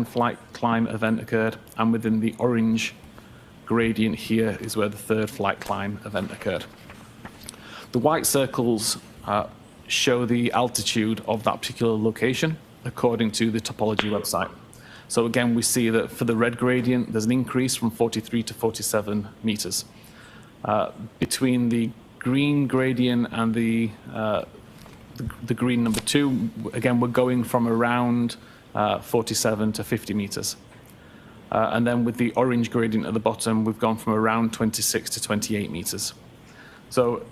flight climb event occurred, and within the orange gradient here is where the third flight climb event occurred. The white circles show the altitude of that particular location according to the topology website. So again, we see that for the red gradient, there's an increase from 43 to 47 meters. Between the green gradient and the green number 2, again, we're going from around 47 to 50 meters. And then with the orange gradient at the bottom, we've gone from around 26 to 28 meters. So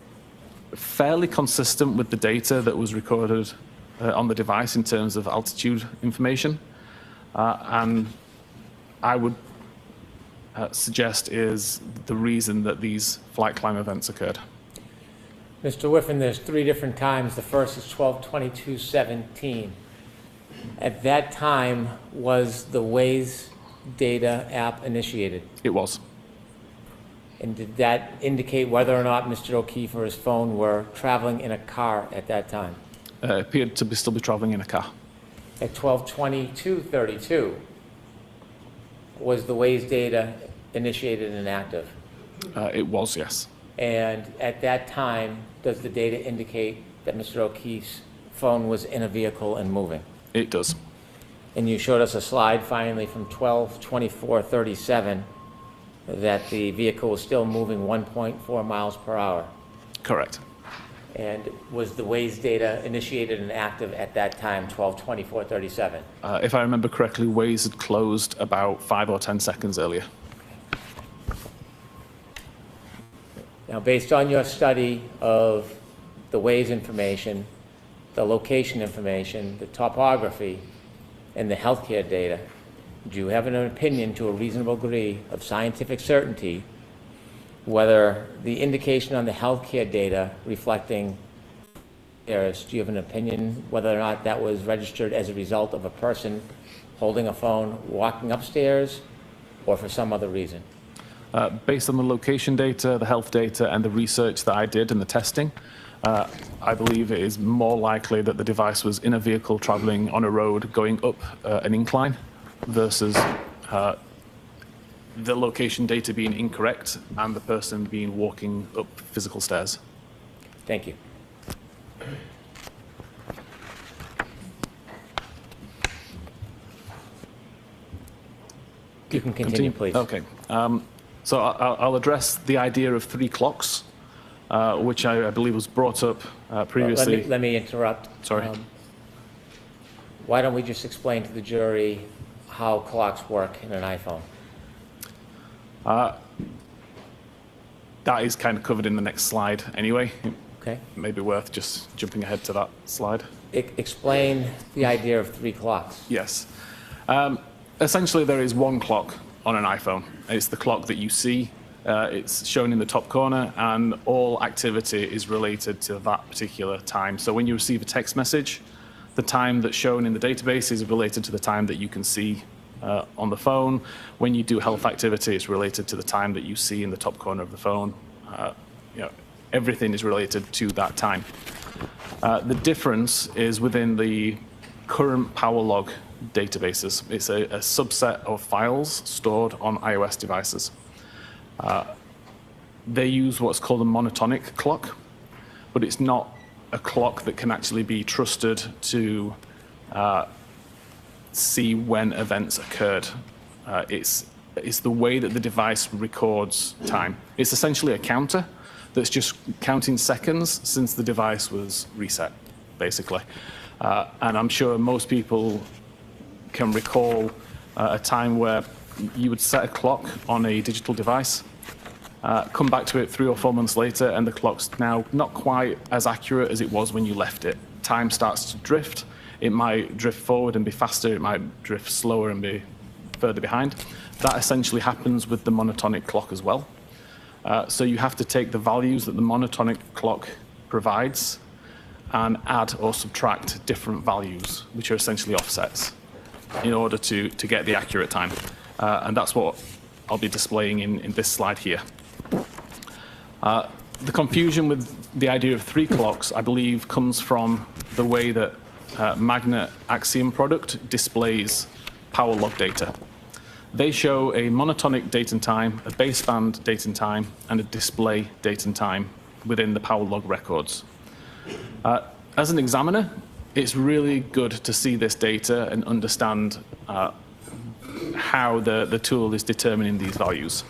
fairly consistent with the data that was recorded on the device in terms of altitude information. And I would suggest is the reason that these flight climb events occurred. Mr. Whiffen, there's 3 different times. The first is 12/22/17. At that time, was the Waze data app initiated? It was. And did that indicate whether or not Mr. O'Keefe or his phone were traveling in a car at that time? It appeared to still be traveling in a car. At 12/22/32, was the Waze data initiated and active? It was, yes. And at that time, does the data indicate that Mr. O'Keefe's phone was in a vehicle and moving? It does. And you showed us a slide finally from 12/24/37 that the vehicle was still moving 1.4 miles per hour. Correct. And was the Waze data initiated and active at that time, 12/24/37? If I remember correctly, Waze had closed about 5 or 10 seconds earlier. Now, based on your study of the Waze information, the location information, the topography, and the healthcare data, do you have an opinion to a reasonable degree of scientific certainty whether the indication on the healthcare data reflecting errors, do you have an opinion whether or not that was registered as a result of a person holding a phone, walking upstairs, or for some other reason? Based on the location data, the health data, and the research that I did and the testing, I believe it is more likely that the device was in a vehicle traveling on a road going up an incline versus the location data being incorrect and the person being walking up physical stairs. Thank you. You can continue, please. Okay. So I'll address the idea of 3 clocks, which I believe was brought up previously. Let me interrupt. Sorry. Why don't we just explain to the jury how clocks work in an iPhone? That is kind of covered in the next slide anyway. Okay. It may be worth just jumping ahead to that slide. Explain the idea of 3 clocks. Yes. Essentially, there is one clock on an iPhone. It's the clock that you see. It's shown in the top corner, and all activity is related to that particular time. So when you receive a text message, the time that's shown in the database is related to the time that you can see on the phone. When you do health activity, it's related to the time that you see in the top corner of the phone. Everything is related to that time. The difference is within the current PowerLog databases. It's a subset of files stored on iOS devices. They use what's called a monotonic clock, but it's not a clock that can actually be trusted to see when events occurred. It's the way that the device records time. It's essentially a counter that's just counting seconds since the device was reset, basically. And I'm sure most people can recall a time where you would set a clock on a digital device, come back to it 3 or 4 months later, and the clock's now not quite as accurate as it was when you left it. Time starts to drift. It might drift forward and be faster. It might drift slower and be further behind. That essentially happens with the monotonic clock as well. So you have to take the values that the monotonic clock provides and add or subtract different values, which are essentially offsets, in order to get the accurate time. And that's what I'll be displaying in this slide here. The confusion with the idea of 3 clocks, I believe, comes from the way that Magnet Axiom product displays power log data. They show a monotonic date and time, a baseband date and time, and a display date and time within the power log records. As an examiner, it's really good to see this data and understand how the tool is determining these values.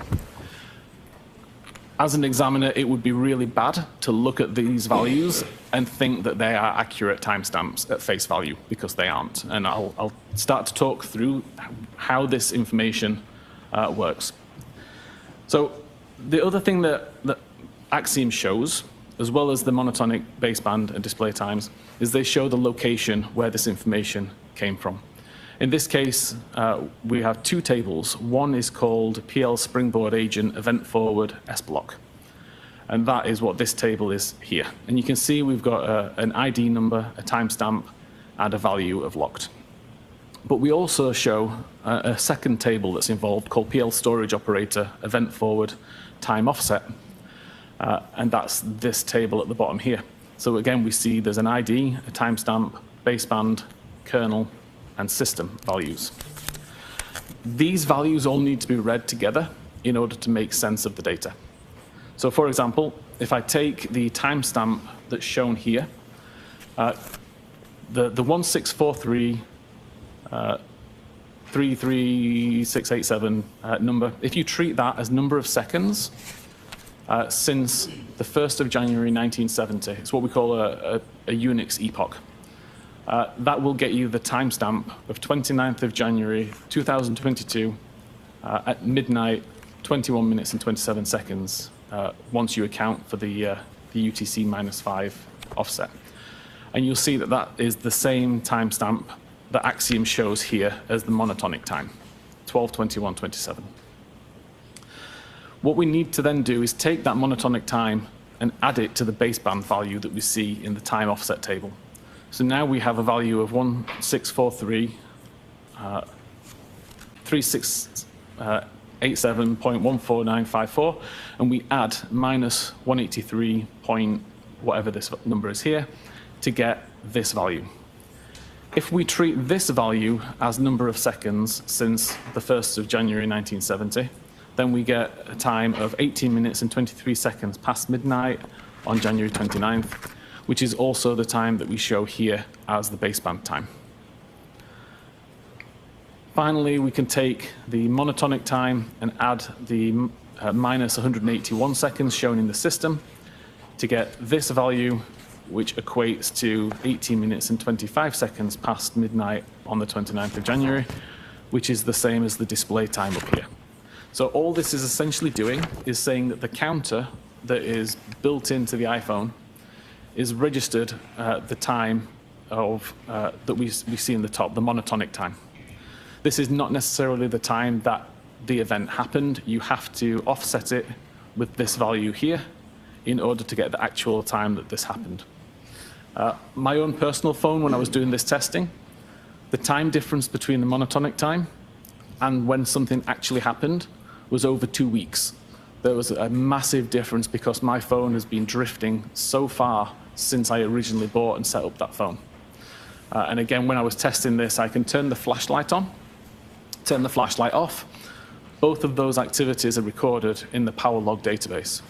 As an examiner, it would be really bad to look at these values and think that they are accurate timestamps at face value, because they aren't. And I'll start to talk through how this information works. So the other thing that Axiom shows, as well as the monotonic baseband and display times, is they show the location where this information came from. In this case, we have two tables. One is called PL Springboard Agent Event Forward S block. And that is what this table is here. And you can see we've got an ID number, a timestamp, and a value of locked. But we also show a second table that's involved called PL Storage Operator Event Forward Time Offset. And that's this table at the bottom here. So again, we see there's an ID, a timestamp, baseband, kernel, and system values. These values all need to be read together in order to make sense of the data. So for example, if I take the timestamp that's shown here, the 1643 33687 number, if you treat that as number of seconds since the 1st of January 1970, it's what we call a Unix epoch. That will get you the timestamp of 29th of January 2022 at midnight, 21 minutes and 27 seconds, once you account for the UTC -5 offset. And you'll see that that is the same timestamp that Axiom shows here as the monotonic time, 12/21/27. What we need to then do is take that monotonic time and add it to the baseband value that we see in the time offset table. So now we have a value of 1643 3687.14954, and we add minus 183 point whatever this number is here to get this value. If we treat this value as number of seconds since the 1st of January 1970, then we get a time of 18 minutes and 23 seconds past midnight on January 29th, which is also the time that we show here as the baseband time. Finally, we can take the monotonic time and add the minus 181 seconds shown in the system to get this value, which equates to 18 minutes and 25 seconds past midnight on the 29th of January, which is the same as the display time up here. So all this is essentially doing is saying that the counter that is built into the iPhone is registered the time of that we see in the top, the monotonic time. This is not necessarily the time that the event happened. You have to offset it with this value here in order to get the actual time that this happened. My own personal phone, when I was doing this testing, the time difference between the monotonic time and when something actually happened was over 2 weeks. There was a massive difference because my phone has been drifting so far since I originally bought and set up that phone. And again, when I was testing this, I can turn the flashlight on, turn the flashlight off. Both of those activities are recorded in the power log database.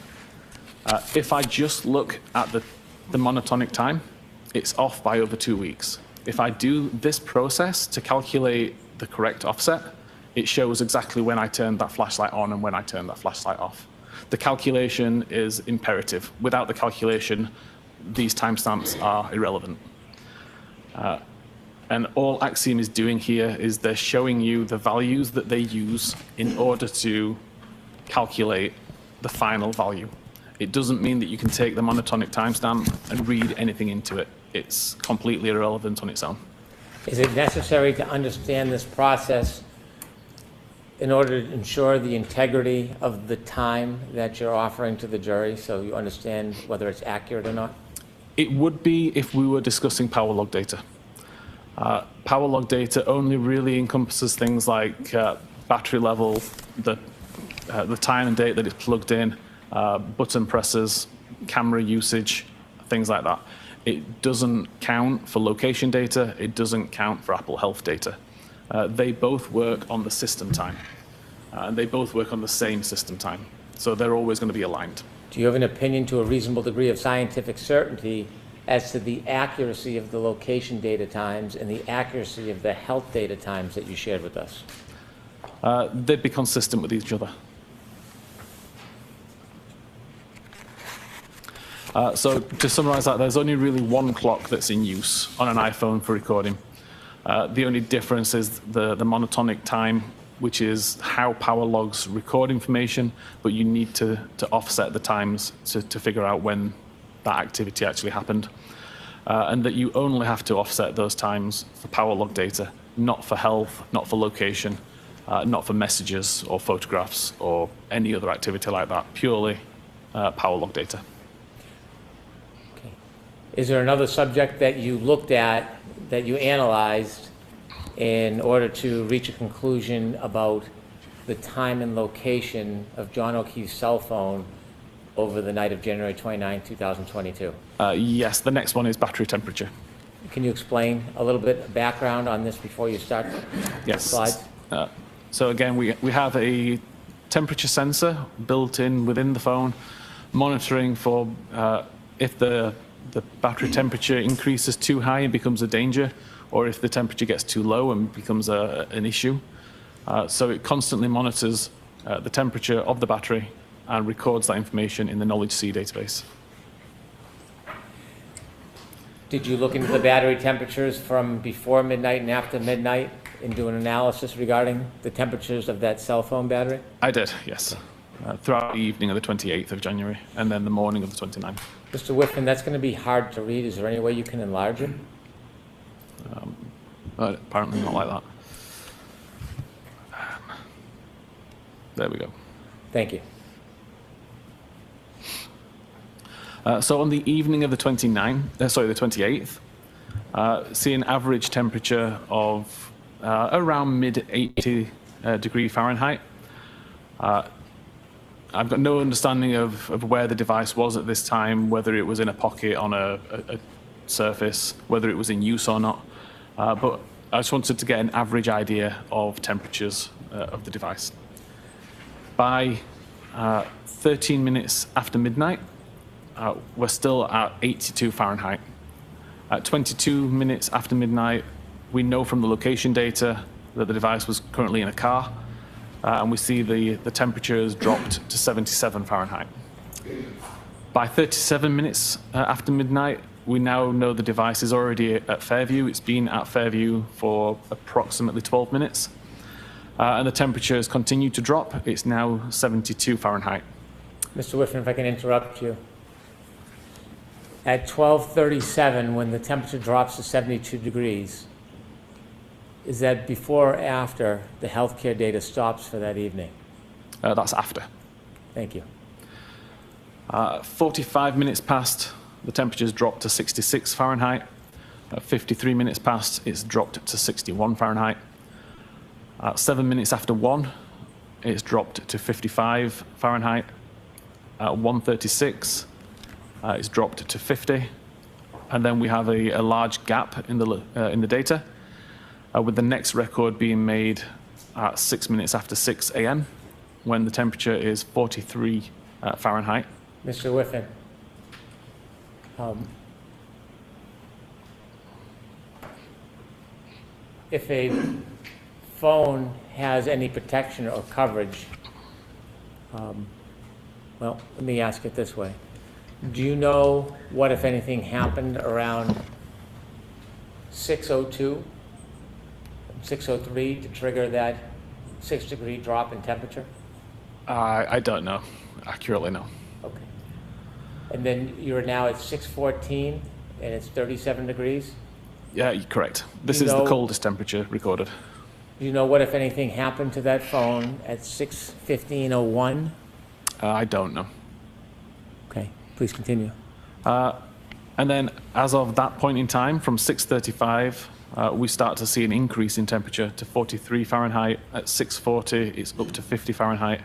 If I just look at the monotonic time, it's off by over 2 weeks. If I do this process to calculate the correct offset, it shows exactly when I turned that flashlight on and when I turned that flashlight off. The calculation is imperative. Without the calculation, these timestamps are irrelevant. And all Axiom is doing here is they're showing you the values that they use in order to calculate the final value. It doesn't mean that you can take the monotonic timestamp and read anything into it. It's completely irrelevant on its own. Is it necessary to understand this process in order to ensure the integrity of the time that you're offering to the jury so you understand whether it's accurate or not? It would be if we were discussing power log data. Power log data only really encompasses things like battery level, the time and date that it's plugged in, button presses, camera usage, things like that. It doesn't count for location data. It doesn't count for Apple Health data. they both work on the system time. And they both work on the same system time. So they're always going to be aligned. Do you have an opinion to a reasonable degree of scientific certainty as to the accuracy of the location data times and the accuracy of the health data times that you shared with us? They'd be consistent with each other. So to summarize that, there's only really one clock that's in use on an iPhone for recording. The only difference is the monotonic time, which is how power logs record information, but you need to offset the times to figure out when that activity actually happened. And that you only have to offset those times for power log data, not for health, not for location, not for messages or photographs or any other activity like that, purely power log data. Okay. Is there another subject that you looked at, that you analyzed, in order to reach a conclusion about the time and location of John O'Keefe's cell phone over the night of January 29, 2022? Yes, the next one is battery temperature. Can you explain a little bit of background on this before you start Yes. slides? So again, we have a temperature sensor built in within the phone, monitoring for if the battery temperature increases too high and becomes a danger, or if the temperature gets too low and becomes an issue. So it constantly monitors the temperature of the battery and records that information in the Knowledge C database. Did you look into the battery temperatures from before midnight and after midnight and do an analysis regarding the temperatures of that cell phone battery? I did, yes. Throughout the evening of the 28th of January and then the morning of the 29th. Mr. Whitman, that's going to be hard to read. Is there any way you can enlarge it? Apparently not like that. There we go. Thank you. So on the evening of the 28th, see an average temperature of around mid-80 degree Fahrenheit. I've got no understanding of where the device was at this time, whether it was in a pocket on a surface, whether it was in use or not. But I just wanted to get an average idea of temperatures of the device. By 13 minutes after midnight, we're still at 82 Fahrenheit. At 22 minutes after midnight, we know from the location data that the device was currently in a car, and we see the temperature has dropped to 77 Fahrenheit. By 37 minutes after midnight, we now know the device is already at Fairview. It's been at Fairview for approximately 12 minutes. And the temperature has continued to drop. It's now 72 Fahrenheit. Mr. Whitman, if I can interrupt you. At 12:37, when the temperature drops to 72 degrees, is that before or after the healthcare data stops for that evening? That's after. Thank you. 45 minutes past, the temperature's dropped to 66 Fahrenheit. 53 minutes past, it's dropped to 61 Fahrenheit. 7 minutes after 1, it's dropped to 55 Fahrenheit. At 1:36, it's dropped to 50. And then we have a large gap in the data, with the next record being made at 6 minutes after 6 a.m., when the temperature is 43 Fahrenheit. Mr. Whitman, if a phone has any protection or coverage, well, let me ask it this way. Do you know what, if anything, happened around 6:02, 6:03 to trigger that 6-degree drop in temperature? I don't know. Accurately, no. Okay. And then you're now at 6:14 and it's 37 degrees? Yeah, you're correct. This is the coldest temperature recorded. Do you know what, if anything, happened to that phone at 6:15:01? I don't know. Okay, please continue. And then, as of that point in time, from 6:35, we start to see an increase in temperature to 43 Fahrenheit. At 6:40, it's up to 50 Fahrenheit.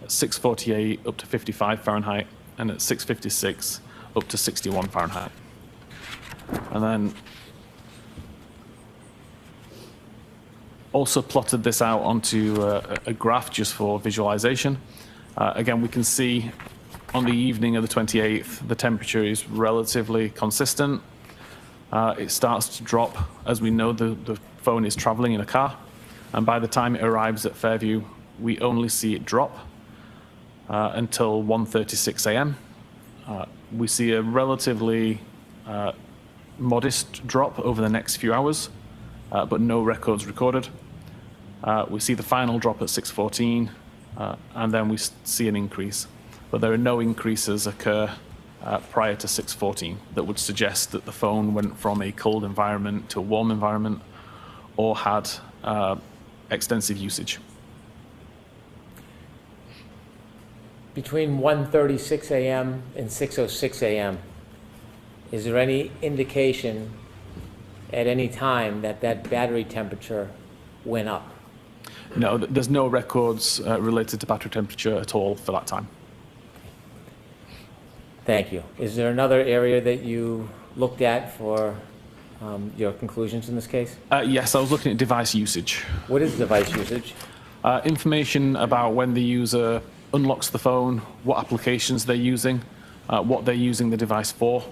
At 6:48, up to 55 Fahrenheit. And at 6:56, up to 61 Fahrenheit. And then Also plotted this out onto a graph just for visualization. Again, we can see on the evening of the 28th, the temperature is relatively consistent. It starts to drop as we know the phone is traveling in a car. And by the time it arrives at Fairview, we only see it drop until 1:36 a.m. We see a relatively modest drop over the next few hours, but no records recorded. We see the final drop at 6:14, and then we see an increase. But there are no increases occur prior to 6:14 that would suggest that the phone went from a cold environment to a warm environment or had extensive usage. Between 1:36 a.m. and 6:06 a.m., is there any indication at any time that that battery temperature went up? No, there's no records related to battery temperature at all for that time. Thank you. Is there another area that you looked at for your conclusions in this case? Yes, I was looking at device usage. What is device usage? Information about when the user unlocks the phone, what applications they're using, what they're using the device for,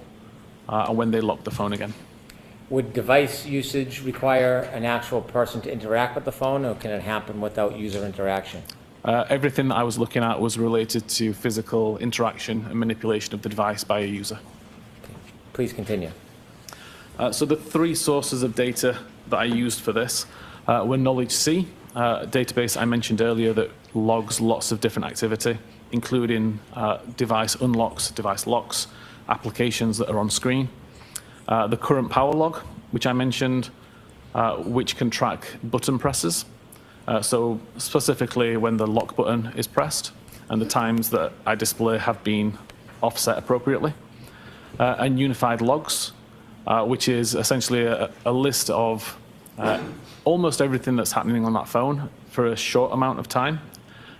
and when they lock the phone again. Would device usage require an actual person to interact with the phone, or can it happen without user interaction? Everything that I was looking at was related to physical interaction and manipulation of the device by a user. Please continue. So the three sources of data that I used for this were Knowledge C, a database I mentioned earlier that logs lots of different activity, including device unlocks, device locks, applications that are on screen. The current power log, which I mentioned, which can track button presses. So specifically when the lock button is pressed and the times that I display have been offset appropriately. And unified logs, which is essentially a list of almost everything that's happening on that phone for a short amount of time.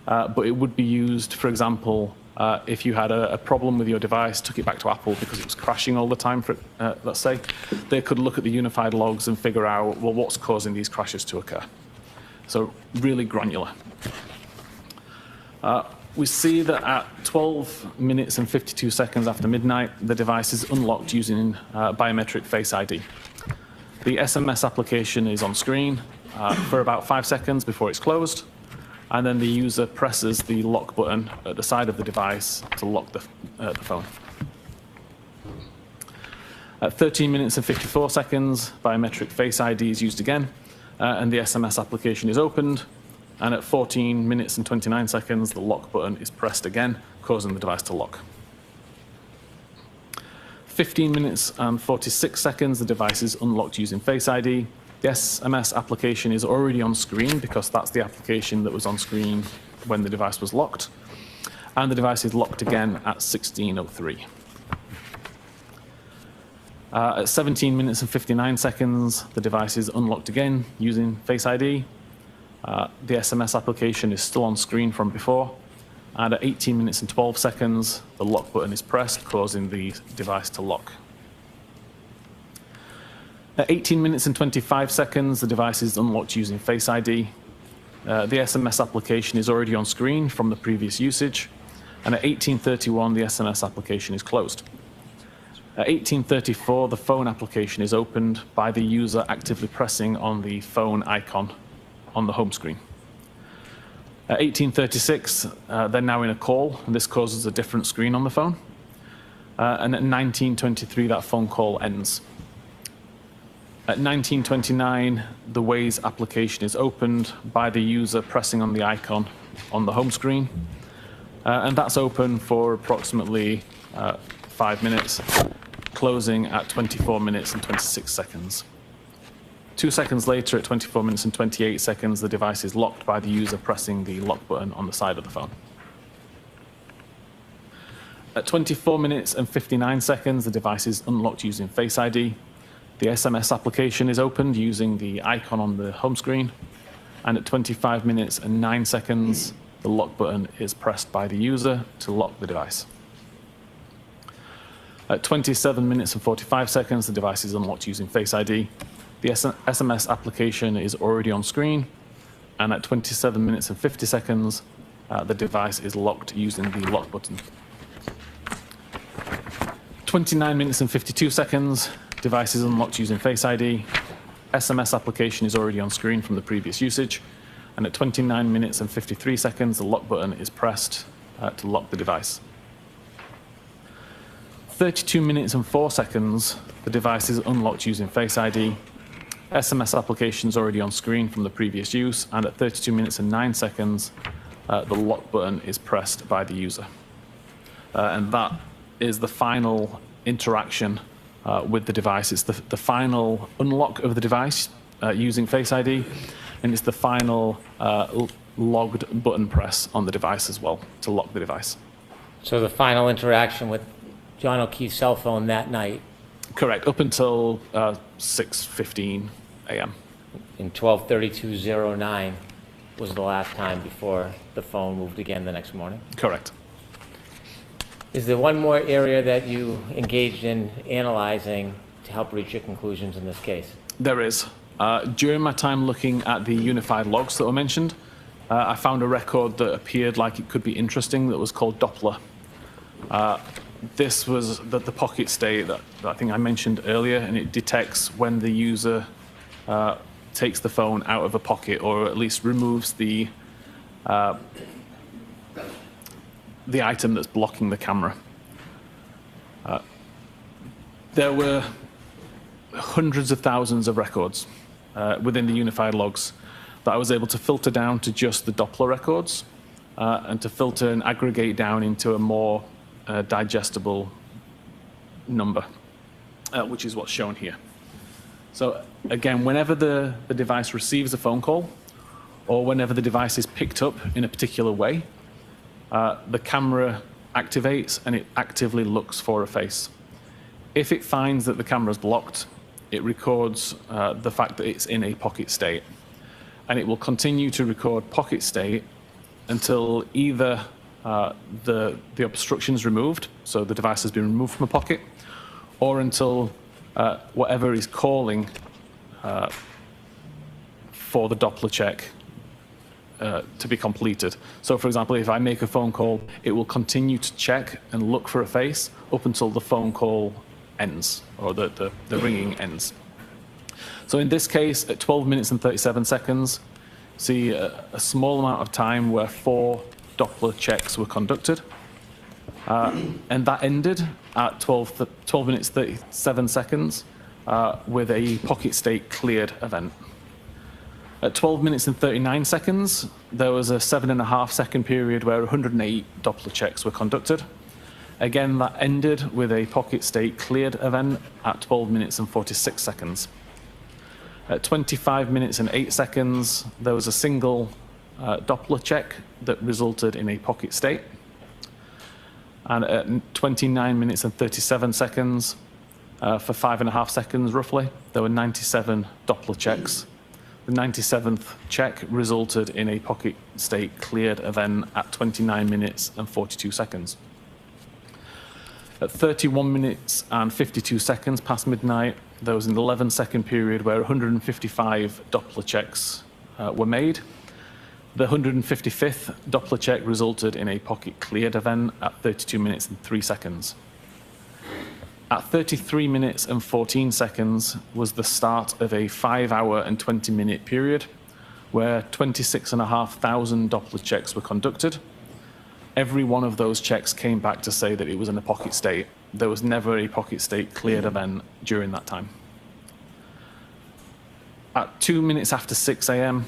But it would be used, for example, if you had a problem with your device, took it back to Apple because it was crashing all the time, let's say, they could look at the unified logs and figure out, well, what's causing these crashes to occur. So really granular. We see that at 12 minutes and 52 seconds after midnight, the device is unlocked using biometric Face ID. The SMS application is on screen for about 5 seconds before it's closed, and then the user presses the lock button at the side of the device to lock the phone. At 13 minutes and 54 seconds, biometric Face ID is used again, and the SMS application is opened, and at 14 minutes and 29 seconds, the lock button is pressed again, causing the device to lock. 15 minutes and 46 seconds, the device is unlocked using Face ID. The SMS application is already on screen because that's the application that was on screen when the device was locked. And the device is locked again at 16:03. At 17 minutes and 59 seconds, the device is unlocked again using Face ID. The SMS application is still on screen from before. And at 18 minutes and 12 seconds, the lock button is pressed, causing the device to lock. At 18 minutes and 25 seconds, the device is unlocked using Face ID. The SMS application is already on screen from the previous usage. And at 18:31, the SMS application is closed. At 18:34, the phone application is opened by the user actively pressing on the phone icon on the home screen. At 18:36, they're now in a call, and this causes a different screen on the phone. And at 19:23, that phone call ends. At 19:29, the Waze application is opened by the user pressing on the icon on the home screen. And that's open for approximately 5 minutes, closing at 24 minutes and 26 seconds. 2 seconds later, at 24 minutes and 28 seconds, the device is locked by the user pressing the lock button on the side of the phone. At 24 minutes and 59 seconds, the device is unlocked using Face ID. The SMS application is opened using the icon on the home screen. And at 25 minutes and 9 seconds, the lock button is pressed by the user to lock the device. At 27 minutes and 45 seconds, the device is unlocked using Face ID. The SMS application is already on screen, and at 27 minutes and 50 seconds, the device is locked using the lock button. 29 minutes and 52 seconds, device is unlocked using Face ID. SMS application is already on screen from the previous usage, and at 29 minutes and 53 seconds, the lock button is pressed to lock the device. 32 minutes and 4 seconds, the device is unlocked using Face ID. SMS application is already on screen from the previous use, and at 32 minutes and 9 seconds, the lock button is pressed by the user. And that is the final interaction with the device. It's the final unlock of the device using Face ID, and it's the final logged button press on the device as well to lock the device. So the final interaction with John O'Keefe's cell phone that night? Correct, up until 6:15 a.m. In 12:32:09 was the last time before the phone moved again the next morning? Correct. Is there one more area that you engaged in analyzing to help reach your conclusions in this case? There is. During my time looking at the unified logs that were mentioned, I found a record that appeared like it could be interesting that was called Doppler. This was the pocket state that I think I mentioned earlier, and it detects when the user takes the phone out of a pocket, or at least removes the item that's blocking the camera. There were hundreds of thousands of records within the unified logs that I was able to filter down to just the Doppler records, and to filter and aggregate down into a more digestible number, which is what's shown here. So again, whenever the device receives a phone call, or whenever the device is picked up in a particular way, the camera activates and it actively looks for a face. If it finds that the camera is blocked, it records the fact that it's in a pocket state. And it will continue to record pocket state until either the obstruction is removed, so the device has been removed from a pocket, or until whatever is calling for the Doppler check to be completed. So for example, if I make a phone call, it will continue to check and look for a face up until the phone call ends, or the ringing ends. So in this case, at 12 minutes and 37 seconds, see a small amount of time where 4 Doppler checks were conducted, and that ended at 12 minutes 37 seconds with a pocket state cleared event. At 12 minutes and 39 seconds, there was a 7.5 second period where 108 Doppler checks were conducted. Again, that ended with a pocket state cleared event at 12 minutes and 46 seconds. At 25 minutes and 8 seconds, there was a single Doppler check that resulted in a pocket state. And at 29 minutes and 37 seconds, for 5.5 seconds roughly, there were 97 Doppler checks. The 97th check resulted in a pocket state cleared event at 29 minutes and 42 seconds. At 31 minutes and 52 seconds past midnight, there was an 11-second period where 155 Doppler checks were made. The 155th Doppler check resulted in a pocket cleared event at 32 minutes and 3 seconds. At 33 minutes and 14 seconds was the start of a 5-hour and 20-minute period where 26,500 Doppler checks were conducted. Every one of those checks came back to say that it was in a pocket state. There was never a pocket state cleared event during that time. At 2 minutes after 6 a.m.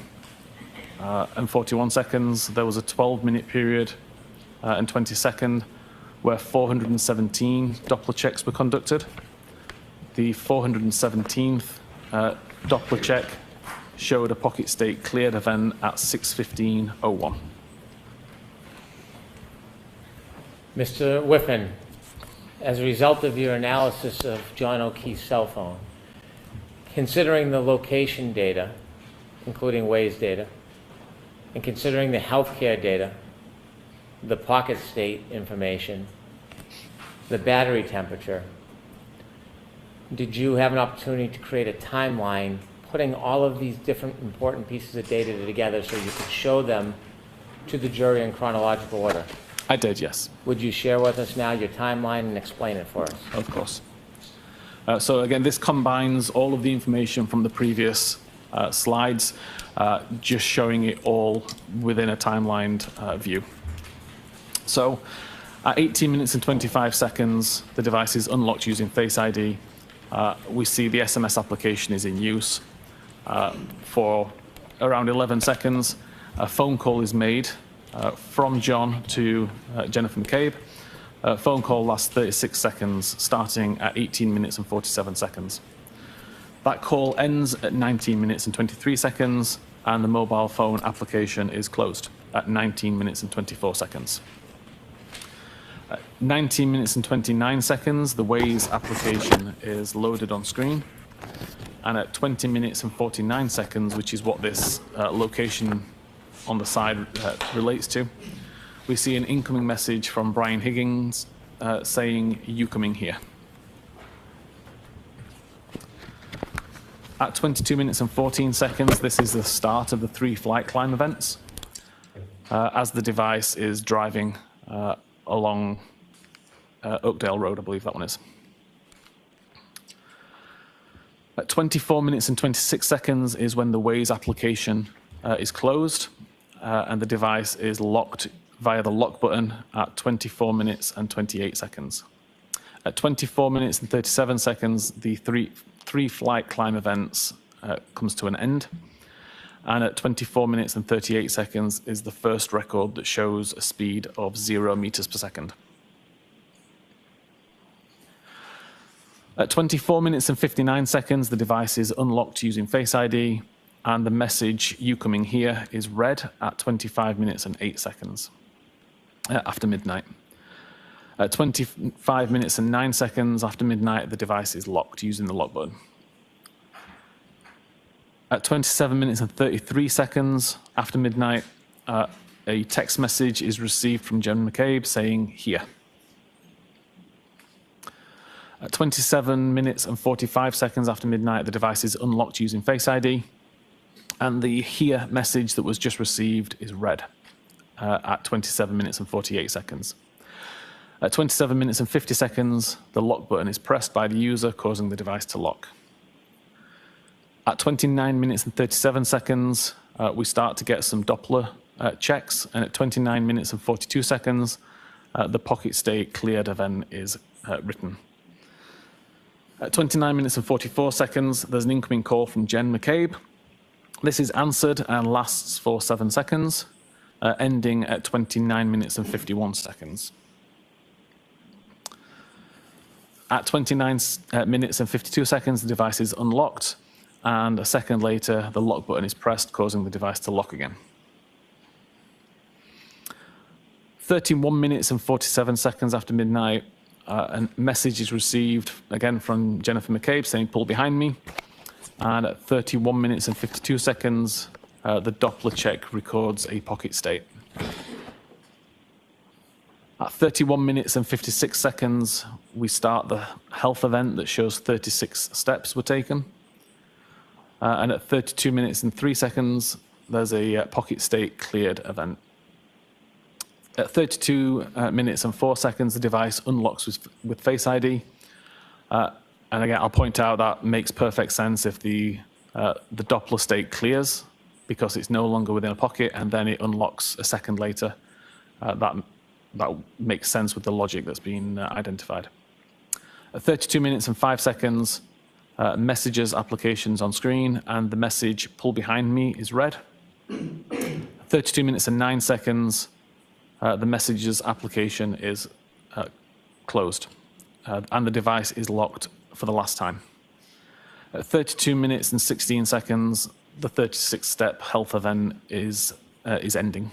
And 41 seconds, there was a 12-minute period and 20 second where 417 Doppler checks were conducted. The 417th Doppler check showed a pocket state cleared event at 6:15:01. Mr. Whiffen, as a result of your analysis of John O'Keefe's cell phone, considering the location data, including Waze data, and considering the healthcare data, the pocket state information, the battery temperature, did you have an opportunity to create a timeline, putting all of these different important pieces of data together so you could show them to the jury in chronological order? I did, yes. Would you share with us now your timeline and explain it for us? Of course. So again, this combines all of the information from the previous slides, just showing it all within a timelined view. So at 18 minutes and 25 seconds, the device is unlocked using Face ID. We see the SMS application is in use. For around 11 seconds, a phone call is made from John to Jennifer McCabe. Phone call lasts 36 seconds, starting at 18 minutes and 47 seconds. That call ends at 19 minutes and 23 seconds, and the mobile phone application is closed at 19 minutes and 24 seconds. At 19 minutes and 29 seconds, the Waze application is loaded on screen. And at 20 minutes and 49 seconds, which is what this location on the side relates to, we see an incoming message from Brian Higgins saying, "You coming here?" At 22 minutes and 14 seconds, this is the start of the 3 flight climb events as the device is driving along Oakdale Road, I believe that one is. At 24 minutes and 26 seconds is when the Waze application is closed and the device is locked via the lock button at 24 minutes and 28 seconds. At 24 minutes and 37 seconds, the three flight climb events comes to an end. And at 24 minutes and 38 seconds is the first record that shows a speed of 0 meters per second. At 24 minutes and 59 seconds, the device is unlocked using Face ID, and the message, "You coming here," is read at 25 minutes and 8 seconds after midnight. At 25 minutes and 9 seconds after midnight, the device is locked using the lock button. At 27 minutes and 33 seconds after midnight, a text message is received from Jen McCabe saying, "Here." At 27 minutes and 45 seconds after midnight, the device is unlocked using Face ID, and the "Here" message that was just received is read at 27 minutes and 48 seconds. At 27 minutes and 50 seconds, the lock button is pressed by the user, causing the device to lock. At 29 minutes and 37 seconds, we start to get some Doppler checks, and at 29 minutes and 42 seconds, the pocket state cleared event is written. At 29 minutes and 44 seconds, there's an incoming call from Jen McCabe. This is answered and lasts for 7 seconds, ending at 29 minutes and 51 seconds. At 29 minutes and 52 seconds, the device is unlocked, and a second later, the lock button is pressed, causing the device to lock again. 31 minutes and 47 seconds after midnight, a message is received again from Jennifer McCabe saying, "Pull behind me." And at 31 minutes and 52 seconds, the Doppler check records a pocket state. At 31 minutes and 56 seconds, we start the health event that shows 36 steps were taken. And at 32 minutes and 3 seconds, there's a pocket state cleared event. At 32 minutes and 4 seconds, the device unlocks with Face ID. And again, I'll point out that makes perfect sense if the Doppler state clears because it's no longer within a pocket, and then it unlocks a second later. That makes sense with the logic that's been identified. At 32 minutes and 5 seconds, messages applications on screen, and the message "Pull behind me" is read. 32 minutes and 9 seconds, the messages application is closed, and the device is locked for the last time. At 32 minutes and 16 seconds, the 36-step health event is ending.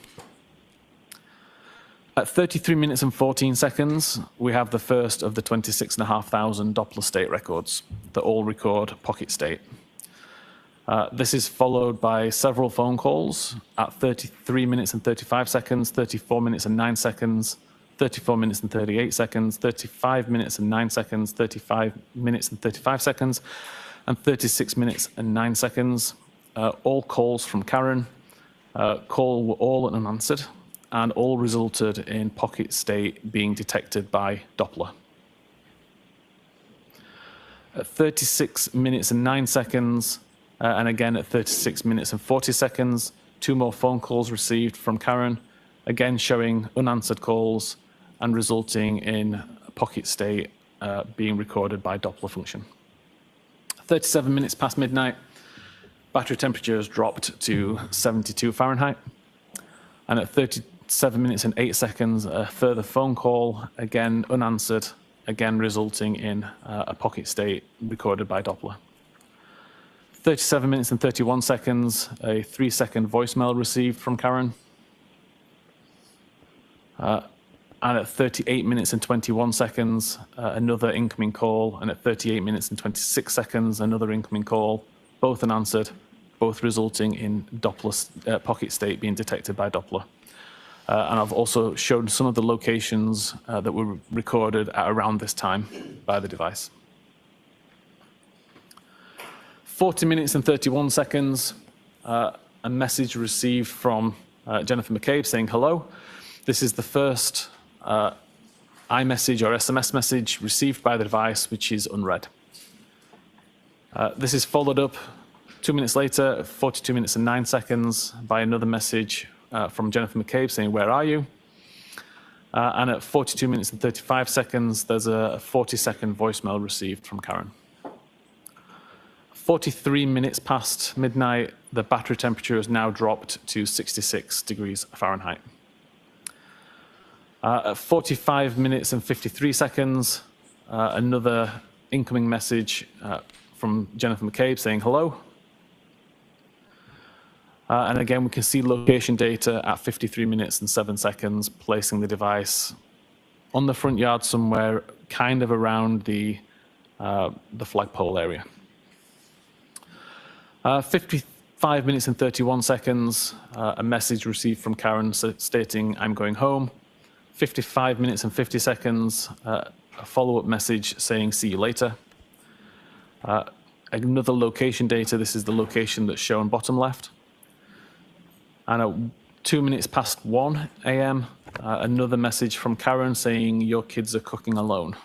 At 33 minutes and 14 seconds, we have the first of the 26,500 Doppler state records that all record pocket state. This is followed by several phone calls at 33 minutes and 35 seconds, 34 minutes and 9 seconds, 34 minutes and 38 seconds, 35 minutes and 9 seconds, 35 minutes and 35 seconds, and 36 minutes and 9 seconds. All calls from Karen. Call were all unanswered, and all resulted in pocket state being detected by Doppler. At 36 minutes and 9 seconds, and again at 36 minutes and 40 seconds, 2 more phone calls received from Karen, again showing unanswered calls and resulting in pocket state being recorded by Doppler function. 37 minutes past midnight, battery temperature has dropped to 72 Fahrenheit. And at 37 minutes and 8 seconds, a further phone call, again unanswered, again resulting in a pocket state recorded by Doppler. 37 minutes and 31 seconds, a 3-second voicemail received from Karen. And at 38 minutes and 21 seconds, another incoming call. And at 38 minutes and 26 seconds, another incoming call, both unanswered, both resulting in Doppler pocket state being detected by Doppler. And I've also shown some of the locations that were recorded at around this time by the device. 40 minutes and 31 seconds, a message received from Jennifer McCabe saying, hello. This is the first iMessage or SMS message received by the device, which is unread. This is followed up 2 minutes later, 42 minutes and 9 seconds, by another message from Jennifer McCabe saying, where are you? And at 42 minutes and 35 seconds, there's a 40-second voicemail received from Karen. 43 minutes past midnight, the battery temperature has now dropped to 66 degrees Fahrenheit. At 45 minutes and 53 seconds, another incoming message from Jennifer McCabe saying hello. And again, we can see location data at 53 minutes and 7 seconds, placing the device on the front yard somewhere kind of around the flagpole area. 55 minutes and 31 seconds, a message received from Karen stating, I'm going home. 55 minutes and 50 seconds, a follow-up message saying, see you later. Another location data, this is the location that's shown bottom left. And at 2 minutes past 1 a.m., another message from Karen saying, your kids are cooking alone.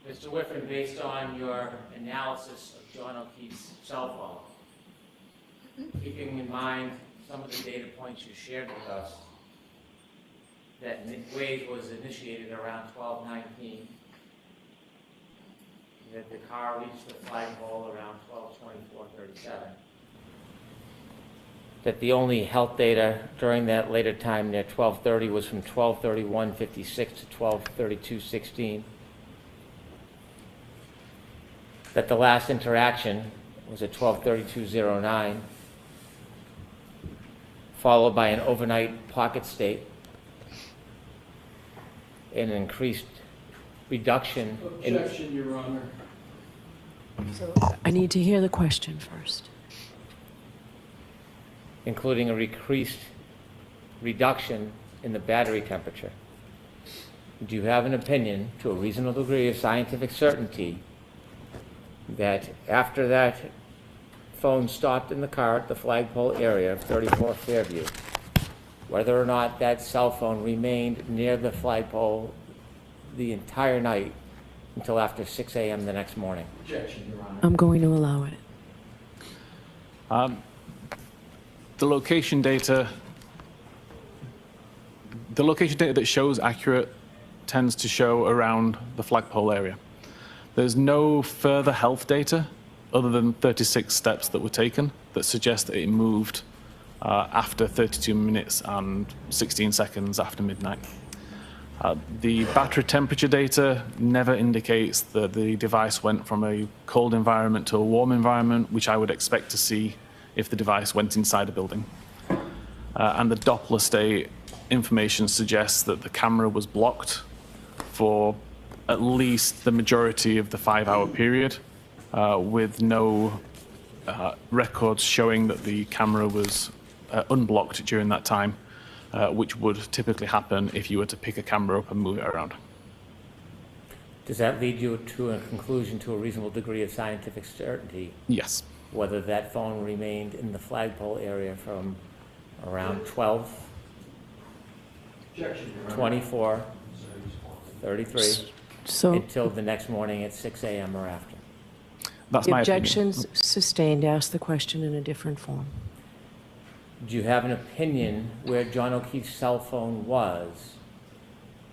Mr. Whiffen, based on your analysis of John O'Keefe's cell phone, keeping in mind some of the data points you shared with us, that wave was initiated around 12:19, that the car reached the flagpole around 12:24:37, that the only health data during that later time near 12:30 was from 12:31:56 to 12:32:16, that the last interaction was at 12:32:09, followed by an overnight pocket state, an increased reduction in... Objection, Your Honor. So I need to hear the question first. including a increased reduction in the battery temperature. Do you have an opinion, to a reasonable degree of scientific certainty, that after that phone stopped in the car at the flagpole area of 34 Fairview, whether or not that cell phone remained near the flagpole the entire night until after 6 a.m. the next morning? Objection, Your Honor. I'm going to allow it. The location data that shows accurate tends to show around the flagpole area. There's no further health data other than 36 steps that were taken that suggest that it moved after 32 minutes and 16 seconds after midnight. The battery temperature data never indicates that the device went from a cold environment to a warm environment, which I would expect to see if the device went inside a building. And the Doppler state information suggests that the camera was blocked for at least the majority of the 5-hour period with no records showing that the camera was unblocked during that time, which would typically happen if you were to pick a camera up and move it around. Does that lead you to a conclusion to a reasonable degree of scientific certainty Yes. whether that phone remained in the flagpole area from around 12, 24, 33, So until the next morning at 6 a.m. or after? That's the my opinion. objection's sustained. Ask the question in a different form. Do you have an opinion where John O'Keefe's cell phone was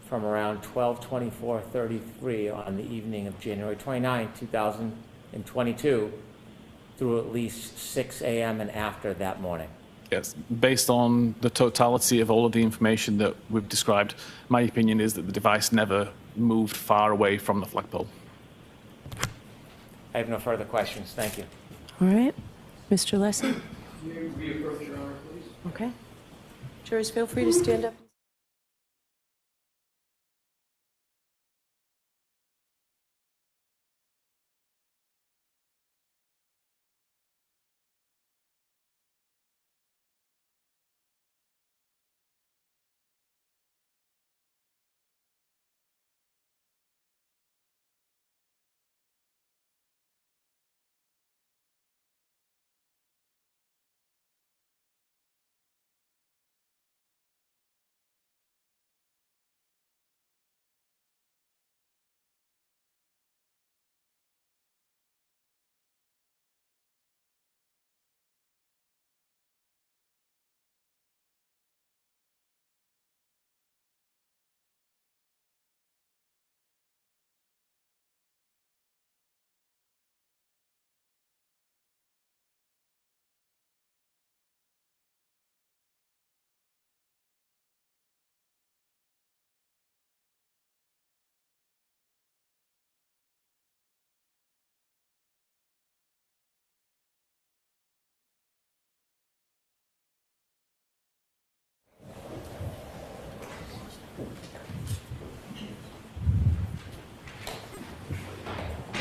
from around 12:24:33 on the evening of January 29, 2022, through at least 6 a.m. and after that morning? Yes. Based on the totality of all of the information that we've described, my opinion is that the device never moved far away from the flagpole. I have no further questions. Thank you. All right. Mr. Lessie? May we approach Your Honor, please? Okay. Jurors, feel free to stand up.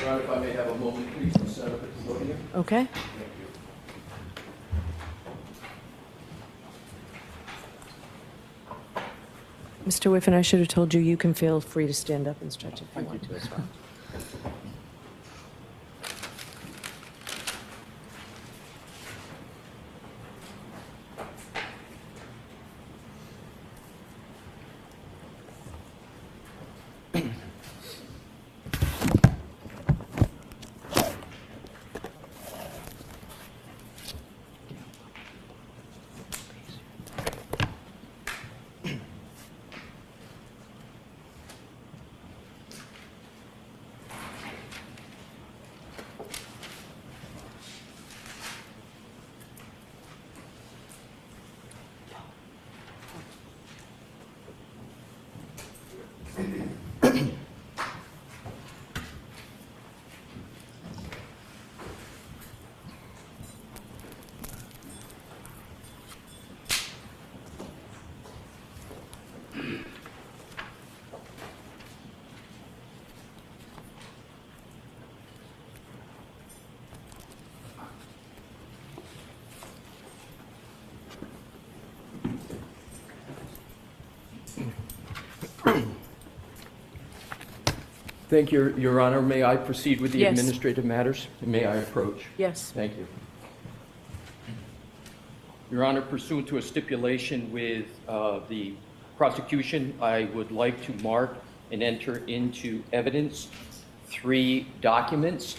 Your Honor, if I may have a moment, please, to set up at the podium. Okay. Thank you. Mr. Whiffen, I should have told you you can feel free to stand up and stretch if you want to as well. Thank you, Your Honor. May I proceed with the Yes. administrative matters? May I approach? Yes. Thank you. Your Honor, pursuant to a stipulation with the prosecution, I would like to mark and enter into evidence 3 documents.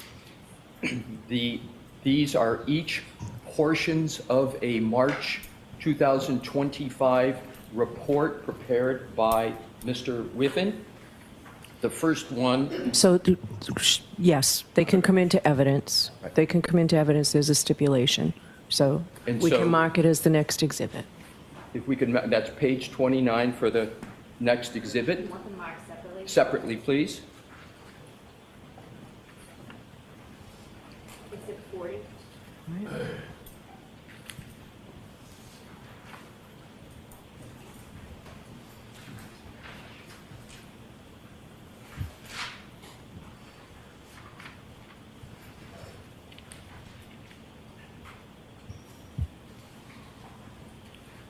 These are each portions of a March 2025 report prepared by Mr. Whiffen. The first one, So, yes, they can come into evidence. Right. They can come into evidence. There's a stipulation. So And we so- can mark it as the next exhibit. if we could, that's page 29 for the next exhibit. You want them marked separately? Separately, please. Exhibit 40.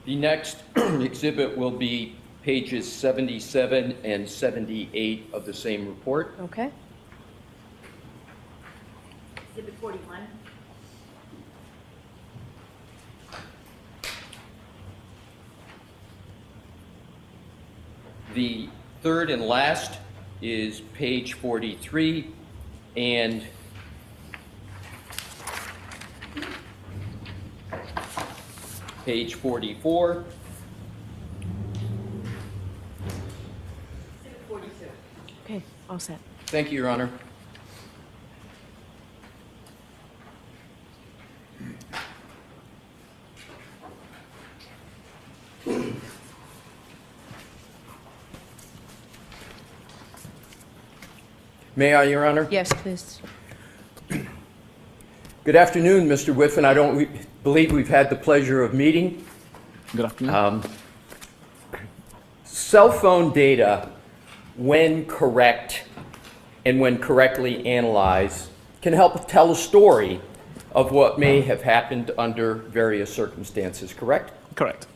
The next exhibit will be pages 77 and 78 of the same report. Okay. Exhibit 41. The third and last is page 43 and page 44. Exhibit 42. Okay, all set. Thank you, Your Honor. May I, Your Honor? Yes, please. Good afternoon, Mr. Whiffen. I don't believe we've had the pleasure of meeting. Good afternoon. Cell phone data, when correct and when correctly analyzed, can help tell a story of what may have happened under various circumstances, correct? Correct.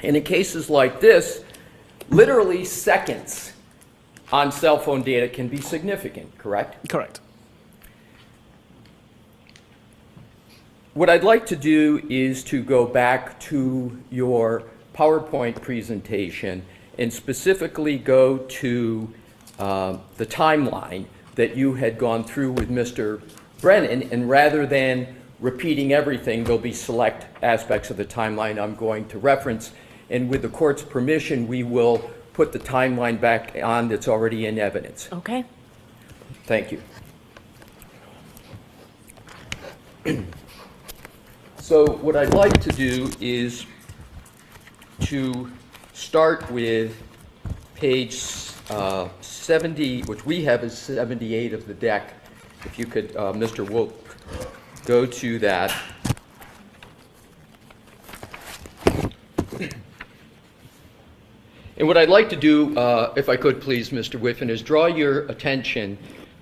And in cases like this, literally seconds on cell phone data can be significant, correct? Correct. What I'd like to do is to go back to your PowerPoint presentation and specifically go to the timeline that you had gone through with Mr. Brennan, and rather than repeating everything, there'll be select aspects of the timeline I'm going to reference, and with the court's permission, we will put the timeline back on that's already in evidence. Okay. Thank you. So what I'd like to do is to start with page 70, which we have as 78 of the deck. If you could, Mr. Wolf, go to that. And what I'd like to do, if I could please, Mr. Whiffen, is draw your attention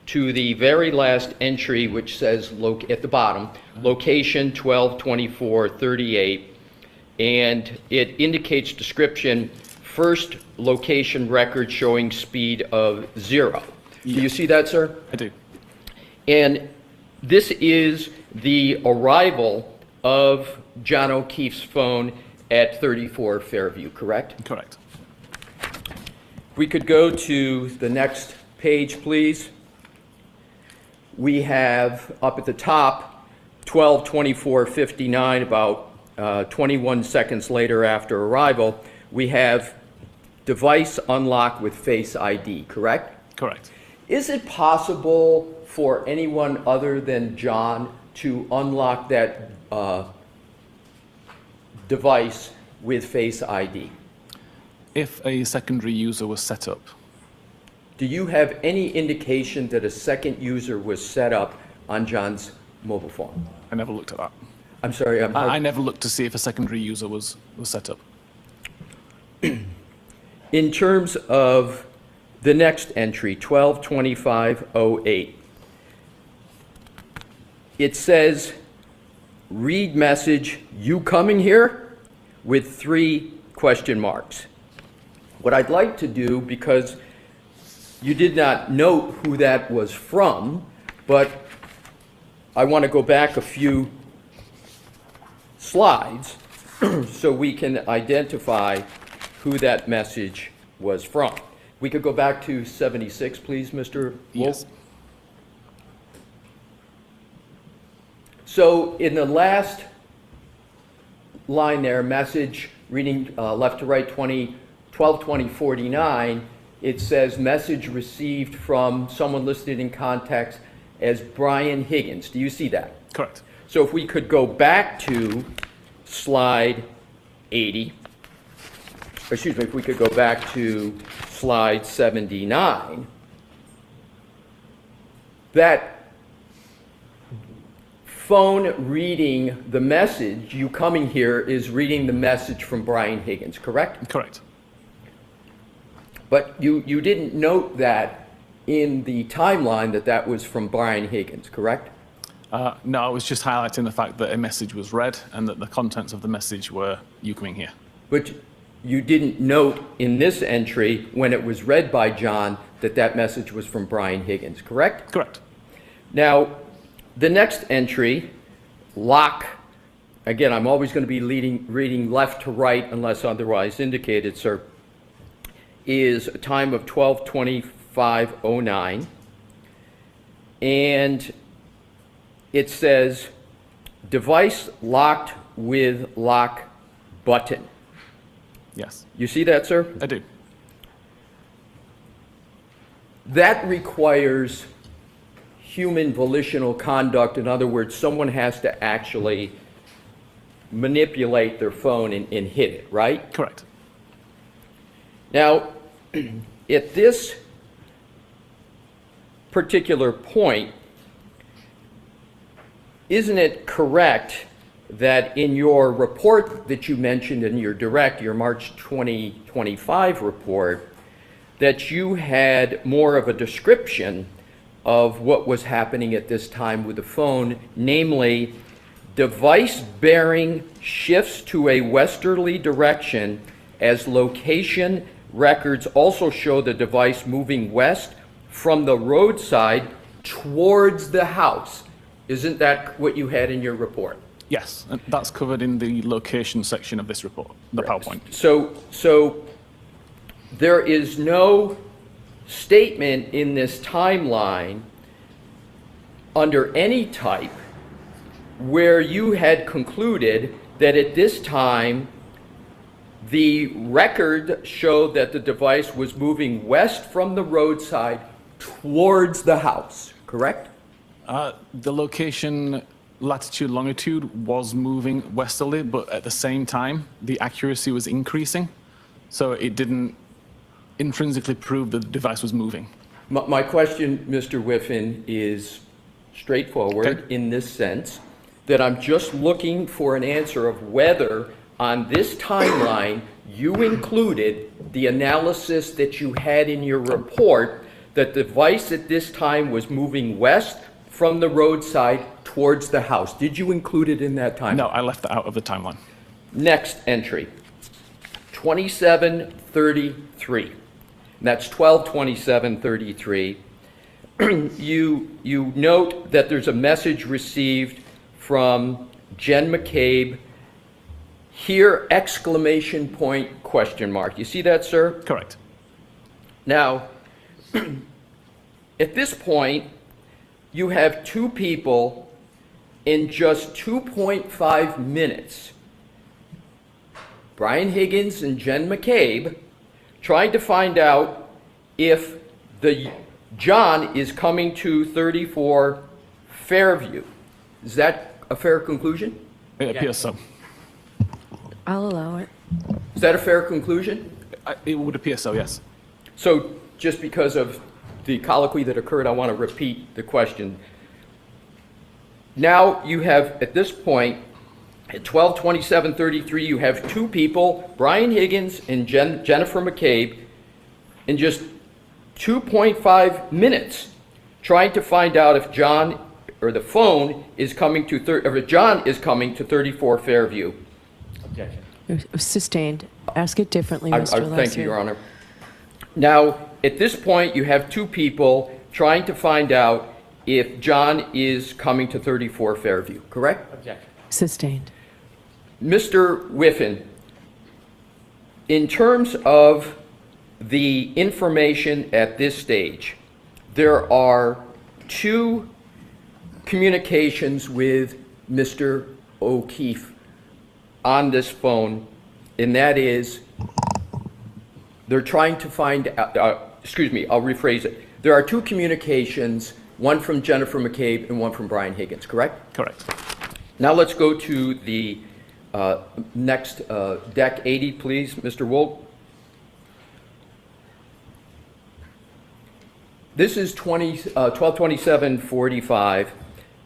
to the very last entry, which says at the bottom, location 122438, and it indicates description, first location record showing speed of 0. Do you see that, sir? I do. And this is the arrival of John O'Keefe's phone at 34 Fairview, correct? Correct. We could go to the next page, please. We have up at the top 12:24:59, about 21 seconds later after arrival. We have device unlock with Face ID, correct? Correct. Is it possible for anyone other than John to unlock that device with Face ID? If a secondary user was set up, Do you have any indication that a second user was set up on John's mobile phone? I never looked at that. I'm sorry, I never looked to see if a secondary user was set up. in terms of the next entry, 12:25:08, it says, read message, you coming here? With 3 question marks. What I'd like to do, because you did not note who that was from, but I want to go back a few slides so we can identify who that message was from. We could go back to 76, please, Mr. Wolf. Yes. So in the last line there, message reading left to right 12:20:49, it says message received from someone listed in context as Brian Higgins. Do you see that? Correct. So if we could go back to slide 80, excuse me, if we could go back to slide 79, that phone reading the message, you coming here, is reading the message from Brian Higgins, correct? Correct. But you didn't note that in the timeline that was from Brian Higgins, correct? No, I was just highlighting the fact that a message was read and that the contents of the message were you coming here. But you didn't note in this entry, when it was read by John, that that message was from Brian Higgins, correct? Correct. Now, the next entry, lock, again, I'm always going to be reading left to right unless otherwise indicated, sir, is a time of 12:25:09. And it says, device locked with lock button. Yes, You see that, sir? I do. That requires human volitional conduct. In other words, someone has to actually manipulate their phone and hit it, right? Correct. Now, at this particular point, isn't it correct that in your report that you mentioned in your March 2025 report, that you had more of a description of what was happening at this time with the phone, namely, device bearing shifts to a westerly direction as location records also show the device moving west from the roadside towards the house. Isn't that what you had in your report? Yes, and that's covered in the location section of this report, the PowerPoint. So there is no statement in this timeline under any type where you had concluded that at this time the record showed that the device was moving west from the roadside towards the house, correct? The location latitude, longitude was moving westerly, but at the same time, the accuracy was increasing. So it didn't intrinsically prove that the device was moving. My question, Mr. Whiffen, is straightforward Okay. in this sense, that I'm just looking for an answer of whether on this timeline you included the analysis that you had in your report that the device at this time was moving west from the roadside towards the house. Did you include it in that timeline? No, I left that out of the timeline. Next entry, 2733. That's 12/27/33. You note that there's a message received from Jen McCabe. Here, exclamation point, question mark. You see that, sir? Correct. Now, at this point, you have two people in just 2.5 minutes, Brian Higgins and Jen McCabe, trying to find out if the John is coming to 34 Fairview. Is that a fair conclusion? It appears so. I'll allow it. Is that a fair conclusion? It would appear so, yes. So just because of the colloquy that occurred, I want to repeat the question. Now you have, at this point, at 12/27/33, you have two people, Brian Higgins and Jennifer McCabe, in just 2.5 minutes, trying to find out if John, or the phone, is coming to, or if John is coming to 34 Fairview. Objection. Sustained. Ask it differently, Mr. Lesser. Thank you, Your Honor. Now, at this point, you have two people trying to find out if John is coming to 34 Fairview, correct? Objection. Sustained. Mr. Whiffen, in terms of the information at this stage, there are two communications with Mr. O'Keefe on this phone, and that is, they're trying to find out, excuse me, I'll rephrase it. There are two communications, one from Jennifer McCabe and one from Brian Higgins, correct? Correct. Now let's go to the next deck 80, please, Mr. Wolt. This is 12/27/45,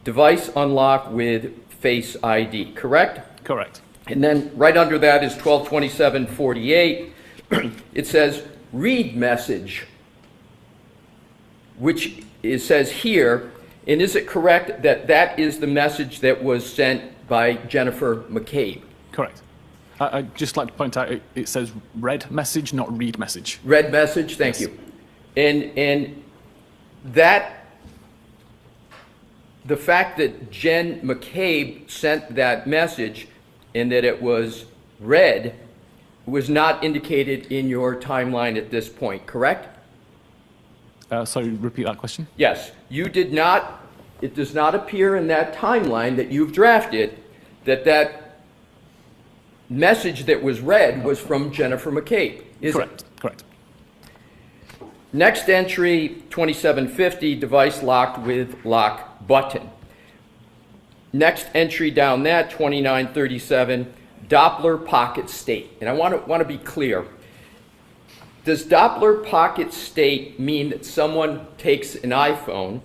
device unlock with Face ID, correct? Correct. And then right under that is 12/27/48. It says read message, which it says here And is it correct that that is the message that was sent by Jennifer McCabe? Correct. I'd just like to point out it says read message, not read message. Read message, thank Yes. you. And that, the fact that Jen McCabe sent that message and that it was read was not indicated in your timeline at this point, correct? Sorry, repeat that question. Yes, you did not, it does not appear in that timeline that you've drafted that that message that was read was from Jennifer McCabe, is it? Correct. Correct. Next entry, 2750, device locked with lock button. Next entry down that, 2937, Doppler pocket state. And I want to be clear. Does Doppler pocket state mean that someone takes an iPhone?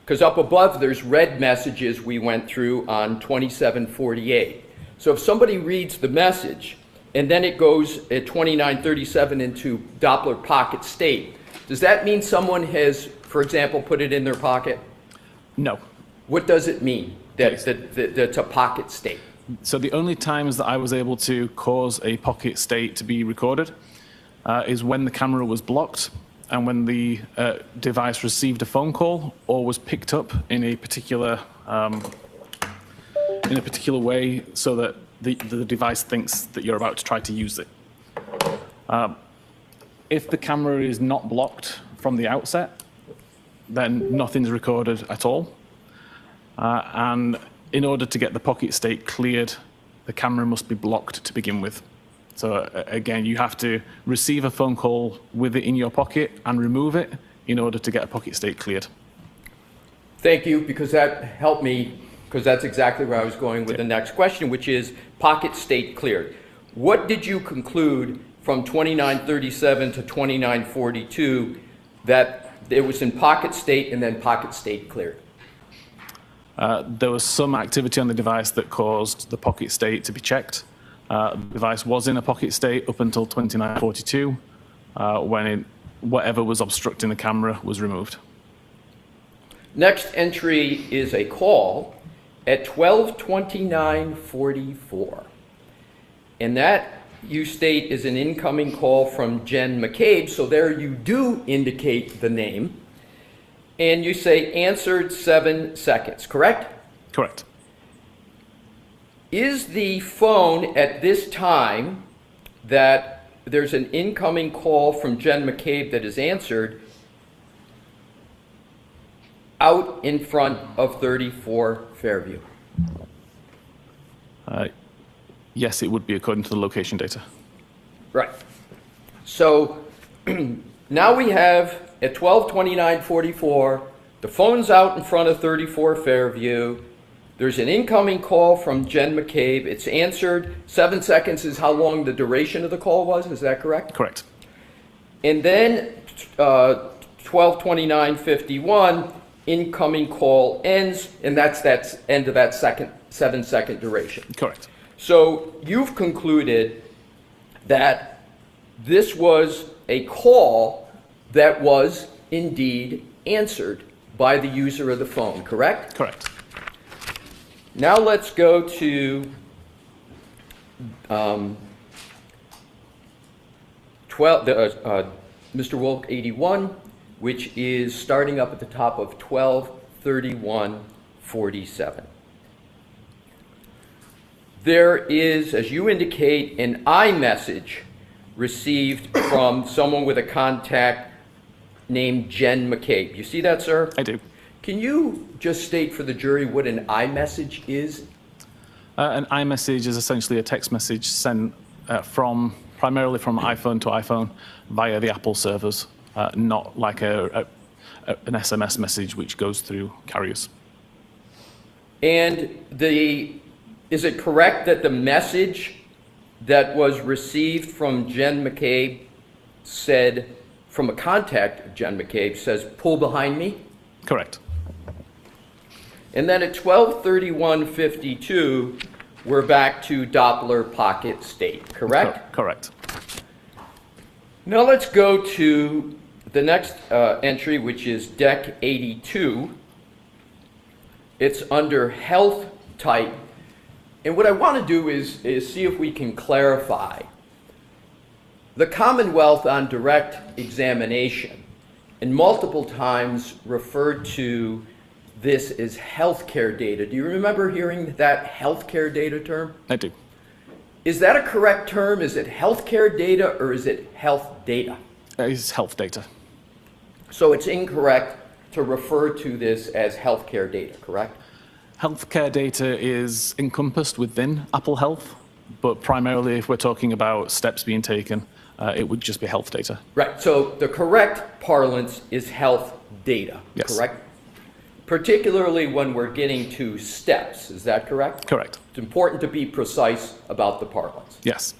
Because up above there's read messages we went through on 2748. So if somebody reads the message and then it goes at 2937 into Doppler pocket state, does that mean someone has, for example, put it in their pocket? No. What does it mean that it's a pocket state? So the only times that I was able to cause a pocket state to be recorded is when the camera was blocked and when the device received a phone call or was picked up in a particular way so that the device thinks that you're about to try to use it. If the camera is not blocked from the outset, then nothing's recorded at all. And in order to get the pocket state cleared, the camera must be blocked to begin with. So again, you have to receive a phone call with it in your pocket and remove it in order to get a pocket state cleared. Thank you, because that helped me, because that's exactly where I was going with the next question, which is pocket state cleared. What did you conclude from 2937 to 2942 that it was in pocket state and then pocket state cleared? There was some activity on the device that caused the pocket state to be checked. The device was in a pocket state up until 2942 when whatever was obstructing the camera was removed. Next entry is a call at 12:29:44. And that, you state, is an incoming call from Jen McCabe, so there you do indicate the name. And you say answered 7 seconds, correct? Correct. Is the phone at this time that there's an incoming call from Jen McCabe that is answered out in front of 34 Fairview? Yes, it would be according to the location data. Right. So now we have at 12:29:44, the phone's out in front of 34 Fairview. There's an incoming call from Jen McCabe. It's answered. 7 seconds is how long the duration of the call was. Is that correct? Correct. And then 12:29:51, incoming call ends, and that's end of that 7-second duration. Correct. So you've concluded that this was a call that was indeed answered by the user of the phone, correct? Correct. Now let's go to Mr. Wolk 81, which is starting up at the top of 12:31:47. There is, as you indicate, an iMessage received from someone with a contact named Jen McCabe. You see that, sir? I do. Can you just state for the jury what an iMessage is? An iMessage is essentially a text message sent primarily from iPhone to iPhone via the Apple servers, not like an SMS message which goes through carriers. And is it correct that the message that was received from Jen McCabe said, from a contact of Jen McCabe, says, "Pull behind me"? Correct. And then at 12:31:52, we're back to Doppler pocket state, correct? Correct. Now let's go to the next entry, which is Deck 82. It's under health type. And what I want to do is see if we can clarify. The Commonwealth on direct examination, and multiple times referred to this as healthcare data. Do you remember hearing that healthcare data term? I do. Is that a correct term? Is it healthcare data or is it health data? It's health data. So it's incorrect to refer to this as healthcare data, correct? Healthcare data is encompassed within Apple Health, but primarily if we're talking about steps being taken, it would just be health data. Right, so the correct parlance is health data, Yes. correct? Particularly when we're getting to steps, is that correct? Correct. It's important to be precise about the parlance. Yes.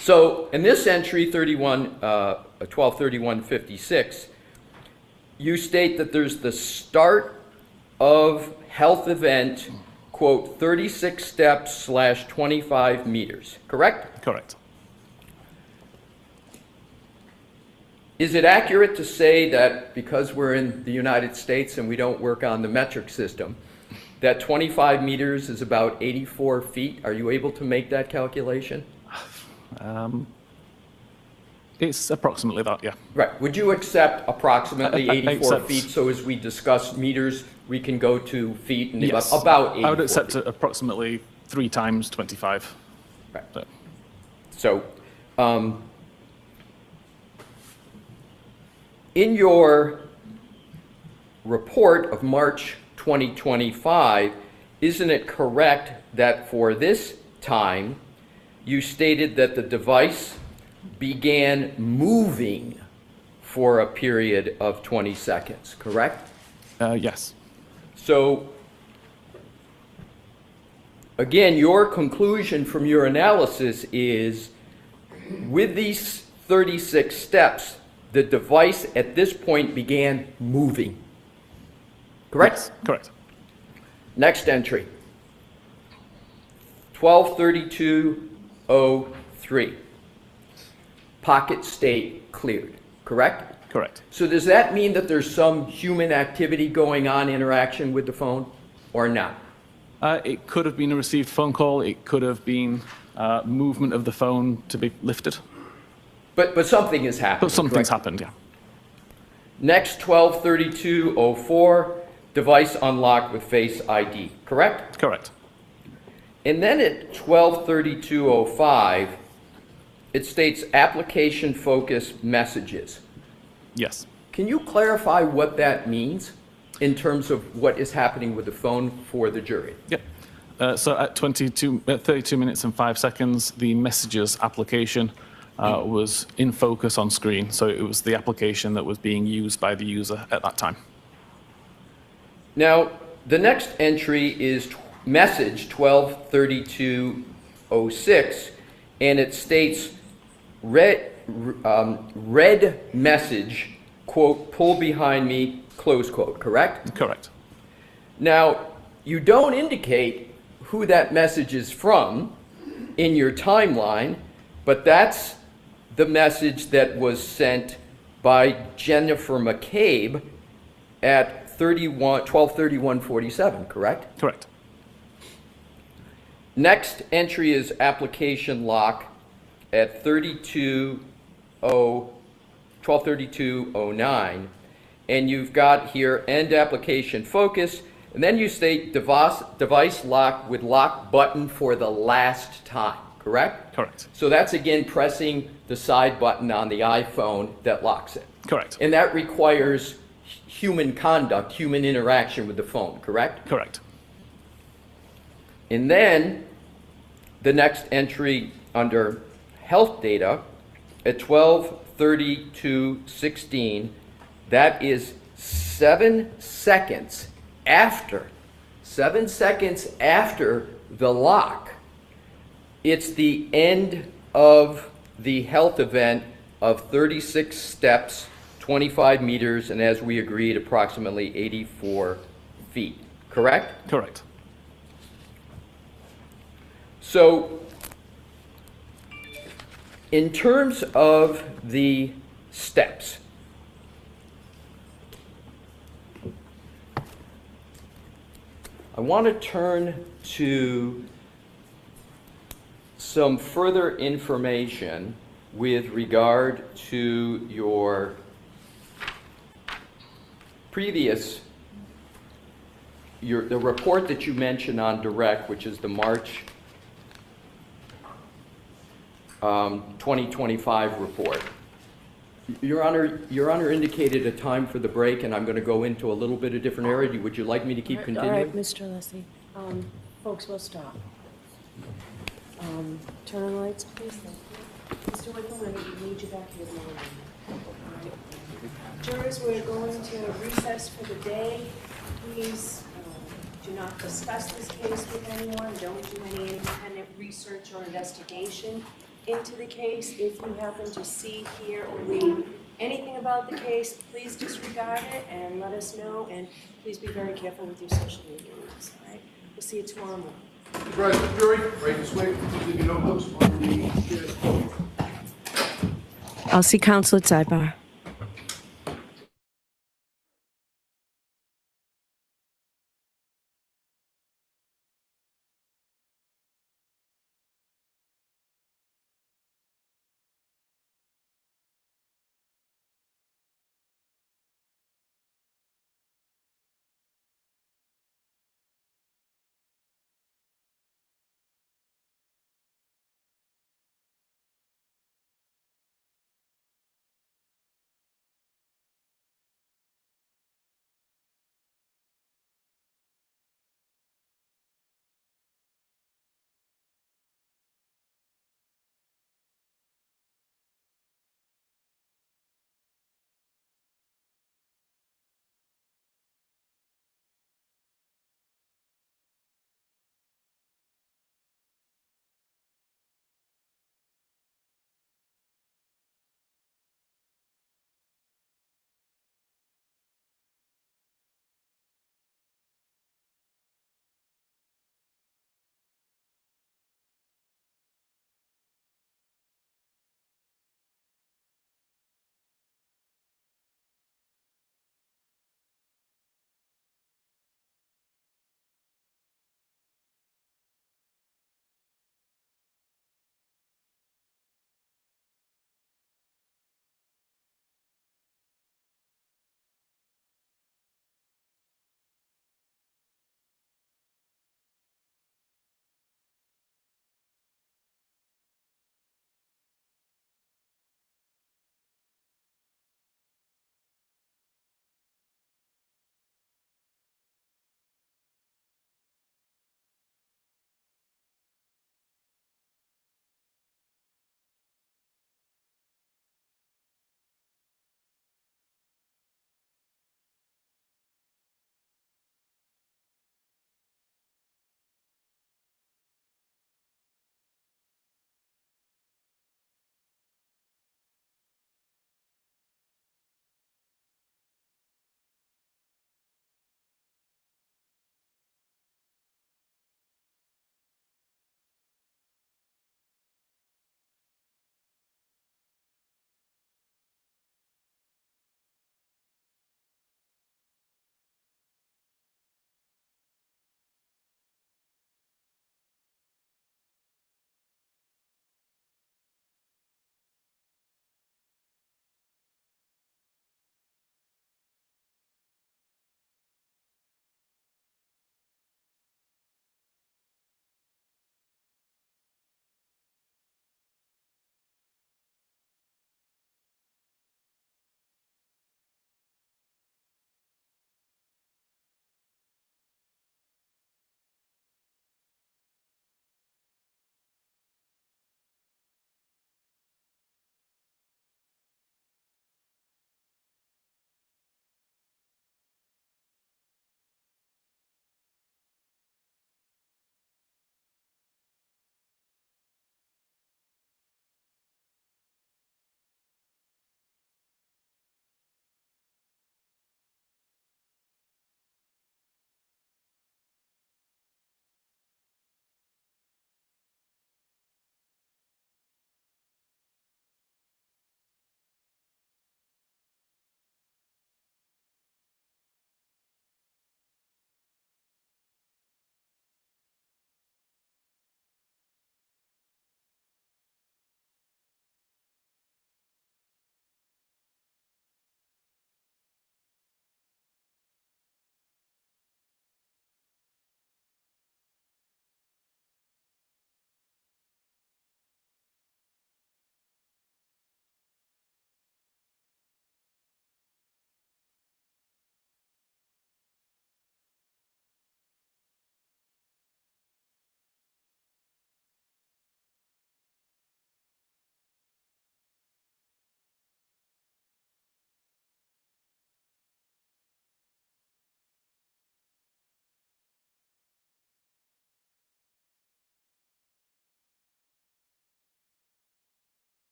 So in this entry, 123156, you state that there's the start of health event, quote, 36 steps / 25 meters, correct? Correct. Is it accurate to say that because we're in the United States and we don't work on the metric system, that 25 meters is about 84 feet? Are you able to make that calculation? It's approximately that, yeah. Right. Would you accept approximately I 84 accept. feet? So as we discuss meters, we can go to feet and Yes. about 84 I would accept feet. approximately 3 times 25. Right. But So, in your report of March 2025, isn't it correct that for this time, you stated that the device began moving for a period of 20 seconds, correct? yes. So, again, your conclusion from your analysis is with these 36 steps, the device at this point began moving. Correct? Yes, correct. Next entry. 123203. Pocket state cleared. Correct? Correct. So does that mean that there's some human activity going on, interaction with the phone, or not? It could have been a received phone call. It could have been movement of the phone to be lifted. But something has happened. But something's correct? happened, yeah. Next, 123204, device unlocked with Face ID, correct? Correct. And then at 123205, it states application focus messages. Yes. Can you clarify what that means in terms of what is happening with the phone for the jury? Yep. So at 32 minutes and 5 seconds, the messages application was in focus on screen. So it was the application that was being used by the user at that time. Now, the next entry is message 123206, and it states red message, quote, pull behind me, close quote, correct? Correct. Now, you don't indicate who that message is from in your timeline, but that's the message that was sent by Jennifer McCabe at 123147, correct? Correct. Next entry is application lock at 123209, and you've got here end application focus, and then you state device lock with lock button for the last time, correct? Correct. So that's again pressing the side button on the iPhone that locks it. Correct. And that requires human conduct, human interaction with the phone, correct? Correct. And then the next entry under health data at 123216, that is 7 seconds after the lock. It's the end of the health event of 36 steps, 25 meters, and as we agreed, approximately 84 feet, correct? Correct. So, in terms of the steps, I want to turn to some further information with regard to your previous, the report that you mentioned on direct, which is the March 2025 report. Your Honor indicated a time for the break, and I'm going to go into a little bit of different area. Would you like me to keep All continuing? right, Mr. Leslie. Folks, we'll stop. Turn on the lights, please. Thank you. Mr. Wickham, we need you back here tomorrow morning. All right. Jurors, we're going to recess for the day. Please do not discuss this case with anyone. Don't do any independent research or investigation into the case. If you happen to see, hear, or read anything about the case, please disregard it and let us know. And please be very careful with your social media use. All right? We'll see you tomorrow morning. Mr. President, jury, ready to swing. Please leave your notebooks on the chair's podium. I'll see counsel at sidebar.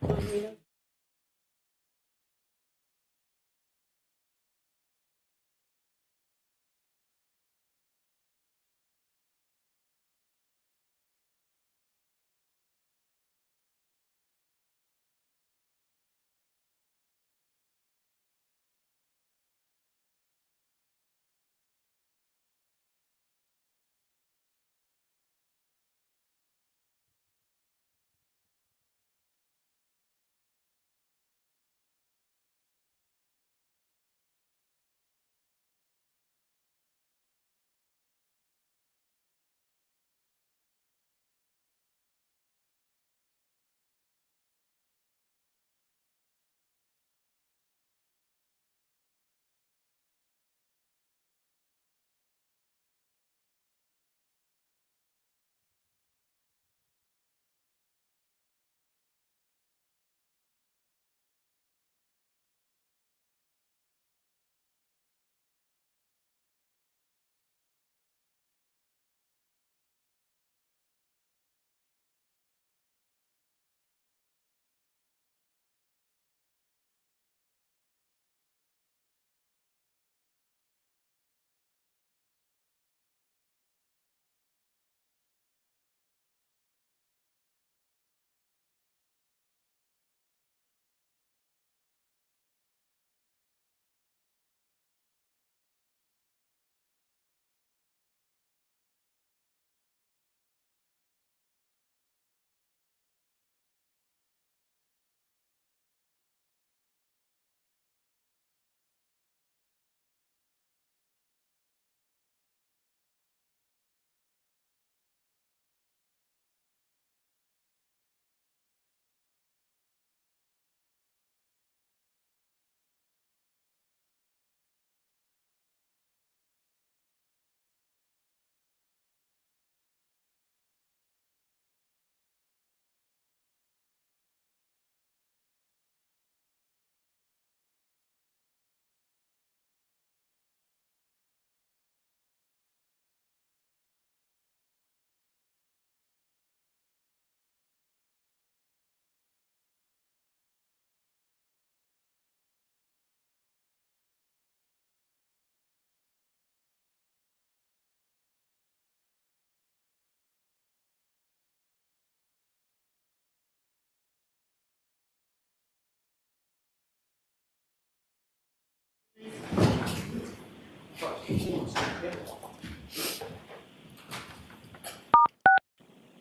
Rita?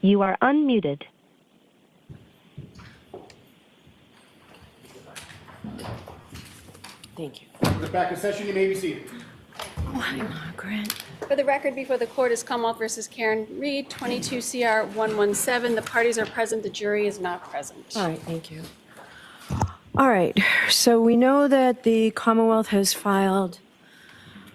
You are unmuted. Thank you. The back of session, you may be seated. Why, Margaret? For the record, before the court is Commonwealth versus Karen Reed, 22 CR 117. The parties are present, the jury is not present. All right, thank you. All right, so we know that the Commonwealth has filed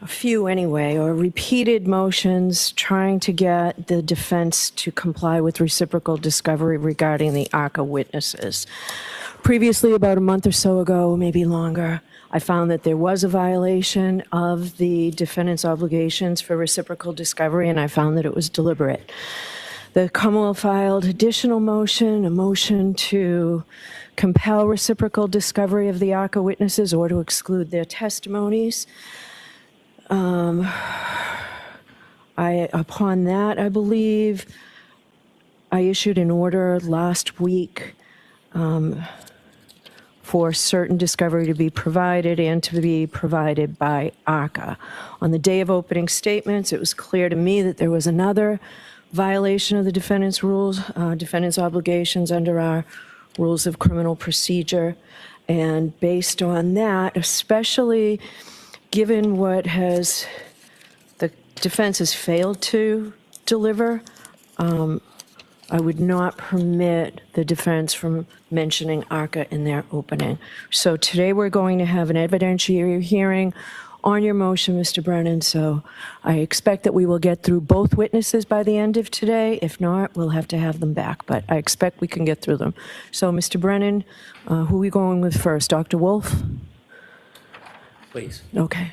a few anyway, or repeated motions trying to get the defense to comply with reciprocal discovery regarding the ARCA witnesses. Previously, about a month or so ago, maybe longer, I found that there was a violation of the defendant's obligations for reciprocal discovery, and I found that it was deliberate. The Commonwealth filed additional motion, a motion to compel reciprocal discovery of the ARCA witnesses or to exclude their testimonies. Upon that, I believe, I issued an order last week for certain discovery to be provided and to be provided by ARCA. On the day of opening statements, it was clear to me that there was another violation of the defendant's rules, defendant's obligations under our rules of criminal procedure. And based on that, especially given what the defense has failed to deliver, I would not permit the defense from mentioning ARCA in their opening. So today we're going to have an evidentiary hearing on your motion, Mr. Brennan. So I expect that we will get through both witnesses by the end of today. If not, we'll have to have them back, but I expect we can get through them. So Mr. Brennan, who are we going with first? Dr. Wolf? Please. Okay.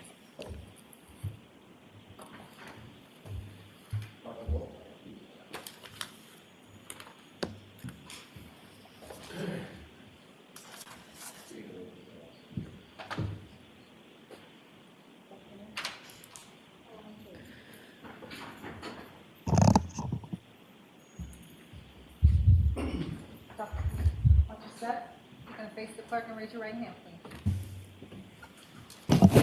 set. You're going to face the clerk and raise your right hand, please.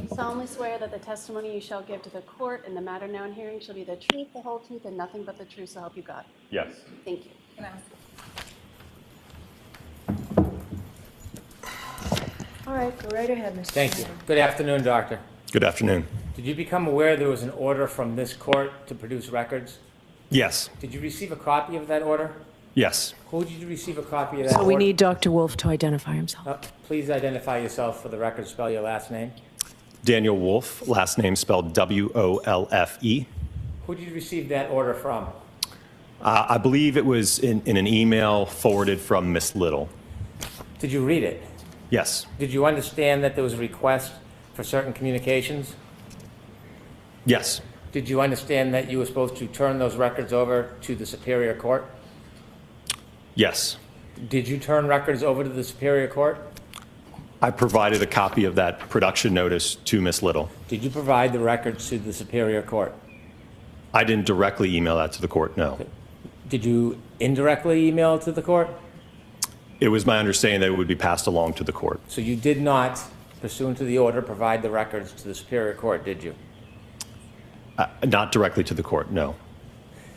You solemnly swear that the testimony you shall give to the court in the matter now in hearing shall be the truth, the whole truth, and nothing but the truth, so help you God. Yes. Thank you. Unanimous. All right, go right ahead, Mr. Thank you. Chairman. Good afternoon, Doctor. Good afternoon. Did you become aware there was an order from this court to produce records? Yes. Did you receive a copy of that order? Yes. Who did you receive a copy of that So order? we need Dr. Wolf to identify himself. Please identify yourself for the record. Spell your last name. Daniel Wolf, last name spelled W-O-L-F-E. Who did you receive that order from? I believe it was in an email forwarded from Miss Little. Did you read it? Yes. Did you understand that there was a request for certain communications? Yes. Did you understand that you were supposed to turn those records over to the Superior Court? Yes. Did you turn records over to the Superior Court? I provided a copy of that production notice to Miss Little. Did you provide the records to the Superior Court? I didn't directly email that to the court, no. Did you indirectly email it to the court? It was my understanding that it would be passed along to the court. So you did not, pursuant to the order, provide the records to the Superior Court, did you? Not directly to the court, no.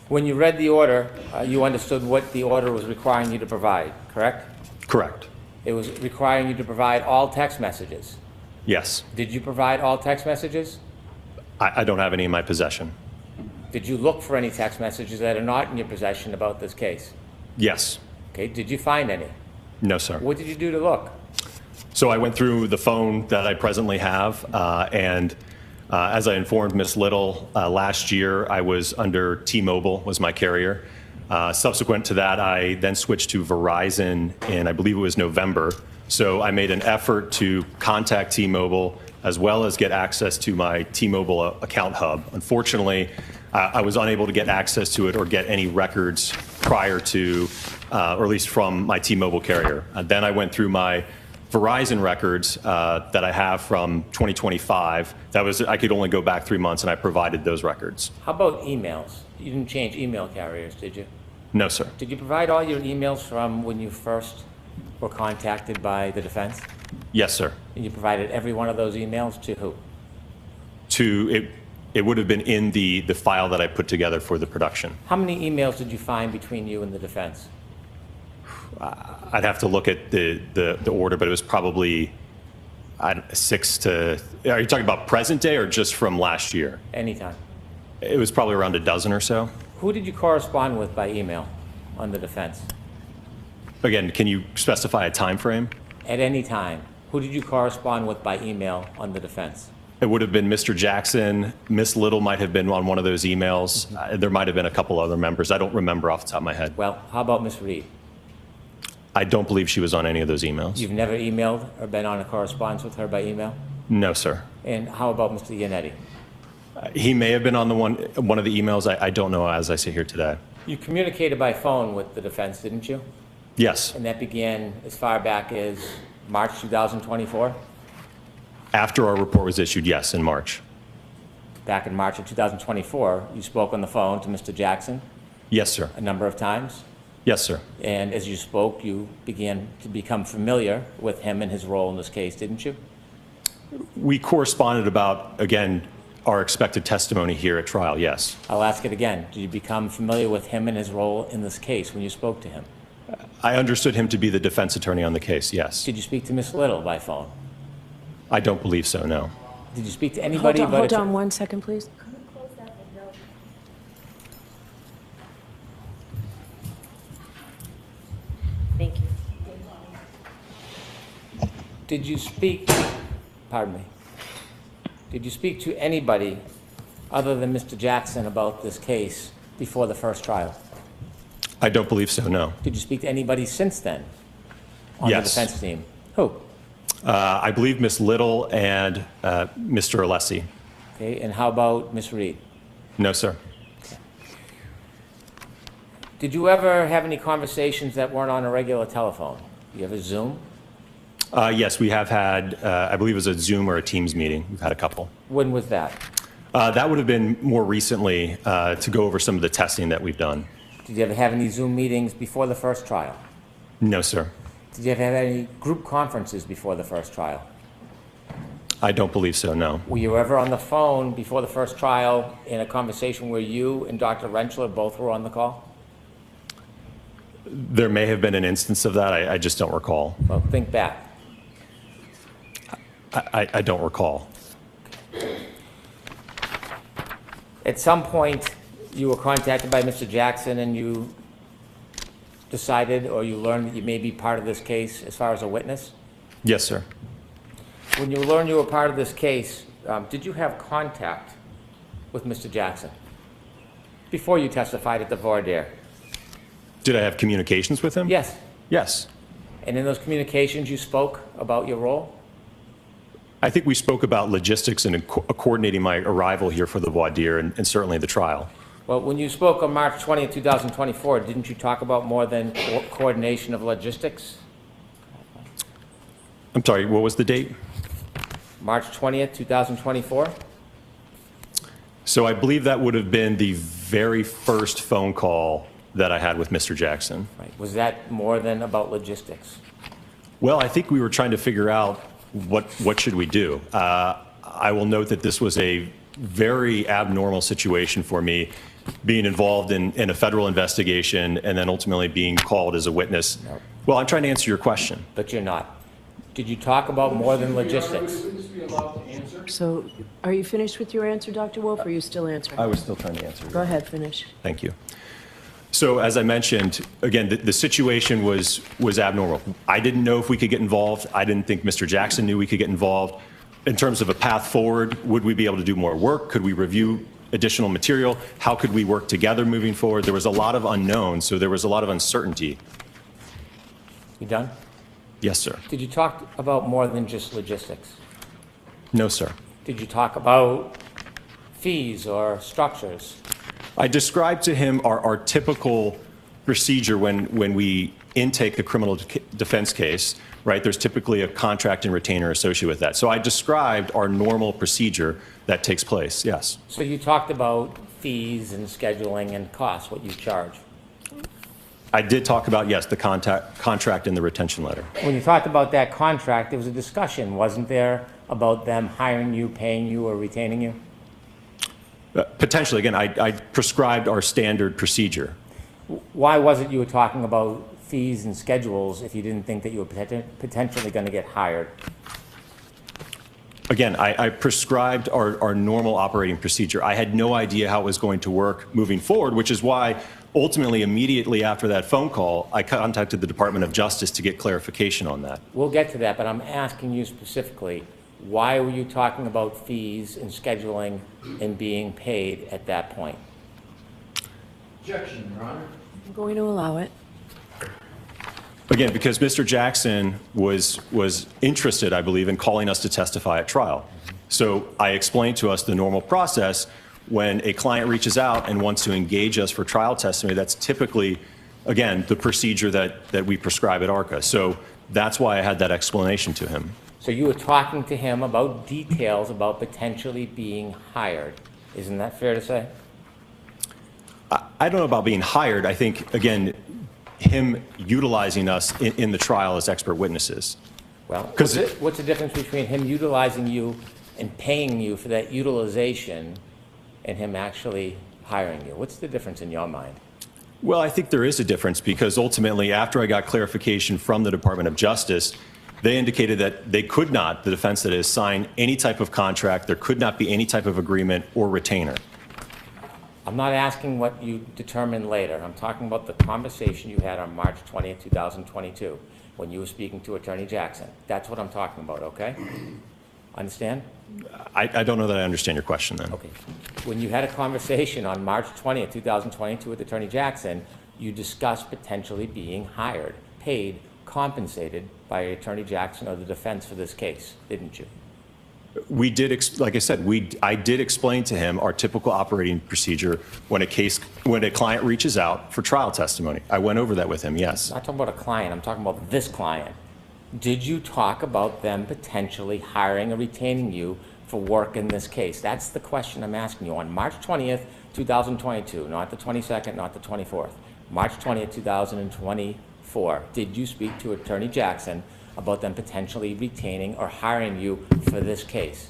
When you read the order, you understood what the order was requiring you to provide, correct? Correct. It was requiring you to provide all text messages. Yes. Did you provide all text messages? I don't have any in my possession. Did you look for any text messages that are not in your possession about this case? Yes. Okay, did you find any? No, sir. What did you do to look? So I went through the phone that I presently have, and as I informed Ms. Little, last year I was under T-Mobile, was my carrier. Subsequent to that, I then switched to Verizon in, I believe it was November. So I made an effort to contact T-Mobile as well as get access to my T-Mobile account hub. Unfortunately, I was unable to get access to it or get any records prior to, or at least from my T-Mobile carrier. Then I went through my Verizon records that I have from 2025. That was, I could only go back 3 months, and I provided those records. How about emails? You didn't change email carriers, did you? No, sir. Did you provide all your emails from when you first were contacted by the defense? Yes, sir. And you provided every one of those emails to who? It would have been in the file that I put together for the production. How many emails did you find between you and the defense? I'd have to look at the order, but it was probably 6 to, are you talking about present day or just from last year? Anytime. It was probably around a dozen or so. Who did you correspond with by email on the defense? Again, can you specify a time frame? At any time, who did you correspond with by email on the defense? It would have been Mr. Jackson. Miss Little might have been on one of those emails. There might have been a couple other members. I don't remember off the top of my head. Well, how about Miss Reed? I don't believe she was on any of those emails. You've never emailed or been on a correspondence with her by email? No, sir. And how about Mr. Yannetti? He may have been on one of the emails. I don't know as I sit here today. You communicated by phone with the defense, didn't you? Yes. And that began as far back as March 2024? After our report was issued, yes, in March. Back in March of 2024, you spoke on the phone to Mr. Jackson Yes, sir. a number of times? Yes, sir. And as you spoke, you began to become familiar with him and his role in this case, didn't you? We corresponded about, again, our expected testimony here at trial, yes. I'll ask it again. Did you become familiar with him and his role in this case when you spoke to him? I understood him to be the defense attorney on the case, yes. Did you speak to Miss Little by phone? I don't believe so, no. Did you speak to anybody but... Hold on 1 second, please. Thank you. Did you speak, pardon me, did you speak to anybody other than Mr. Jackson about this case before the first trial? I don't believe so, no. Did you speak to anybody since then on Yes. the defense team? Who? I believe Miss Little and Mr. Alessi. Okay, and how about Miss Reed? No, sir. Did you ever have any conversations that weren't on a regular telephone? You ever Zoom? Yes, we have had, I believe it was a Zoom or a Teams meeting. We've had a couple. When was that? That would have been more recently to go over some of the testing that we've done. Did you ever have any Zoom meetings before the first trial? No, sir. Did you have any group conferences before the first trial? I don't believe so, no. Were you ever on the phone before the first trial in a conversation where you and Dr. Rentschler both were on the call? There may have been an instance of that. I just don't recall. Well, think back. I don't recall. At some point, you were contacted by Mr. Jackson and you decided or you learned that you may be part of this case as far as a witness? Yes, sir. When you learned you were part of this case, did you have contact with Mr. Jackson before you testified at the voir dire? Did I have communications with him? Yes. Yes. And in those communications, you spoke about your role? I think we spoke about logistics and coordinating my arrival here for the voir dire and certainly the trial. Well, when you spoke on March 20th, 2024, didn't you talk about more than coordination of logistics? I'm sorry, what was the date? March 20th, 2024? So I believe that would have been the very first phone call that I had with Mr. Jackson. Right. Was that more than about logistics? Well, I think we were trying to figure out what should we do. I will note that this was a very abnormal situation for me, being involved in a federal investigation and then ultimately being called as a witness. No. Well, I'm trying to answer your question. But you're not. Did you talk about more than logistics? So are you finished with your answer, Dr. Wolf, or are you still answering? I was still trying to answer. Go ahead, finish. Thank you. So as I mentioned, again, the situation was abnormal. I didn't know if we could get involved. I didn't think Mr. Jackson knew we could get involved. In terms of a path forward, would we be able to do more work? Could we review additional material? How could we work together moving forward? There was a lot of unknowns, so there was a lot of uncertainty. You done? Yes, sir. Did you talk about more than just logistics? No, sir. Did you talk about fees or structures? I described to him our typical procedure when we intake a criminal defense case, right? There's typically a contract and retainer associated with that. So I described our normal procedure that takes place, yes. So you talked about fees and scheduling and costs, what you charge. I did talk about, yes, the contract and the retention letter. When you talked about that contract, there was a discussion, wasn't there, about them hiring you, paying you, or retaining you? Potentially. Again, I prescribed our standard procedure. Why was it you were talking about fees and schedules if you didn't think that you were potentially going to get hired? Again, I prescribed our normal operating procedure. I had no idea how it was going to work moving forward, which is why ultimately, immediately after that phone call, I contacted the Department of Justice to get clarification on that. We'll get to that, but I'm asking you specifically, why were you talking about fees and scheduling and being paid at that point? Objection, Your Honor. I'm going to allow it. Again, because Mr. Jackson was interested, I believe, in calling us to testify at trial. So I explained to us the normal process. When a client reaches out and wants to engage us for trial testimony, that's typically, again, the procedure that we prescribe at ARCA. So that's why I had that explanation to him. So you were talking to him about details about potentially being hired. Isn't that fair to say? I don't know about being hired. I think, again, him utilizing us in the trial as expert witnesses. Well, what's the difference between him utilizing you and paying you for that utilization and him actually hiring you? What's the difference in your mind? Well, I think there is a difference because ultimately, after I got clarification from the Department of Justice, they indicated that they could not, the defense that is, sign any type of contract. There could not be any type of agreement or retainer. I'm not asking what you determined later. I'm talking about the conversation you had on March 20th, 2022, when you were speaking to Attorney Jackson. That's what I'm talking about, okay? Understand? I don't know that I understand your question then. Okay. When you had a conversation on March 20th, 2022 with Attorney Jackson, you discussed potentially being hired, paid, compensated by Attorney Jackson or the defense for this case, didn't you? We did, like I said, I did explain to him our typical operating procedure when a client reaches out for trial testimony. I went over that with him, yes. I'm not talking about a client, I'm talking about this client. Did you talk about them potentially hiring or retaining you for work in this case? That's the question I'm asking you on March 20th, 2022, not the 22nd, not the 24th. March 20th, 2024. 2024, did you speak to Attorney Jackson about them potentially retaining or hiring you for this case?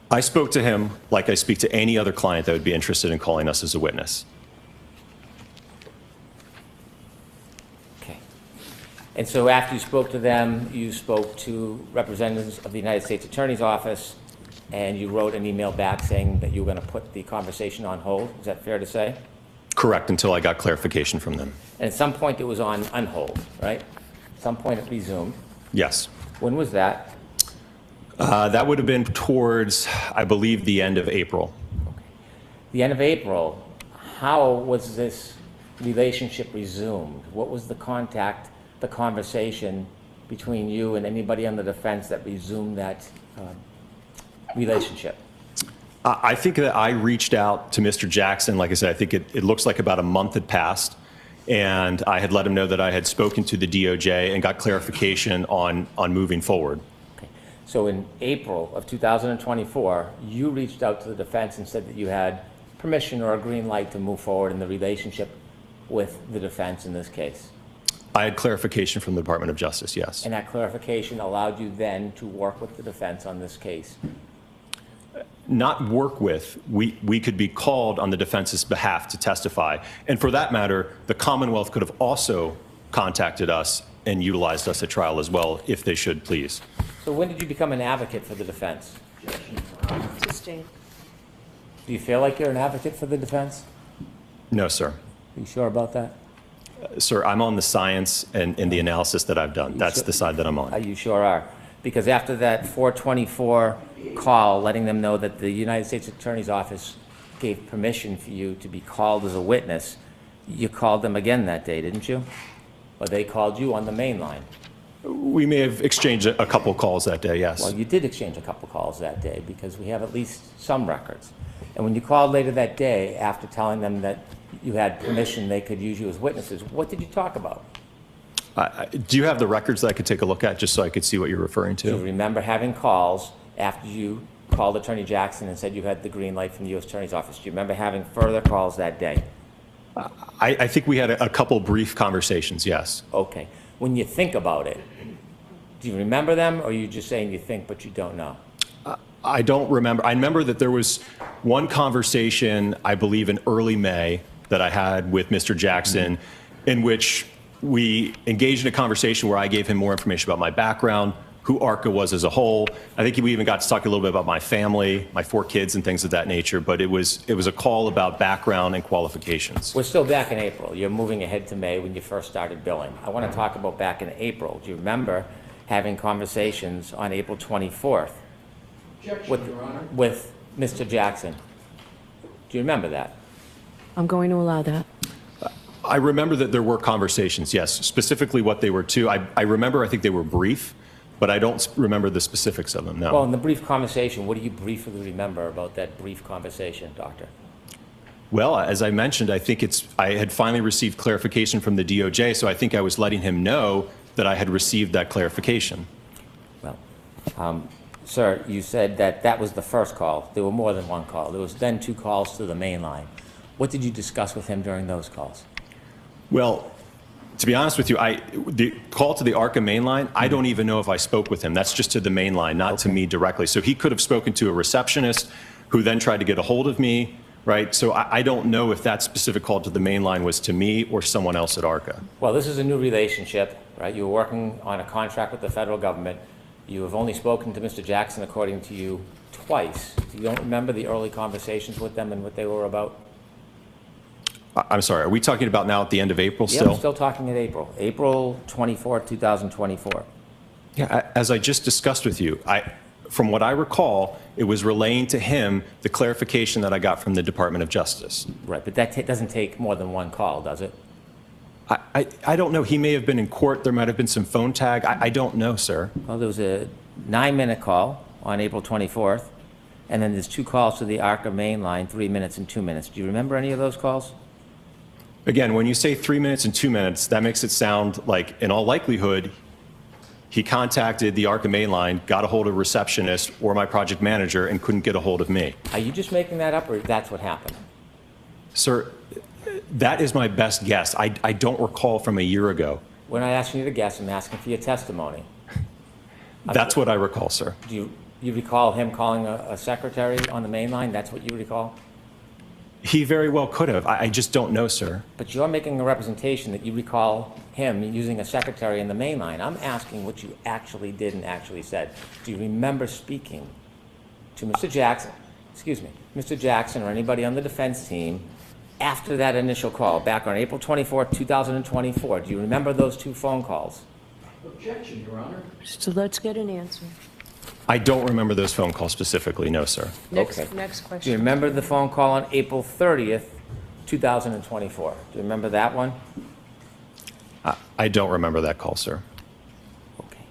I spoke to him like I speak to any other client that would be interested in calling us as a witness. Okay. And so after you spoke to them, you spoke to representatives of the United States Attorney's Office, and you wrote an email back saying that you were going to put the conversation on hold. Is that fair to say? Correct, until I got clarification from them. And at some point it was on hold, right? At some point it resumed. Yes. When was that? That would have been towards, I believe, the end of April. The end of April. How was this relationship resumed? What was the contact, the conversation between you and anybody on the defense that resumed that relationship? I think that I reached out to Mr. Jackson. Like I said, I think it looks like about a month had passed, and I had let him know that I had spoken to the DOJ and got clarification on moving forward. Okay. So in April of 2024, you reached out to the defense and said that you had permission or a green light to move forward in the relationship with the defense in this case. I had clarification from the Department of Justice, yes. And that clarification allowed you then to work with the defense on this case. Not work with, we could be called on the defense's behalf to testify. And for that matter, the Commonwealth could have also contacted us and utilized us at trial as well, if they should please. So when did you become an advocate for the defense? Sustained. Do you feel like you're an advocate for the defense? No, sir. Are you sure about that? Sir, I'm on the science and the analysis that I've done. That's the side that I'm on. You sure are. Because after that 424 call letting them know that the United States Attorney's Office gave permission for you to be called as a witness, you called them again that day, didn't you? Or they called you on the main line? We may have exchanged a couple calls that day, yes. Well, you did exchange a couple calls that day because we have at least some records. And when you called later that day after telling them that you had permission they could use you as witnesses, what did you talk about? Do you have the records that I could take a look at just so I could see what you're referring to? Do you remember having calls after you called Attorney Jackson and said you had the green light from the U.S. Attorney's Office? Do you remember having further calls that day? I think we had a couple brief conversations, yes. Okay. When you think about it, do you remember them, or are you just saying you think but you don't know? I don't remember. I remember that there was one conversation, I believe in early May, that I had with Mr. Jackson, in which we engaged in a conversation where I gave him more information about my background, who ARCA was as a whole. I think we even got to talk a little bit about my family, my 4 kids and things of that nature, but it was a call about background and qualifications. We're still back in April. You're moving ahead to May when you first started billing. I want to talk about back in April. Do you remember having conversations on April 24th with Mr. Jackson? Do you remember that? I'm going to allow that. I remember that there were conversations, yes. Specifically what they were to. I remember, I think they were brief, but I don't remember the specifics of them, no. Well, in the brief conversation, what do you briefly remember about that brief conversation, Doctor? Well, as I mentioned, I think I had finally received clarification from the DOJ, so I think I was letting him know that I had received that clarification. Well, sir, you said that that was the first call. There were more than one call. There was then 2 calls to the main line. What did you discuss with him during those calls? Well, to be honest with you, the call to the ARCA main line, I don't even know if I spoke with him. That's just to the main line, not to me directly. So he could have spoken to a receptionist who then tried to get a hold of me, right? So I don't know if that specific call to the main line was to me or someone else at ARCA. Well, this is a new relationship, right? You were working on a contract with the federal government. You have only spoken to Mr. Jackson, according to you, twice. You don't remember the early conversations with them and what they were about? I'm sorry, are we talking about now at the end of April Yeah, still? we're still talking at April. April 24, 2024. Yeah, as I just discussed with you, from what I recall, it was relaying to him the clarification that I got from the Department of Justice. Right, but that doesn't take more than one call, does it? I don't know. He may have been in court. There might have been some phone tag. I don't know, sir. Well, there was a 9-minute call on April 24th, and then there's 2 calls to the ARCA main line, 3 minutes and 2 minutes. Do you remember any of those calls? Again, when you say 3 minutes and 2 minutes, that makes it sound like, in all likelihood, he contacted the ARCA main line, got a hold of a receptionist or my project manager, and couldn't get a hold of me. Are you just making that up, or that's what happened? Sir, that is my best guess. I don't recall from a year ago. We're not asking you to guess, I'm asking for your testimony. That's what I recall, sir. Do you recall him calling a secretary on the main line? That's what you recall? He very well could have. I just don't know, sir. But you're making a representation that you recall him using a secretary in the main line. I'm asking what you actually did and actually said. Do you remember speaking to Mr. Jackson, Mr. Jackson or anybody on the defense team after that initial call back on April 24, 2024? Do you remember those 2 phone calls? Objection, Your Honor. So let's get an answer. I don't remember those phone calls specifically, no, sir. Next Do you question. remember the phone call on April 30th, 2024? Do you remember that one? I don't remember that call, sir. Okay.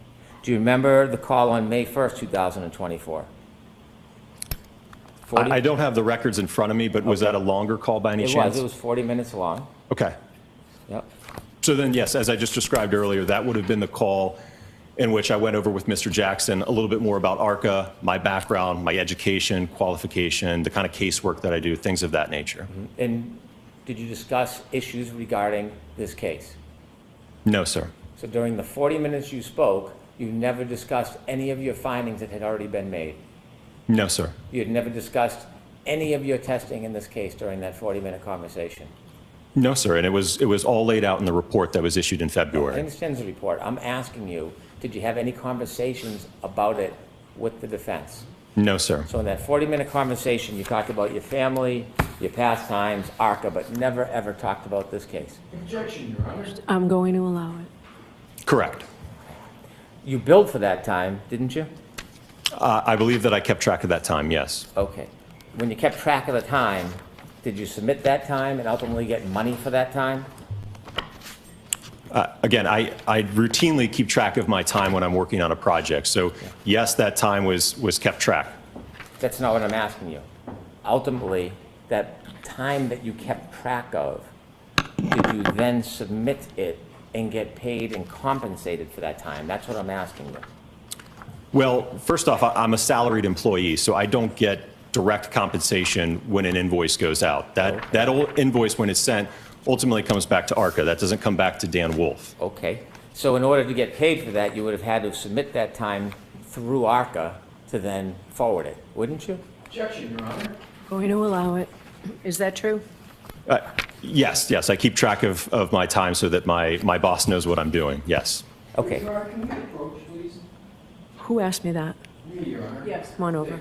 Do you remember the call on May 1st, 2024? I don't have the records in front of me, but was that a longer call by any chance? It was 40 minutes long. Okay. Yep. So then, yes, as I just described earlier, that would have been the call in which I went over with Mr. Jackson a little bit more about ARCA, my background, my education, qualification, the kind of casework that I do, things of that nature. And did you discuss issues regarding this case? No, sir. So during the 40 minutes you spoke, you never discussed any of your findings that had already been made? No, sir. You had never discussed any of your testing in this case during that 40-minute conversation? No, sir. And it was all laid out in the report that was issued in I February. understand the report. I'm asking you, did you have any conversations about it with the defense? No, sir. So in that 40-minute conversation, you talked about your family, your pastimes, ARCA, but never ever talked about this case? Objection, Your Honor. I'm going to allow it. Correct. You billed for that time, didn't you? I believe that I kept track of that time, yes. Okay. When you kept track of the time, did you submit that time and ultimately get money for that time? Again, I routinely keep track of my time when I'm working on a project. So yes, that time was kept track. That's not what I'm asking you. Ultimately, that time that you kept track of, did you then submit it and get paid and compensated for that time? That's what I'm asking you. Well, first off, I'm a salaried employee, so I don't get direct compensation when an invoice goes out. That old invoice, when it's sent, ultimately comes back to ARCA. That doesn't come back to Dan Wolf. Okay. So in order to get paid for that, you would have had to submit that time through ARCA to then forward it, wouldn't you? Objection, Your Honor. Going to allow it. Is that true? Yes. I keep track of my time so that my boss knows what I'm doing. Yes. Okay. Your Honor, can we approach, please? Who asked me that? Me, Your Honor. Yes. Come on over.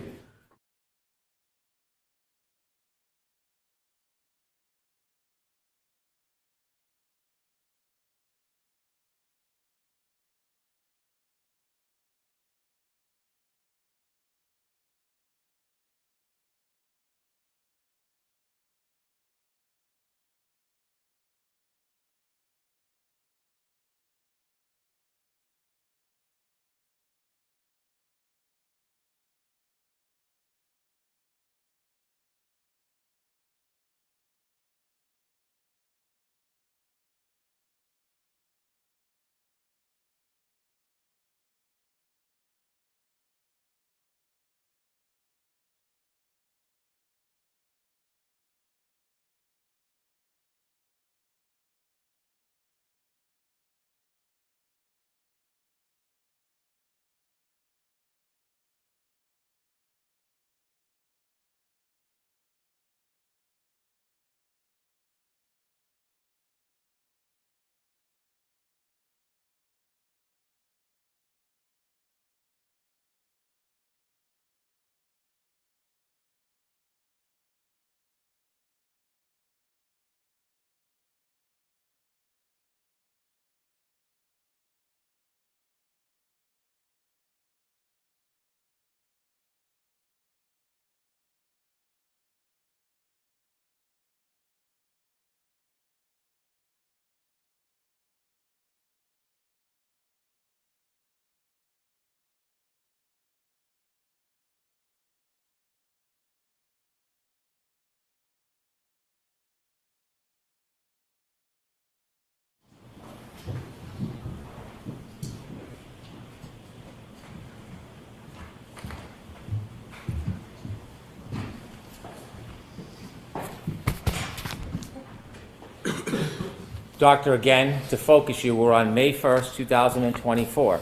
Doctor, again, to focus you, we're on May 1st, 2024.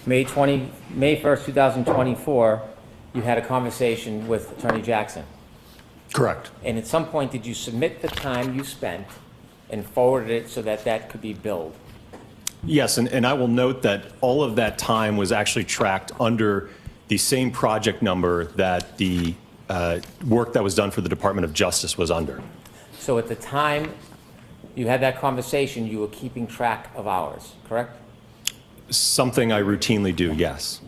May 1st, 2024, you had a conversation with Attorney Jackson. Correct. And at some point, did you submit the time you spent and forwarded it so that that could be billed? Yes, and I will note that all of that time was actually tracked under the same project number that the work that was done for the Department of Justice was under. So at the time you had that conversation, you were keeping track of hours, correct? Something I routinely do, yes.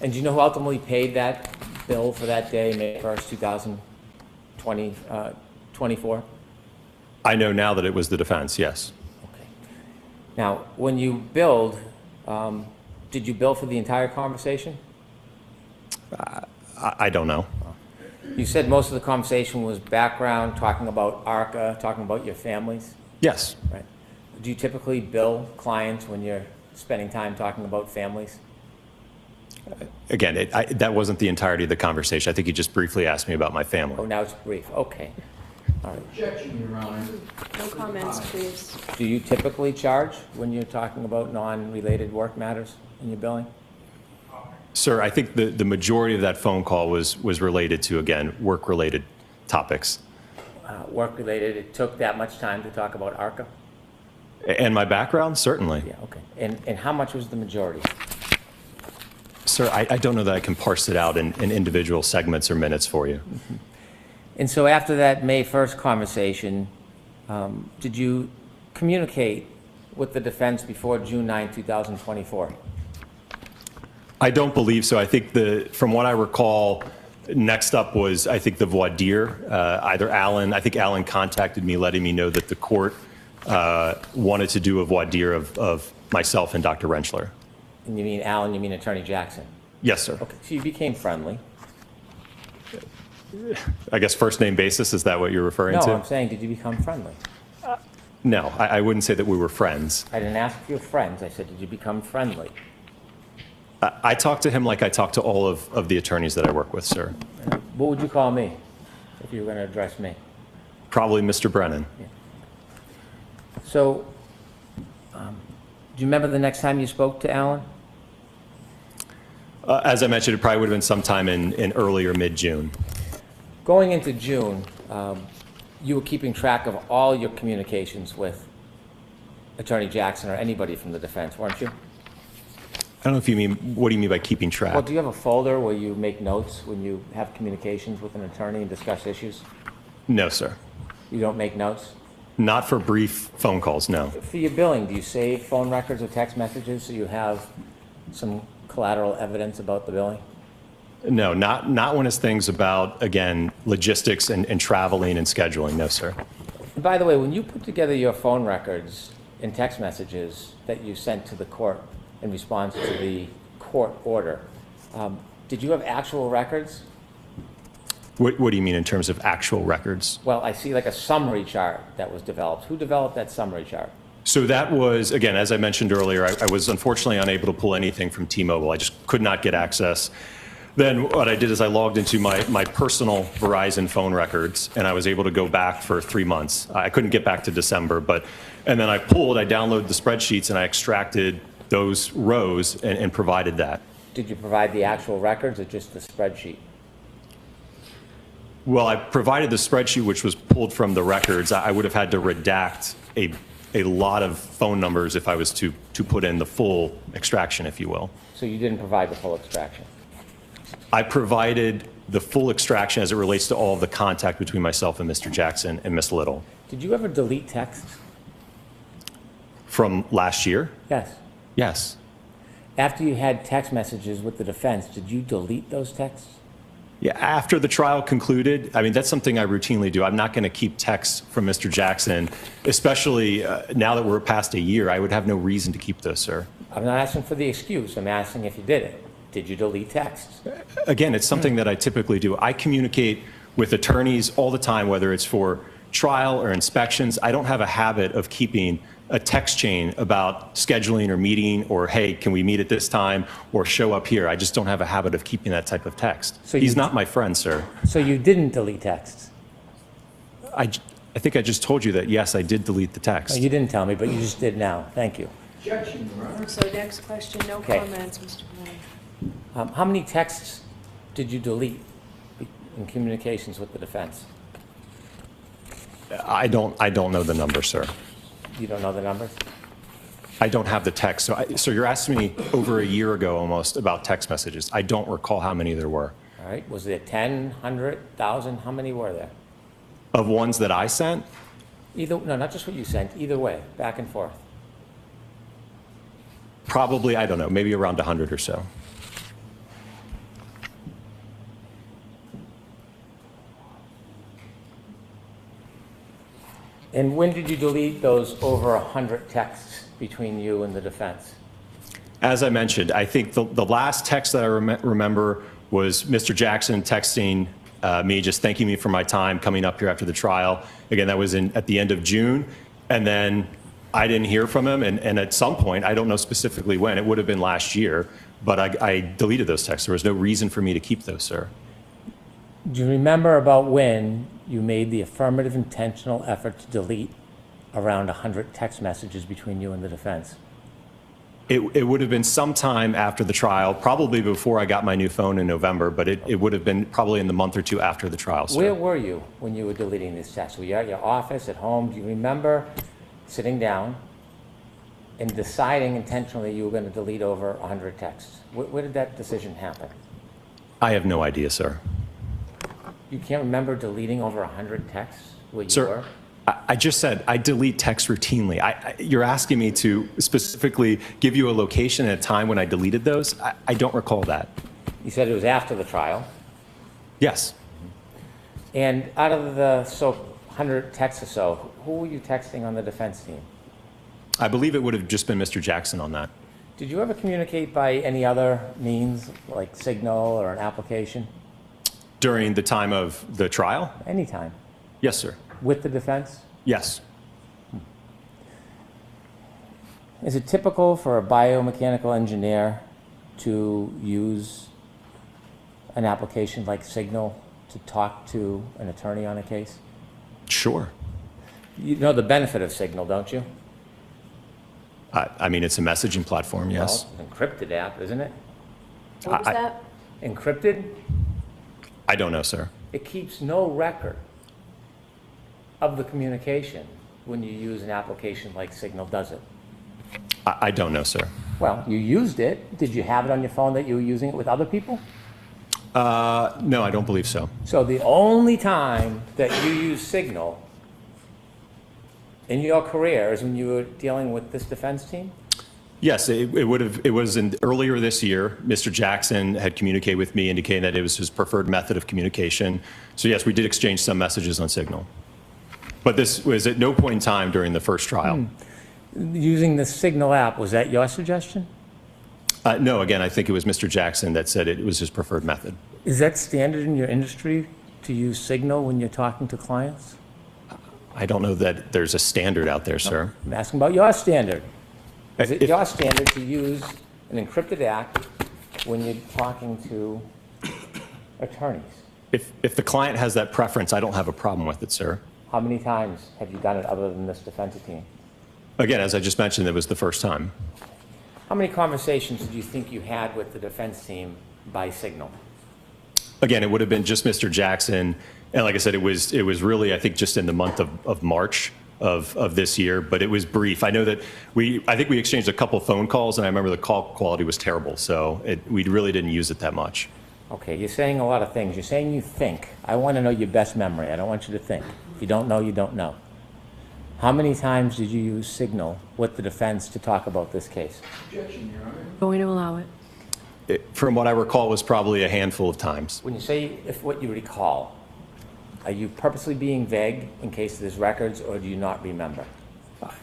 And do you know who ultimately paid that bill for that day, May 1st, 2024? I know now that it was the defense, yes. Okay. Now, when you billed, did you bill for the entire conversation? I don't know. You said most of the conversation was background, talking about ARCA, talking about your families? Yes. Right. Do you typically bill clients when you're spending time talking about families? Again, that wasn't the entirety of the conversation. I think you just briefly asked me about my family. Oh, now it's brief. Okay. All right. Objection, Your Honor. No comments, please. Do you typically charge when you're talking about non-related work matters in your billing? Sir, I think the majority of that phone call was related to, again, work-related topics. Work-related, it took that much time to talk about ARCA? And my background, certainly. Yeah, okay. And how much was the majority? Sir, I don't know that I can parse it out in individual segments or minutes for you. Mm-hmm. And so after that May 1st conversation, did you communicate with the defense before June 9, 2024? I don't believe so. I think from what I recall, next up was, I think, the voir dire. Either Alan, I think Alan contacted me letting me know that the court wanted to do a voir dire of myself and Dr. Rentschler. And you mean Alan, you mean Attorney Jackson? Yes, sir. Okay, so you became friendly. I guess first name basis, is that what you're referring to? No, I'm saying, did you become friendly? No, I wouldn't say that we were friends. I didn't ask if you were friends. I said, did you become friendly? I talked to him like I talked to all of the attorneys that I work with, sir. What would you call me if you were going to address me? Probably Mr. Brennan. Yeah. So, do you remember the next time you spoke to Alan? As I mentioned, it probably would have been sometime in early or mid-June. Going into June, you were keeping track of all your communications with Attorney Jackson or anybody from the defense, weren't you? I don't know if you mean, what do you mean by keeping track? Well, do you have a folder where you make notes when you have communications with an attorney and discuss issues? No, sir. You don't make notes? Not for brief phone calls, no. For your billing, do you save phone records or text messages so you have some collateral evidence about the billing? No, not when it's things about, again, logistics and traveling and scheduling, no, sir. And by the way, when you put together your phone records and text messages that you sent to the court in response to the court order, did you have actual records? What do you mean in terms of actual records? Well, I see like a summary chart that was developed. Who developed that summary chart? So that was, again, as I mentioned earlier, I was unfortunately unable to pull anything from T-Mobile. I just could not get access. Then what I did is I logged into my personal Verizon phone records, and I was able to go back for 3 months. I couldn't get back to December, and then I downloaded the spreadsheets, and I extracted those rows and provided that. Did you provide the actual records or just the spreadsheet? Well, I provided the spreadsheet, which was pulled from the records. I would have had to redact a lot of phone numbers if I was to put in the full extraction, if you will. So you didn't provide the full extraction? I provided the full extraction as it relates to all of the contact between myself and Mr. Jackson and Miss Little. Did you ever delete texts? From last year? Yes. Yes. After you had text messages with the defense, did you delete those texts? Yeah, after the trial concluded, I mean, that's something I routinely do. I'm not going to keep texts from Mr. Jackson, especially now that we're past a year. I would have no reason to keep those, sir. I'm not asking for the excuse. I'm asking if you did it. Did you delete texts? Again, it's something that I typically do. I communicate with attorneys all the time, whether it's for trial or inspections. I don't have a habit of keeping a text chain about scheduling or meeting or, hey, can we meet at this time or show up here. I just don't have a habit of keeping that type of text. So he's not my friend, sir. So you didn't delete texts? I think I just told you that, yes, I did delete the No, text. you didn't tell me, but you just did now. Thank you. Objection, Your Honor. So next question, no Okay. comments, Mr. Maloney. How many texts did you delete in communications with the defense? I don't know the number, sir. You don't know the numbers? I don't have the text. So you're asking me over a year ago almost about text messages. I don't recall how many there were. All right, was there 10, 100, 1,000? How many were there? Of ones that I sent? No, not just what you sent, either way, back and forth. Probably, I don't know, maybe around 100 or so. And when did you delete those over 100 texts between you and the defense? As I mentioned, I think the last text that I remember was Mr. Jackson texting me, just thanking me for my time coming up here after the trial. Again, that was at the end of June. And then I didn't hear from him. And at some point, I don't know specifically when, it would have been last year, but I deleted those texts. There was no reason for me to keep those, sir. Do you remember about when you made the affirmative intentional effort to delete around 100 text messages between you and the defense? It would have been sometime after the trial, probably before I got my new phone in November, but it would have been probably in the month or two after the trial, sir. Where were you when you were deleting these texts? Were you at your office, at home? Do you remember sitting down and deciding intentionally you were going to delete over 100 texts? Where did that decision happen? I have no idea, sir. You can't remember deleting over 100 texts where you Sir, were? I just said I delete text routinely. You're asking me to specifically give you a location and a time when I deleted those? I don't recall that. You said it was after the trial. Yes. And out of the 100 texts or so, who were you texting on the defense team? I believe it would have just been Mr. Jackson on that. Did you ever communicate by any other means, like signal or an application? During the time of the trial? Anytime. Yes, sir. With the defense? Yes. Is it typical for a biomechanical engineer to use an application like Signal to talk to an attorney on a case? Sure. You know the benefit of Signal, don't you? I mean, it's a messaging platform, yes. Well, it's an encrypted app, isn't it? What was that? Encrypted? I don't know, sir. It keeps no record of the communication when you use an application like Signal, does it? I don't know, sir. Well, you used it. Did you have it on your phone that you were using it with other people? No, I don't believe so. So the only time that you use Signal in your career is when you were dealing with this defense team? Yes, it was earlier this year. Mr. Jackson had communicated with me, indicating that it was his preferred method of communication. So yes, we did exchange some messages on Signal. But this was at no point in time during the first trial. Using the Signal app, was that your suggestion? No, again, I think it was Mr. Jackson that said it was his preferred method. Is that standard in your industry to use Signal when you're talking to clients? I don't know that there's a standard out there, sir. I'm asking about your standard. Is it your standard to use an encrypted app when you're talking to attorneys? If the client has that preference, I don't have a problem with it, sir. How many times have you done it other than this defense team? Again, as I just mentioned, it was the first time. How many conversations did you think you had with the defense team by Signal? Again, it would have been just Mr. Jackson. And like I said, it was really, I think, just in the month of March of this year, but it was brief. I know that I think we exchanged a couple phone calls, and I remember the call quality was terrible, so we really didn't use it that much. Okay, you're saying a lot of things. You're saying you think. I want to know your best memory. I don't want you to think. If you don't know, you don't know. How many times did you use Signal with the defense to talk about this case? Objection, Your Honor. Going to allow it. From what I recall, it was probably a handful of times. When you say if what you recall, are you purposely being vague in case there's records, or do you not remember?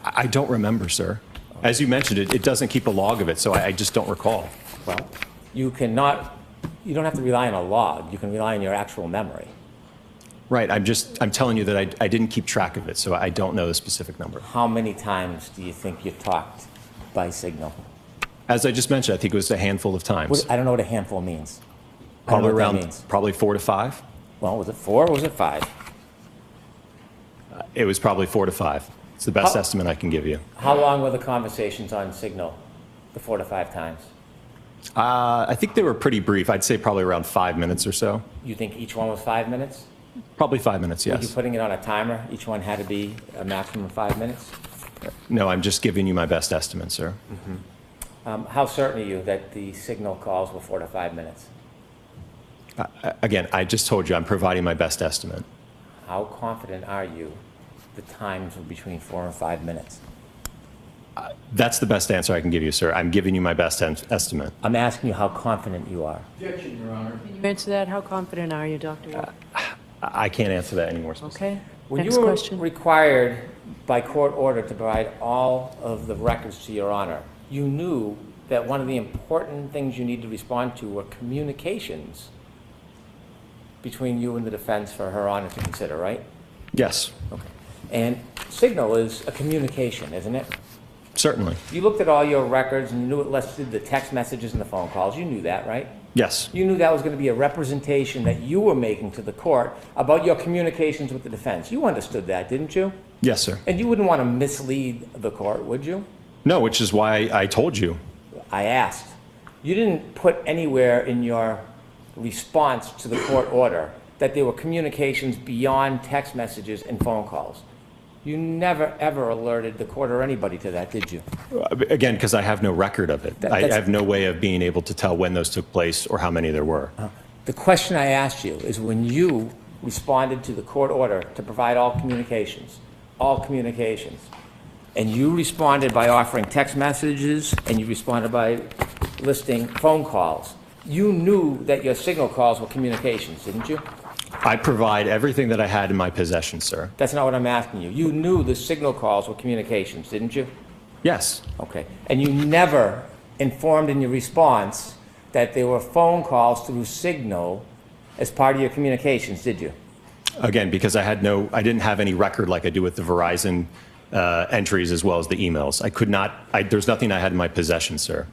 I don't remember, sir. As you mentioned, it doesn't keep a log of it, so I just don't recall. Well, you don't have to rely on a log. You can rely on your actual memory. Right, I'm telling you that I didn't keep track of it, so I don't know the specific number. How many times do you think you talked by Signal? As I just mentioned, I think it was a handful of times. I don't know what a handful means. Probably 4 to 5. Well, was it 4 or was it 5? It was probably 4 to 5. It's the best estimate I can give you. How long were the conversations on Signal, the 4 to 5 times? I think they were pretty brief. I'd say probably around 5 minutes or so. You think each one was 5 minutes? Probably 5 minutes, Were you yes. putting it on a timer? Each one had to be a maximum of 5 minutes? No, I'm just giving you my best estimate, sir. How certain are you that the Signal calls were 4 to 5 minutes? Again, I just told you I'm providing my best estimate. How confident are you the times were between 4 and 5 minutes? That's the best answer I can give you, sir. I'm giving you my best estimate. I'm asking you how confident you are. Objection, Your Honor. Can you answer that? How confident are you, Dr. Wolf? I can't answer that any more specifically. Okay, When next you were question. required by court order to provide all of the records to Your Honor, you knew that one of the important things you need to respond to were communications between you and the defense for Her Honor to consider, right? Yes, Okay. And Signal is a communication, isn't it? certainly. You looked at all your records and you knew it listed the text messages and the phone calls. You knew that, right? Yes, You knew that was going to be a representation that you were making to the court about your communications with the defense. You understood that, didn't you? yes, sir. And you wouldn't want to mislead the court, would you? No, which is why I told you. I asked. You didn't put anywhere in your response to the court order that there were communications beyond text messages and phone calls. You never, ever alerted the court or anybody to that, did you? Again, because I have no record of it. I have no way of being able to tell when those took place or how many there were. The question I asked you is when you responded to the court order to provide all communications, and you responded by offering text messages and you responded by listing phone calls, you knew that your Signal calls were communications, didn't you? I provide everything that I had in my possession, sir. That's not what I'm asking you. You knew the Signal calls were communications, didn't you? Yes, Okay. And you never informed in your response that there were phone calls through Signal as part of your communications, did you? again, because I didn't have any record like I do with the Verizon entries as well as the emails. I could not, there's nothing I had in my possession, sir.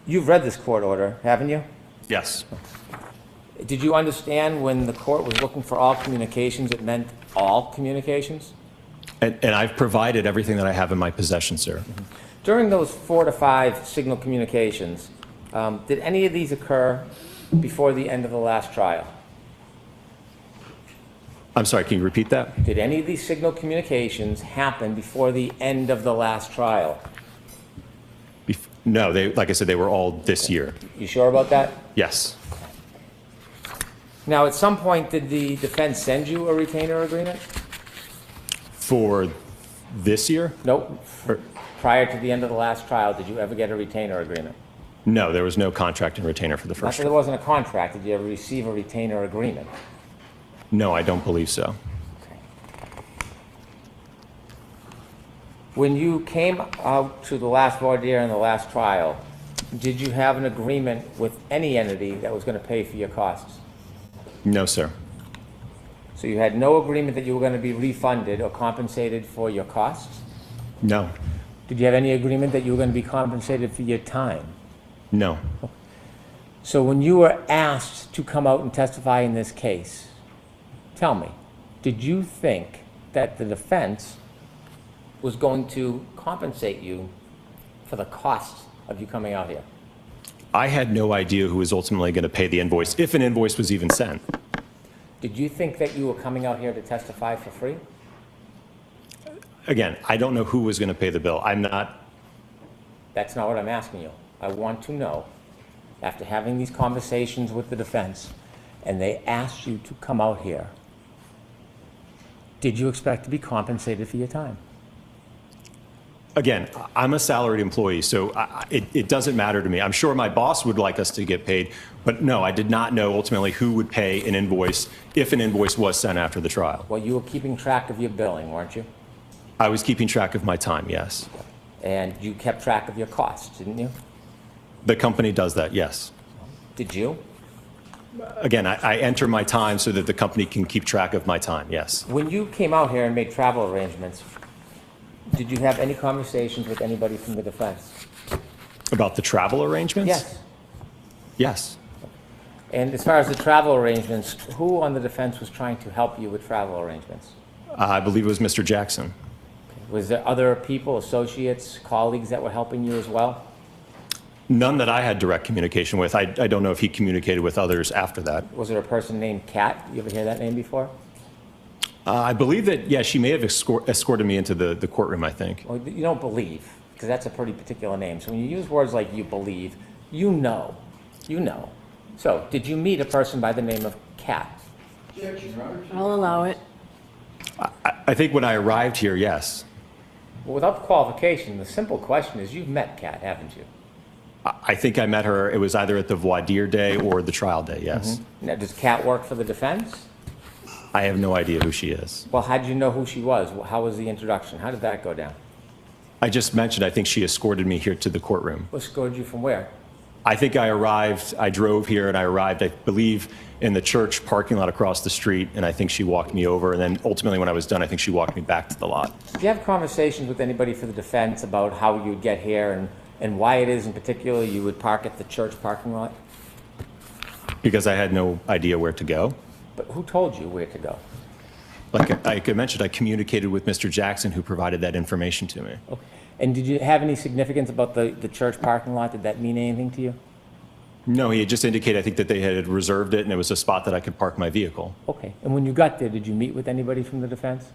You've read this court order, haven't you? Yes. Did you understand when the court was looking for all communications, it meant all communications? And I've provided everything that I have in my possession, sir. During those 4 to 5 Signal communications, did any of these occur before the end of the last trial? I'm sorry, can you repeat that? Did any of these Signal communications happen before the end of the last trial? No, like I said, they were all this year. You sure about that? Yes. Now, at some point, did the defense send you a retainer agreement? For this year? Nope. Or- Prior to the end of the last trial, did you ever get a retainer agreement? No, there was no contract and retainer for the Not first that there trial. wasn't a contract. Did you ever receive a retainer agreement? No, I don't believe so. When you came out to the last voir dire in the last trial, did you have an agreement with any entity that was going to pay for your costs? No, sir. So you had no agreement that you were going to be refunded or compensated for your costs? No. Did you have any agreement that you were going to be compensated for your time? No. So when you were asked to come out and testify in this case, tell me, did you think that the defense was going to compensate you for the costs of you coming out here? I had no idea who was ultimately going to pay the invoice, if an invoice was even sent. Did you think that you were coming out here to testify for free? Again, I don't know who was going to pay the bill. I'm not. That's not what I'm asking you. I want to know, after having these conversations with the defense, and they asked you to come out here, did you expect to be compensated for your time? Again, I'm a salaried employee, so it doesn't matter to me. I'm sure my boss would like us to get paid, but no, I did not know ultimately who would pay an invoice if an invoice was sent after the trial. Well, you were keeping track of your billing, weren't you? I was keeping track of my time, yes. And you kept track of your costs, didn't you? The company does that, yes. Did you? Again, I enter my time so that the company can keep track of my time, yes. When you came out here and made travel arrangements, did you have any conversations with anybody from the defense? About the travel arrangements? Yes. Yes. And as far as the travel arrangements, who on the defense was trying to help you with travel arrangements? I believe it was Mr. Jackson. Was there other people, associates, colleagues that were helping you as well? None that I had direct communication with. I don't know if he communicated with others after that. Was there a person named Kat? You ever hear that name before? I believe that, yeah, she may have escorted me into the courtroom, I think. Well, you don't believe, because that's a pretty particular name. So when you use words like you believe, you know. You know. So, did you meet a person by the name of Kat? I'll allow it. I think when I arrived here, yes. Well, without qualification, the simple question is, you've met Kat, haven't you? I think I met her, it was either at the voir dire day or the trial day, yes. Now, does Kat work for the defense? I have no idea who she is. Well, how did you know who she was? How was the introduction? How did that go down? I just mentioned, I think she escorted me here to the courtroom. Escorted you from where? I think I drove here and I arrived, I believe, in the church parking lot across the street, and I think she walked me over, and then ultimately when I was done, I think she walked me back to the lot. Did you have conversations with anybody for the defense about how you'd get here and why it is in particular you would park at the church parking lot? Because I had no idea where to go. But who told you where to go? Like I mentioned, I communicated with Mr. Jackson, who provided that information to me. Okay. And did you have any significance about the church parking lot? Did that mean anything to you? No, he had just indicated, I think, that they had reserved it, and it was a spot that I could park my vehicle. Okay. And when you got there, did you meet with anybody from the defense?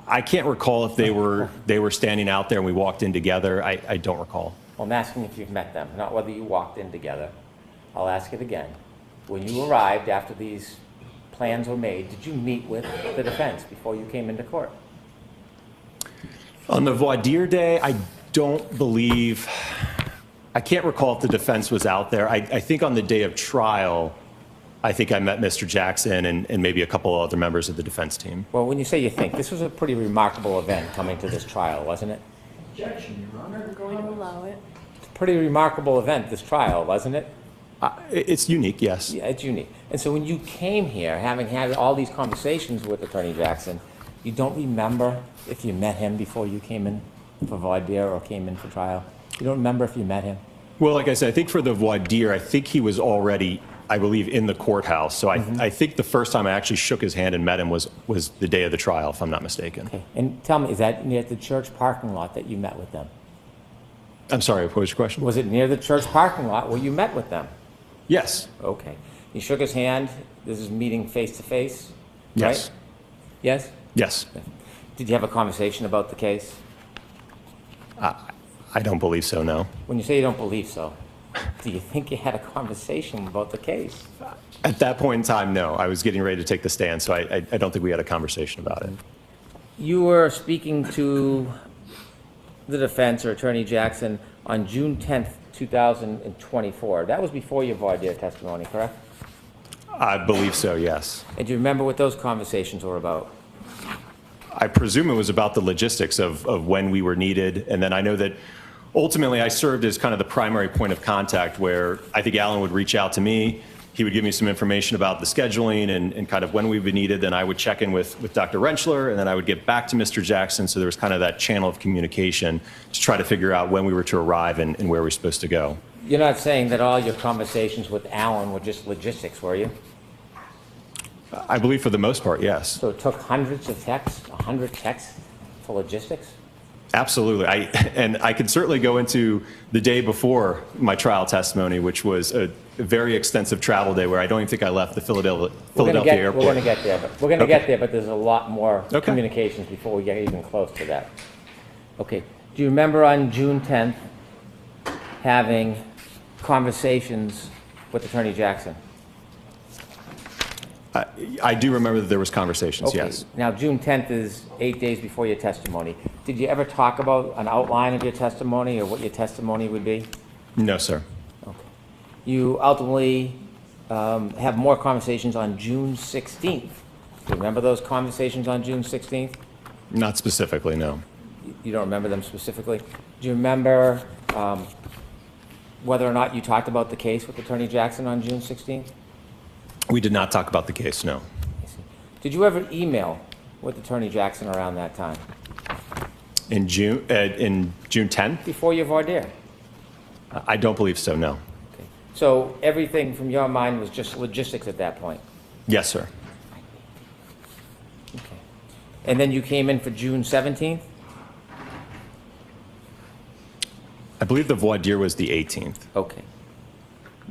I can't recall if they were standing out there and we walked in together. I don't recall. Well, I'm asking if you've met them, not whether you walked in together. I'll ask it again. When you arrived after these plans were made, did you meet with the defense before you came into court? On the voir dire day, I don't believe, I can't recall if the defense was out there. I think on the day of trial, I think I met Mr. Jackson and maybe a couple other members of the defense team. Well, when you say you think, this was a pretty remarkable event coming to this trial, wasn't it? Objection, Your Honor. I'm going to allow it. It's a pretty remarkable event, this trial, wasn't it? It's unique, yes. Yeah, it's unique. And so when you came here, having had all these conversations with Attorney Jackson, you don't remember if you met him before you came in for voir dire or came in for trial? You don't remember if you met him? Well, like I said, I think for the voir dire, I think he was already, I believe, in the courthouse. So I think the first time I actually shook his hand and met him was the day of the trial, if I'm not mistaken. Okay. And tell me, is that near the church parking lot that you met with them? I'm sorry, what was your question? Was it near the church parking lot where you met with them? Yes. Okay. You shook his hand. This is meeting face to face, right? Yes. Yes? Yes. Did you have a conversation about the case? I don't believe so, no. When you say you don't believe so, do you think you had a conversation about the case? At that point in time, no. I was getting ready to take the stand, so I don't think we had a conversation about it. You were speaking to the defense or Attorney Jackson on June 10th, 2024. That was before your voir dire testimony, correct? I believe so, yes. And do you remember what those conversations were about? I presume it was about the logistics of when we were needed. And then I know that ultimately I served as kind of the primary point of contact where I think Alan would reach out to me. He would give me some information about the scheduling and kind of when we would be needed. Then I would check in with Dr. Rentschler, and then I would get back to Mr. Jackson. So there was kind of that channel of communication to try to figure out when we were to arrive and where we were supposed to go. You're not saying that all your conversations with Alan were just logistics, were you? I believe for the most part, yes. So it took hundreds of texts, 100 texts for logistics? Absolutely. And I could certainly go into the day before my trial testimony, which was a very extensive travel day where I don't even think I left the Philadelphia airport. We're going to get there, but there's a lot more Okay. communications before we get even close to that. Okay. Do you remember on June 10th having conversations with Attorney Jackson? I do remember that there was conversations, Okay. yes. Now, June 10th is 8 days before your testimony. Did you ever talk about an outline of your testimony or what your testimony would be? No, sir. Okay. You ultimately have more conversations on June 16th. Do you remember those conversations on June 16th? Not specifically, no. You don't remember them specifically? Do you remember whether or not you talked about the case with Attorney Jackson on June 16th? We did not talk about the case, no. Did you ever email with Attorney Jackson around that time? In June 10th? Before your voir dire? I don't believe so, no. Okay. So everything from your mind was just logistics at that point? Yes, sir. Okay. And then you came in for June 17th? I believe the voir dire was the 18th. Okay.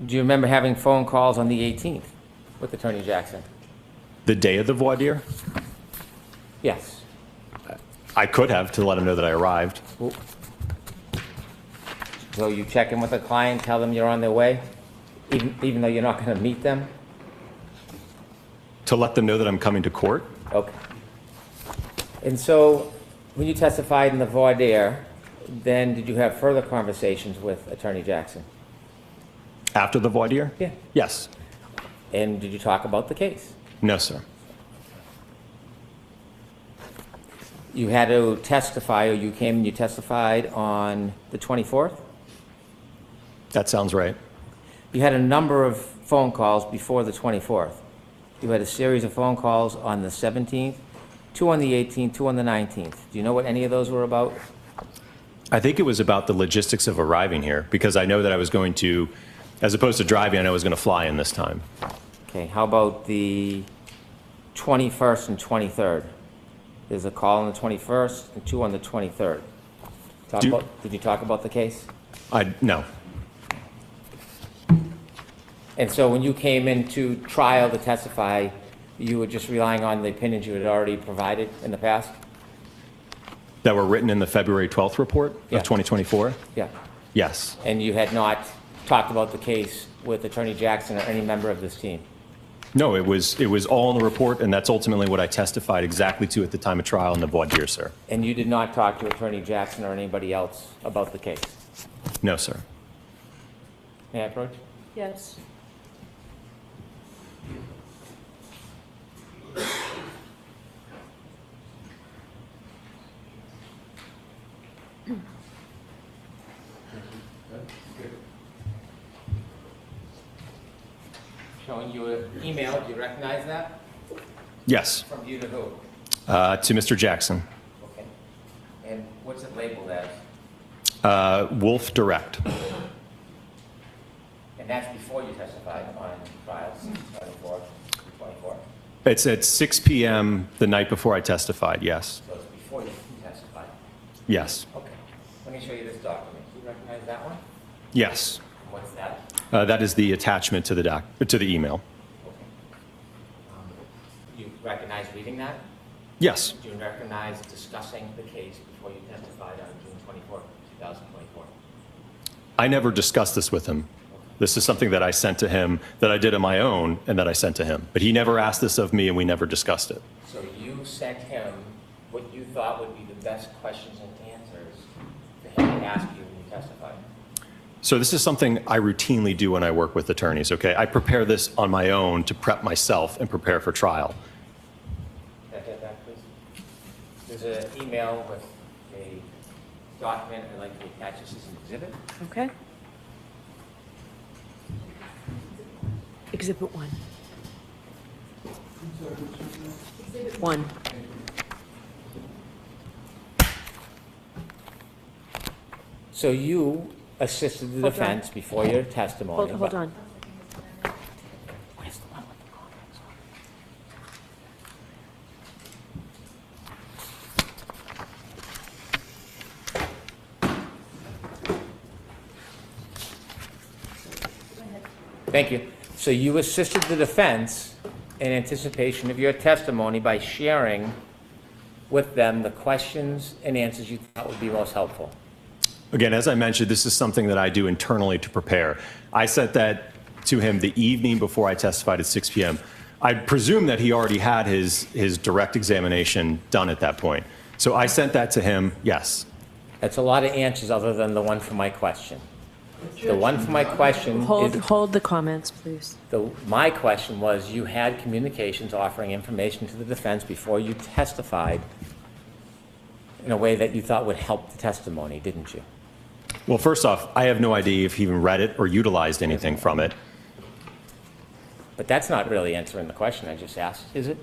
Do you remember having phone calls on the 18th with Attorney Jackson? The day of the voir dire? Yes. I could have to let him know that I arrived. So you check in with the client, tell them you're on their way, even though you're not going to meet them? To let them know that I'm coming to court? Okay. And so when you testified in the voir dire, then did you have further conversations with Attorney Jackson? After the voir dire? Yeah. Yes. And did you talk about the case? No, sir. You had to testify, or you came and you testified on the 24th? That sounds right. You had a number of phone calls before the 24th. You had a series of phone calls on the 17th, 2 on the 18th, 2 on the 19th. Do you know what any of those were about? I think it was about the logistics of arriving here, because I know that I was going to, as opposed to driving, I know I was going to fly in this time. Okay, how about the 21st and 23rd? There's a call on the 21st and 2 on the 23rd. Did you talk about the case? No. And so when you came into trial to testify, you were just relying on the opinions you had already provided in the past? That were written in the February 12th report Yeah. of 2024? Yeah. Yes. And you had not talked about the case with Attorney Jackson or any member of this team? No, it was all in the report, and that's ultimately what I testified exactly to at the time of trial in the voir dire, sir. And you did not talk to Attorney Jackson or anybody else about the case? No, sir. May I approach? Yes. Showing you an email, do you recognize that? Yes. From you to who? To Mr. Jackson. Okay. And what's it labeled as? Wolf Direct. And that's before you testified on trial 24. It's at 6 p.m. the night before I testified, yes. So it's before you testified? Yes. Okay. Let me show you this document. Do you recognize that one? Yes. What's that? That is the attachment to the email. Okay. You recognize reading that? Yes. Do you recognize discussing the case before you testified on June 24, 2024? I never discussed this with him. This is something that I sent to him, that I did on my own, and that I sent to him. But he never asked this of me, and we never discussed it. So you sent him what you thought would be the best questions and answers for him to ask you when you testified? So this is something I routinely do when I work with attorneys, okay? I prepare this on my own to prep myself and prepare for trial. Can I get that, please? There's an email with a document I'd like to attach this as an exhibit. Okay. Exhibit 1. 1. So you assisted the defense before your testimony. Hold on. Where's the one with the comments? Thank you. So you assisted the defense in anticipation of your testimony by sharing with them the questions and answers you thought would be most helpful. Again, as I mentioned, this is something that I do internally to prepare. I sent that to him the evening before I testified at 6 p.m. I presume that he already had his direct examination done at that point. So I sent that to him, yes. That's a lot of answers other than the one for my question. The one for my question is... Hold the comments, please. My question was, you had communications offering information to the defense before you testified in a way that you thought would help the testimony, didn't you? Well, first off, I have no idea if he even read it or utilized anything from it. But that's not really answering the question I just asked, is it?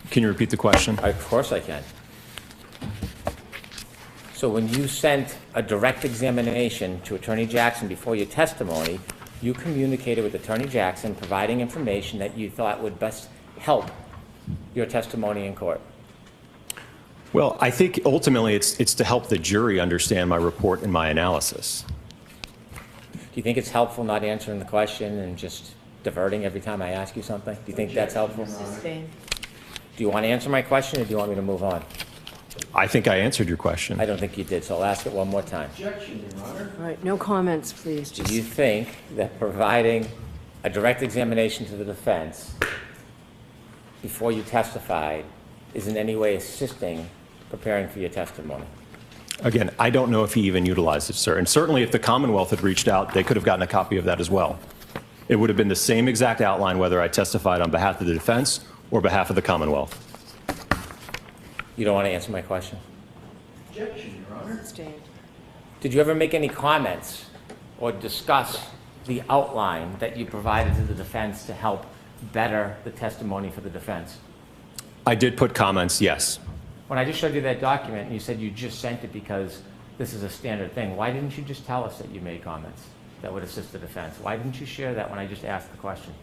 Can you repeat the question? Of course I can. So when you sent a direct examination to Attorney Jackson before your testimony, you communicated with Attorney Jackson, providing information that you thought would best help your testimony in court? Well, I think ultimately it's to help the jury understand my report and my analysis. Do you think it's helpful not answering the question and just diverting every time I ask you something? Do you think that's helpful? Sustained. Do you want to answer my question, or do you want me to move on? I think I answered your question. I don't think you did, so I'll ask it one more time. Objection, Your Honor. All right, no comments, please. Do you think that providing a direct examination to the defense before you testified is in any way assisting preparing for your testimony? Again, I don't know if he even utilized it, sir. And certainly if the Commonwealth had reached out, they could have gotten a copy of that as well. It would have been the same exact outline whether I testified on behalf of the defense or behalf of the Commonwealth. You don't want to answer my question? Objection, Your Honor. Sustained. Did you ever make any comments or discuss the outline that you provided to the defense to help better the testimony for the defense? I did put comments, yes. When I just showed you that document and you said you just sent it because this is a standard thing, why didn't you just tell us that you made comments that would assist the defense? Why didn't you share that when I just asked the question?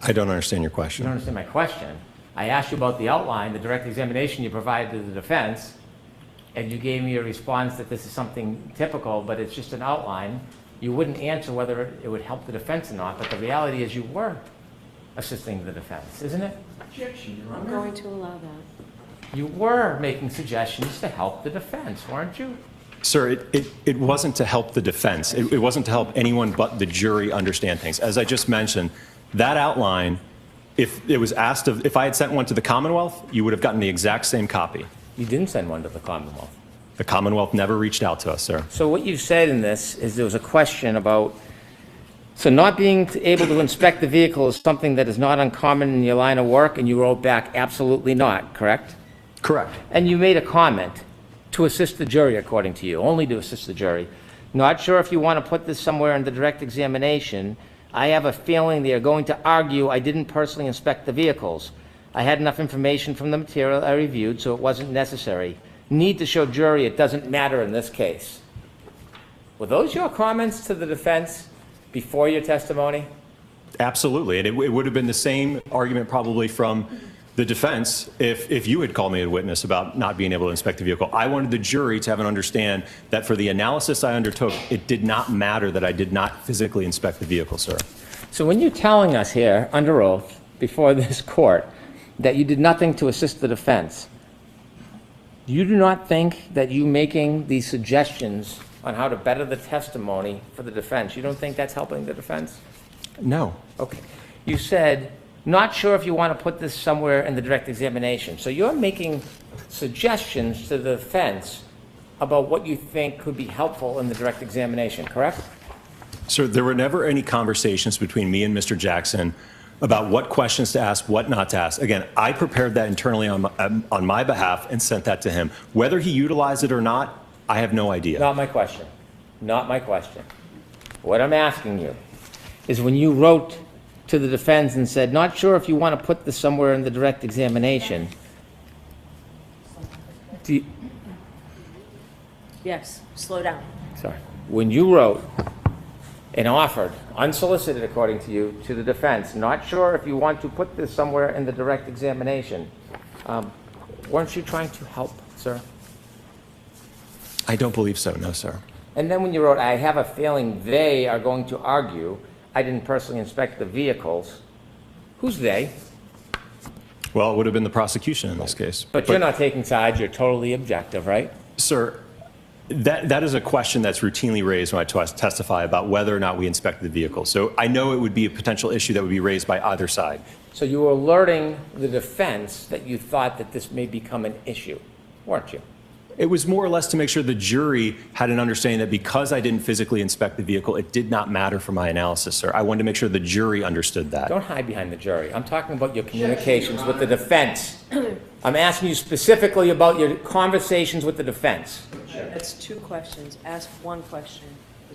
I don't understand your You question. don't understand my question. I asked you about the outline, the direct examination you provided to the defense, and you gave me a response that this is something typical, but it's just an outline. You wouldn't answer whether it would help the defense or not, but the reality is you were assisting the defense, isn't it? Objection, Your I'm Honor. going to allow that. You were making suggestions to help the defense, weren't you? Sir, it wasn't to help the defense. It wasn't to help anyone but the jury understand things. As I just mentioned, that outline, if it was asked of, if I had sent one to the Commonwealth, you would have gotten the exact same copy. You didn't send one to the Commonwealth. The Commonwealth never reached out to us, sir. So what you've said in this is there was a question about, so not being able to inspect the vehicle is something that is not uncommon in your line of work, and you wrote back, absolutely not, correct? Correct. And you made a comment to assist the jury, according to you, only to assist the jury. Not sure if you want to put this somewhere in the direct examination. I have a feeling they are going to argue I didn't personally inspect the vehicles. I had enough information from the material I reviewed, so it wasn't necessary. Need to show jury it doesn't matter in this case. Were those your comments to the defense before your testimony? Absolutely. And it would have been the same argument probably from the defense if you had called me a witness about not being able to inspect the vehicle. I wanted the jury to have an understand that for the analysis I undertook, it did not matter that I did not physically inspect the vehicle, sir. So when you're telling us here, under oath, before this court, that you did nothing to assist the defense, you do not think that you making these suggestions on how to better the testimony for the defense, you don't think that's helping the defense? No. Okay. You said, not sure if you want to put this somewhere in the direct examination. So you're making suggestions to the defense about what you think could be helpful in the direct examination, correct? Sir, there were never any conversations between me and Mr. Jackson about what questions to ask, what not to ask. Again, I prepared that internally on my behalf and sent that to him. Whether he utilized it or not, I have no idea. Not my question. Not my question. What I'm asking you is when you wrote to the defense and said, not sure if you want to put this somewhere in the direct examination, Yes, slow down. sorry, when you wrote and offered, unsolicited according to you, to the defense, not sure if you want to put this somewhere in the direct examination, weren't you trying to help, sir? I don't believe so, no, sir. And then when you wrote, I have a feeling they are going to argue I didn't personally inspect the vehicles, who's they? Well, it would have been the prosecution in this case. But you're not taking sides, you're totally objective, right? Sir, that is a question that's routinely raised when I testify about whether or not we inspected the vehicle. So I know it would be a potential issue that would be raised by either side. So you were alerting the defense that you thought that this may become an issue, weren't you? It was more or less to make sure the jury had an understanding that because I didn't physically inspect the vehicle, it did not matter for my analysis, sir. I wanted to make sure the jury understood that. Don't hide behind the jury. I'm talking about your communications with the defense. I'm asking you specifically about your conversations with the defense. That's two questions. Ask one question.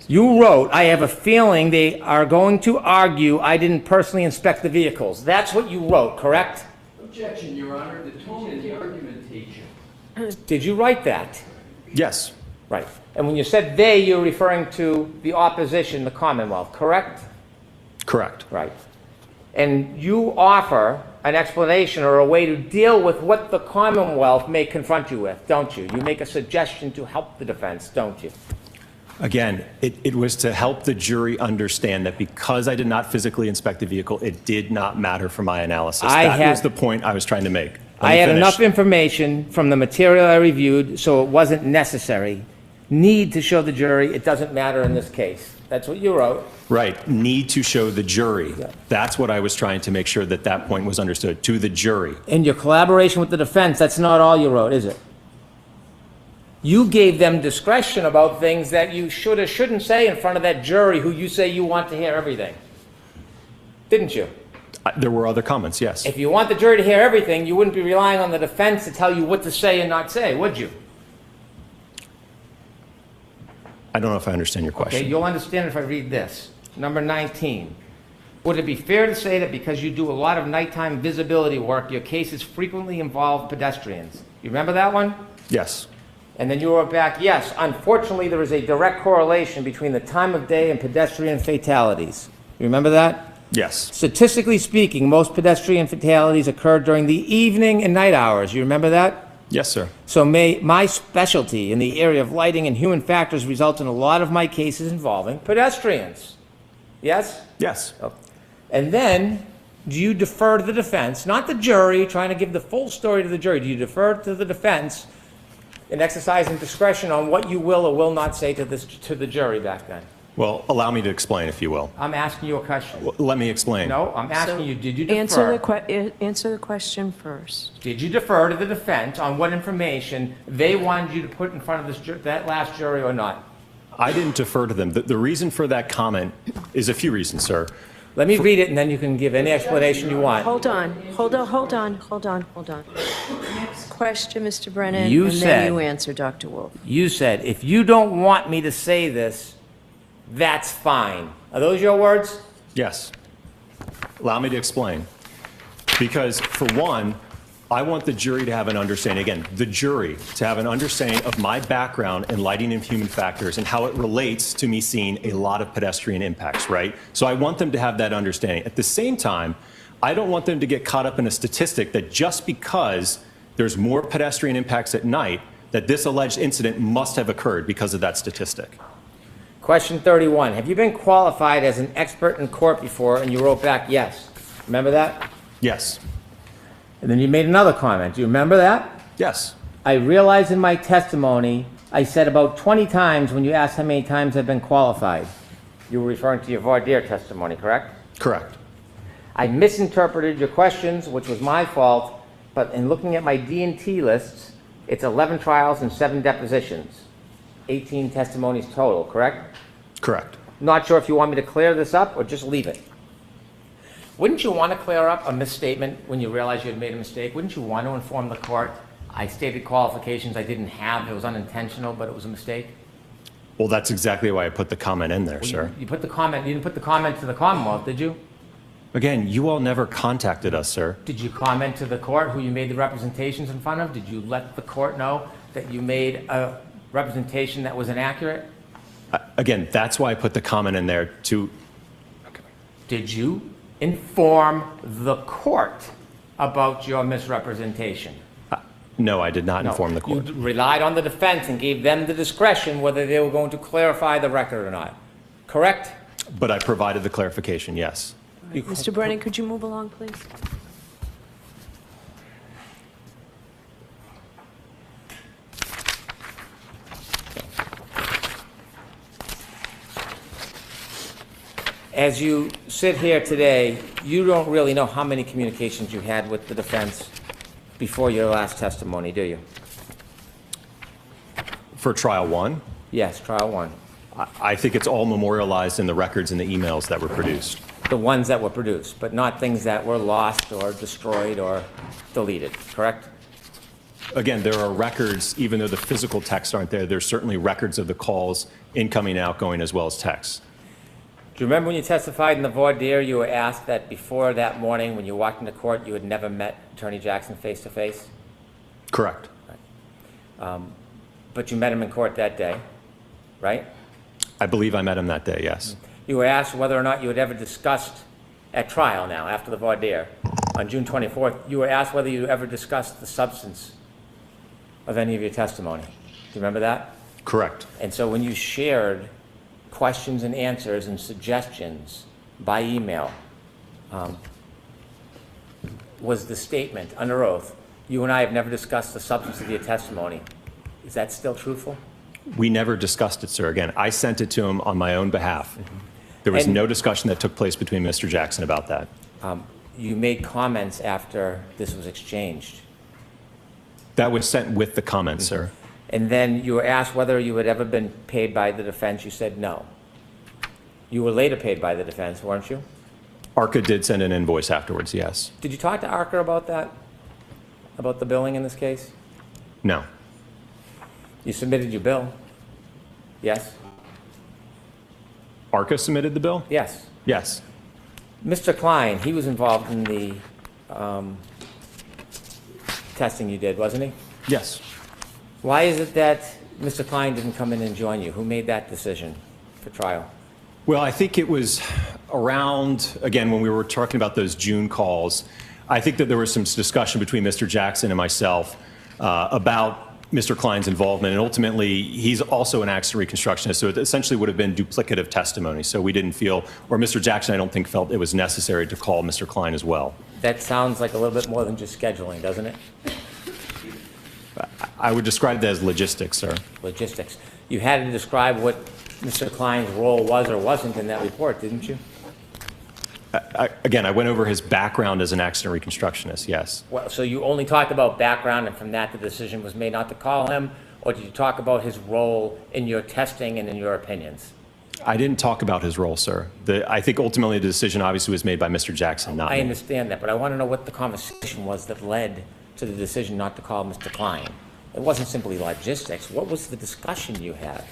You wrote, I have a feeling they are going to argue I didn't personally inspect the vehicles. That's what you wrote, correct? Objection, Your Honor. The tone in the argumentation. Did you write that? Yes. Right. And when you said they, you're referring to the opposition, the Commonwealth, correct? Correct. Right. and you offer an explanation or a way to deal with what the Commonwealth may confront you with, don't you? You make a suggestion to help the defense, don't you? Again, it was to help the jury understand that because I did not physically inspect the vehicle, it did not matter for my analysis. That was the point I was trying to make. I had enough information from the material I reviewed, so it wasn't necessary. Need to show the jury it doesn't matter in this case. That's what you wrote. Right. Need to show the jury. Yeah. That's what I was trying to make sure that that point was understood, to the jury. In your collaboration with the defense, that's not all you wrote, is it? You gave them discretion about things that you should or shouldn't say in front of that jury who you say you want to hear everything. Didn't you? There were other comments, yes. If you want the jury to hear everything, you wouldn't be relying on the defense to tell you what to say and not say, would you? I don't know if I understand your question. Okay, you'll understand if I read this. Number 19. Would it be fair to say that because you do a lot of nighttime visibility work, your cases frequently involve pedestrians? You remember that one? Yes. And then you wrote back, yes, unfortunately there is a direct correlation between the time of day and pedestrian fatalities. You remember that? Yes. Statistically speaking, most pedestrian fatalities occur during the evening and night hours. You remember that? Yes, sir. So my specialty in the area of lighting and human factors results in a lot of my cases involving pedestrians. Yes? Yes. Oh. And then, do you defer to the defense, not the jury, trying to give the full story to the jury, do you defer to the defense in exercising discretion on what you will or will not say to the jury back then? Well, allow me to explain, if you will. I'm asking you a question. Well, let me explain. No, I'm asking you, did you Answer defer? answer the question first. Did you defer to the defense on what information they wanted you to put in front of that last jury or not? I didn't defer to them. The reason for that comment is a few reasons, sir. Let me read it, and then you can give any explanation you want. Hold on. Next question, Mr. Brennan, You and said- then you answer, Dr. Wolf. You said, if you don't want me to say this, that's fine. Are those your words? Yes. Allow me to explain. Because, for one, I want the jury to have an understanding, again, the jury, to have an understanding of my background in lighting and human factors and how it relates to me seeing a lot of pedestrian impacts, right? So I want them to have that understanding. At the same time, I don't want them to get caught up in a statistic that just because there's more pedestrian impacts at night, that this alleged incident must have occurred because of that statistic. Question 31. Have you been qualified as an expert in court before? And you wrote back, yes. Remember that? Yes. And then you made another comment. Do you remember that? Yes. I realized in my testimony, I said about 20 times when you asked how many times I've been qualified. You were referring to your voir dire testimony, correct? Correct. I misinterpreted your questions, which was my fault, but in looking at my D&T lists, it's 11 trials and 7 depositions. 18 testimonies total, correct? Correct. Not sure if you want me to clear this up or just leave it. Wouldn't you want to clear up a misstatement when you realize you had made a mistake? Wouldn't you want to inform the court, I stated qualifications I didn't have, it was unintentional, but it was a mistake? Well, that's exactly why I put the comment in there, Well, sir. You put the comment, you didn't put the comment to the Commonwealth, did you? Again, you all never contacted us, sir. Did you comment to the court who you made the representations in front of? Did you let the court know that you made a representation that was inaccurate? Again, that's why I put the comment in there to... Did you inform the court about your misrepresentation? No, I did not inform the court. You relied on the defense and gave them the discretion whether they were going to clarify the record or not, correct? But I provided the clarification, yes. Mr. Brennan, could you move along, please? As you sit here today, you don't really know how many communications you had with the defense before your last testimony, do you? For trial one, Yes, trial one. I think it's all memorialized in the records and the emails that were produced. The ones that were produced, but not things that were lost or destroyed or deleted, correct? Again, there are records, even though the physical texts aren't there, there's certainly records of the calls, incoming, outgoing, as well as texts. Do you remember when you testified in the voir dire, you were asked that before that morning when you walked into court, you had never met Attorney Jackson face to face? Correct. But you met him in court that day, right? I believe I met him that day, yes. You were asked whether or not you had ever discussed at trial now, after the voir dire, on June 24th, you were asked whether you ever discussed the substance of any of your testimony. Do you remember that? Correct. And so when you shared questions and answers and suggestions by email, was the statement under oath, "You and I have never discussed the substance of your testimony." Is that still truthful? We never discussed it, sir. Again, I sent it to him on my own behalf. There was And- no discussion that took place between Mr. Jackson about that. You made comments after this was exchanged. That was sent with the comments, sir. And then you were asked whether you had ever been paid by the defense. You said no. You were later paid by the defense, weren't you? ARCA did send an invoice afterwards, yes. Did you talk to ARCA about that? About the billing in this case? No. You submitted your bill? Yes? ARCA submitted the bill? Yes. Yes. Mr. Klein, he was involved in the testing you did, wasn't he? Yes. Why is it that Mr. Klein didn't come in and join you? Who made that decision for trial? Well, I think it was around, again, when we were talking about those June calls, I think that there was some discussion between Mr. Jackson and myself about Mr. Klein's involvement, and ultimately, he's also an accident reconstructionist, so it essentially would have been duplicative testimony. So we didn't feel, or Mr. Jackson, I don't think, felt it was necessary to call Mr. Klein as well. That sounds like a little bit more than just scheduling, doesn't it? I would describe that as logistics, sir. Logistics. You had to describe what Mr. Klein's role was or wasn't in that report, didn't you? Again, I went over his background as an accident reconstructionist, yes. Well, so you only talked about background, and from that the decision was made not to call him, or did you talk about his role in your testing and in your opinions? I didn't talk about his role, sir. I think ultimately the decision obviously was made by Mr. Jackson, not I me. understand that, but I want to know what the conversation was that led to the decision not to call Mr. Klein. It wasn't simply logistics. What was the discussion you had?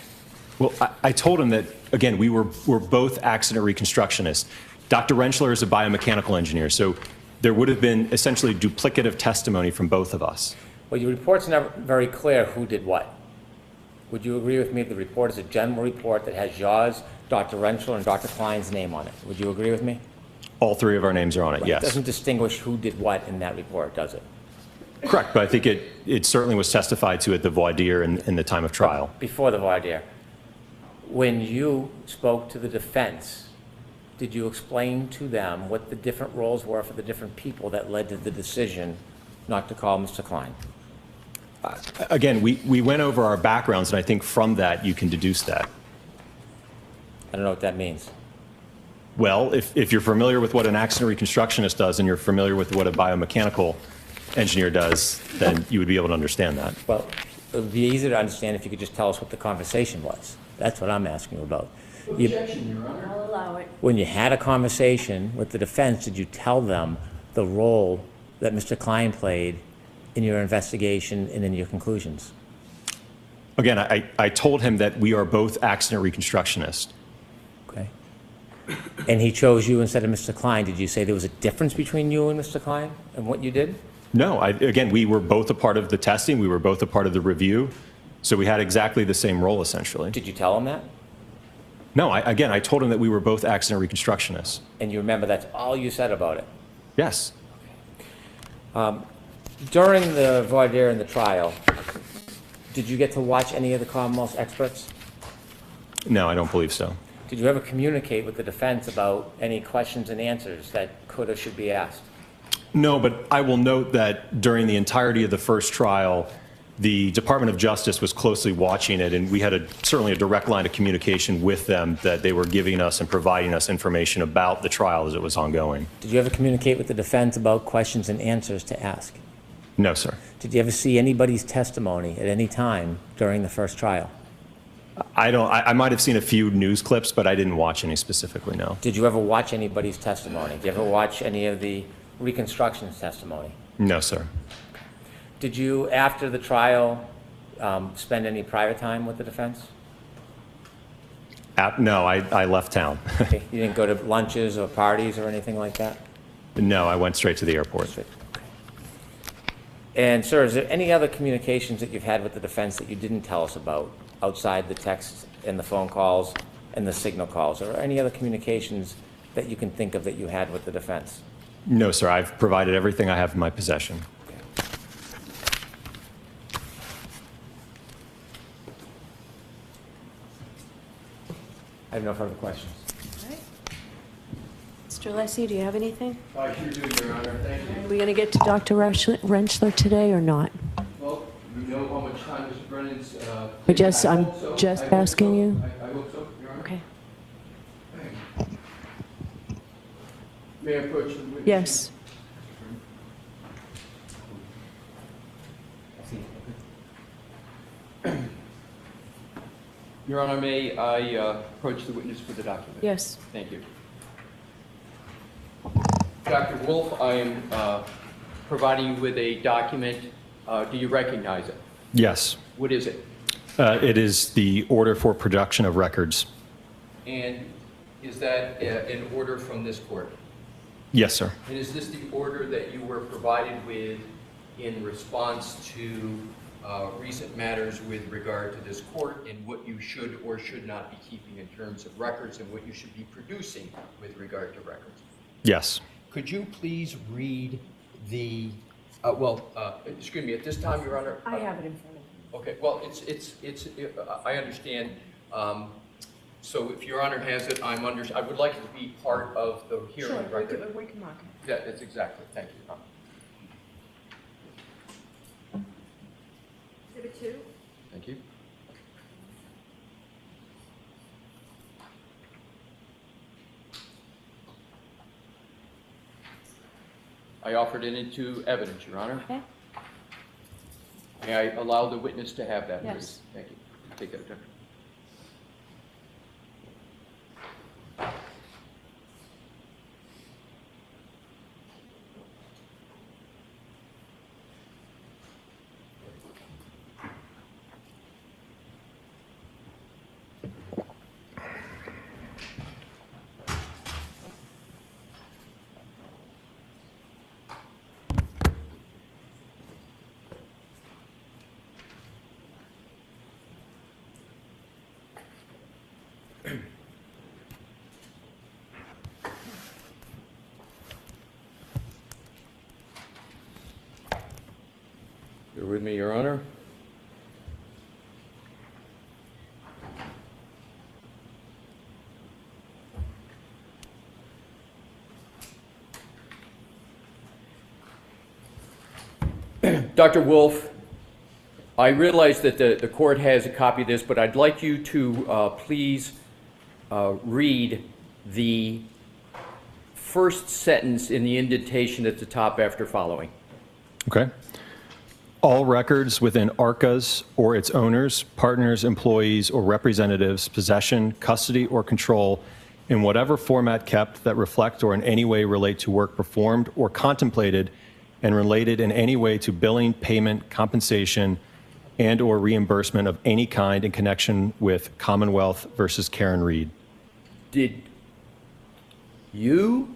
Well, I told him that, again, we're both accident reconstructionists. Dr. Rentschler is a biomechanical engineer, so there would have been essentially duplicative testimony from both of us. Well, your report's never very clear who did what. Would you agree with me that the report is a general report that has yours, Dr. Rentschler, and Dr. Klein's name on it? Would you agree with me? All three of our names are on it, It yes. doesn't distinguish who did what in that report, does it? Correct, but I think it certainly was testified to at the voir dire in the time of trial. Before the voir dire, when you spoke to the defense, did you explain to them what the different roles were for the different people that led to the decision not to call Mr. Klein? Again, we went over our backgrounds, and I think from that you can deduce that. I don't know what that means. Well, if you're familiar with what an accident reconstructionist does and you're familiar with what a biomechanical engineer does, then you would be able to understand that. Well, it would be easier to understand if you could just tell us what the conversation was. That's what I'm asking you about. I'll allow it. When you had a conversation with the defense, did you tell them the role that Mr. Klein played in your investigation and in your conclusions? Again, I told him that we are both accident reconstructionists. Okay. And he chose you instead of Mr. Klein. Did you say there was a difference between you and Mr. Klein and what you did? No, again, we were both a part of the testing. We were both a part of the review. So we had exactly the same role, essentially. Did you tell him that? No, again, I told him that we were both accident reconstructionists. And you remember that's all you said about it? Yes. During the voir dire and the trial, did you get to watch any of the Commonwealth's experts? No, I don't believe so. Did you ever communicate with the defense about any questions and answers that could or should be asked? No, but I will note that during the entirety of the first trial, the Department of Justice was closely watching it, and we had certainly a direct line of communication with them that they were giving us and providing us information about the trial as it was ongoing. Did you ever communicate with the defense about questions and answers to ask? No, sir. Did you ever see anybody's testimony at any time during the first trial? I might have seen a few news clips, but I didn't watch any specifically, no. Did you ever watch anybody's testimony? Did you ever watch any of the reconstruction's testimony? No, sir. Did you, after the trial, spend any private time with the defense? No, I left town. Okay. You didn't go to lunches or parties or anything like that? No, I went straight to the airport. Okay. And, sir, is there any other communications that you've had with the defense that you didn't tell us about outside the text and the phone calls and the signal calls? Or any other communications that you can think of that you had with the defense? No, sir. I've provided everything I have in my possession. I have no further questions. Mr. Lessie, do you have anything? I sure do, Your Honor. Thank you. Are we going to get to Dr. Rentschler today or not? Well, you know how much time Mr. Brennan's... I'm just asking you. I hope so, Your Honor. Okay. May I approach the witness? Yes. Your Honor, may I approach the witness for the document? Yes. Thank you. Dr. Wolf, I am providing you with a document. Do you recognize it? Yes. What is it? It is the order for production of records. And is that an order from this court? Yes, sir. And is this the order that you were provided with in response to recent matters with regard to this court and what you should or should not be keeping in terms of records and what you should be producing with regard to records? Yes. Could you please read the, excuse me, at this time, Your Honor? I have it in front of me. Okay, well, I understand. So if Your Honor has it, I would like it to be part of the hearing record. We can mark it. Yeah, that's exactly. Thank you, Your Honor. Exhibit 2. Thank you. I offered it into evidence, Your Honor. Okay. May I allow the witness to have that, please? Yes. Thank you. Take that, Doctor. You're with me, Your Honor? Dr. Wolf, I realize that the court has a copy of this, but I'd like you to please read the first sentence in the indentation at the top after following. Okay. All records within ARCA's or its owners, partners, employees, or representatives' possession, custody, or control in whatever format kept that reflect or in any way relate to work performed or contemplated and related in any way to billing, payment, compensation, and or reimbursement of any kind in connection with Commonwealth versus Karen Reed. Did you,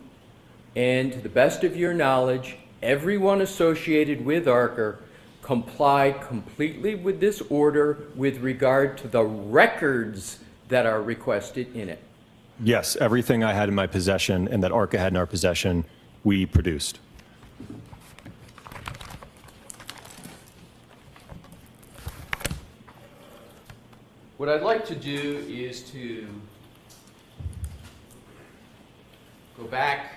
and to the best of your knowledge, everyone associated with ARCA comply completely with this order with regard to the records that are requested in it? Yes, everything I had in my possession and that ARCA had in our possession, we produced. What I'd like to do is to go back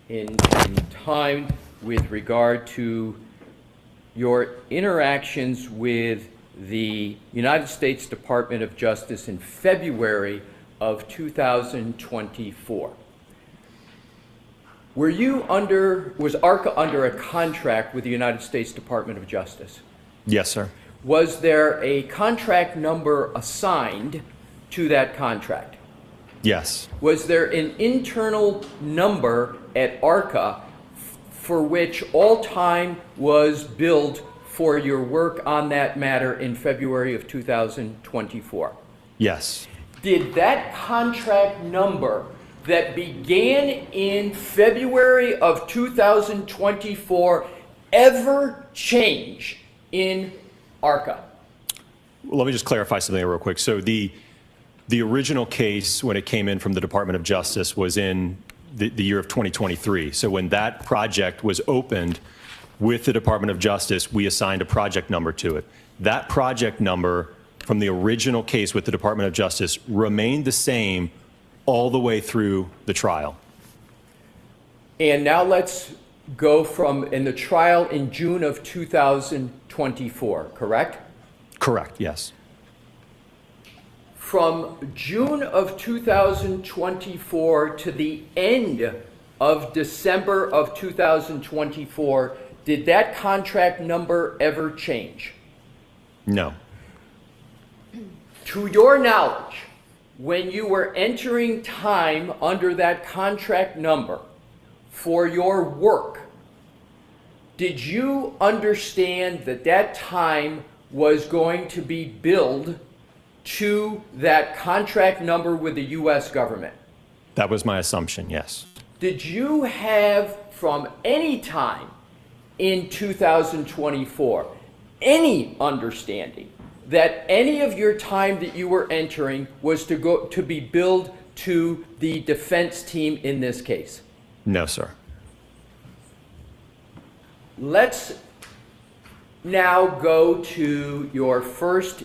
in time with regard to your interactions with the United States Department of Justice in February of 2024. Was ARCA under a contract with the United States Department of Justice? Yes, sir. Was there a contract number assigned to that contract? Yes. Was there an internal number at ARCA for which all time was billed for your work on that matter in February of 2024? Yes. Did that contract number that began in February of 2024 ever change in ARCA? Well, let me just clarify something real quick. So the The original case, when it came in from the Department of Justice, was in the year of 2023. So when that project was opened with the Department of Justice, we assigned a project number to it. That project number from the original case with the Department of Justice remained the same all the way through the trial. And now let's go from in the trial in June of 2024, correct? Correct, yes. From June of 2024 to the end of December of 2024, did that contract number ever change? No. To your knowledge, when you were entering time under that contract number for your work, did you understand that that time was going to be billed to that contract number with the U.S. government? That was my assumption, yes. Did you have, from any time in 2024, any understanding that any of your time that you were entering was to be billed to the defense team in this case? No, sir. Let's now go to your first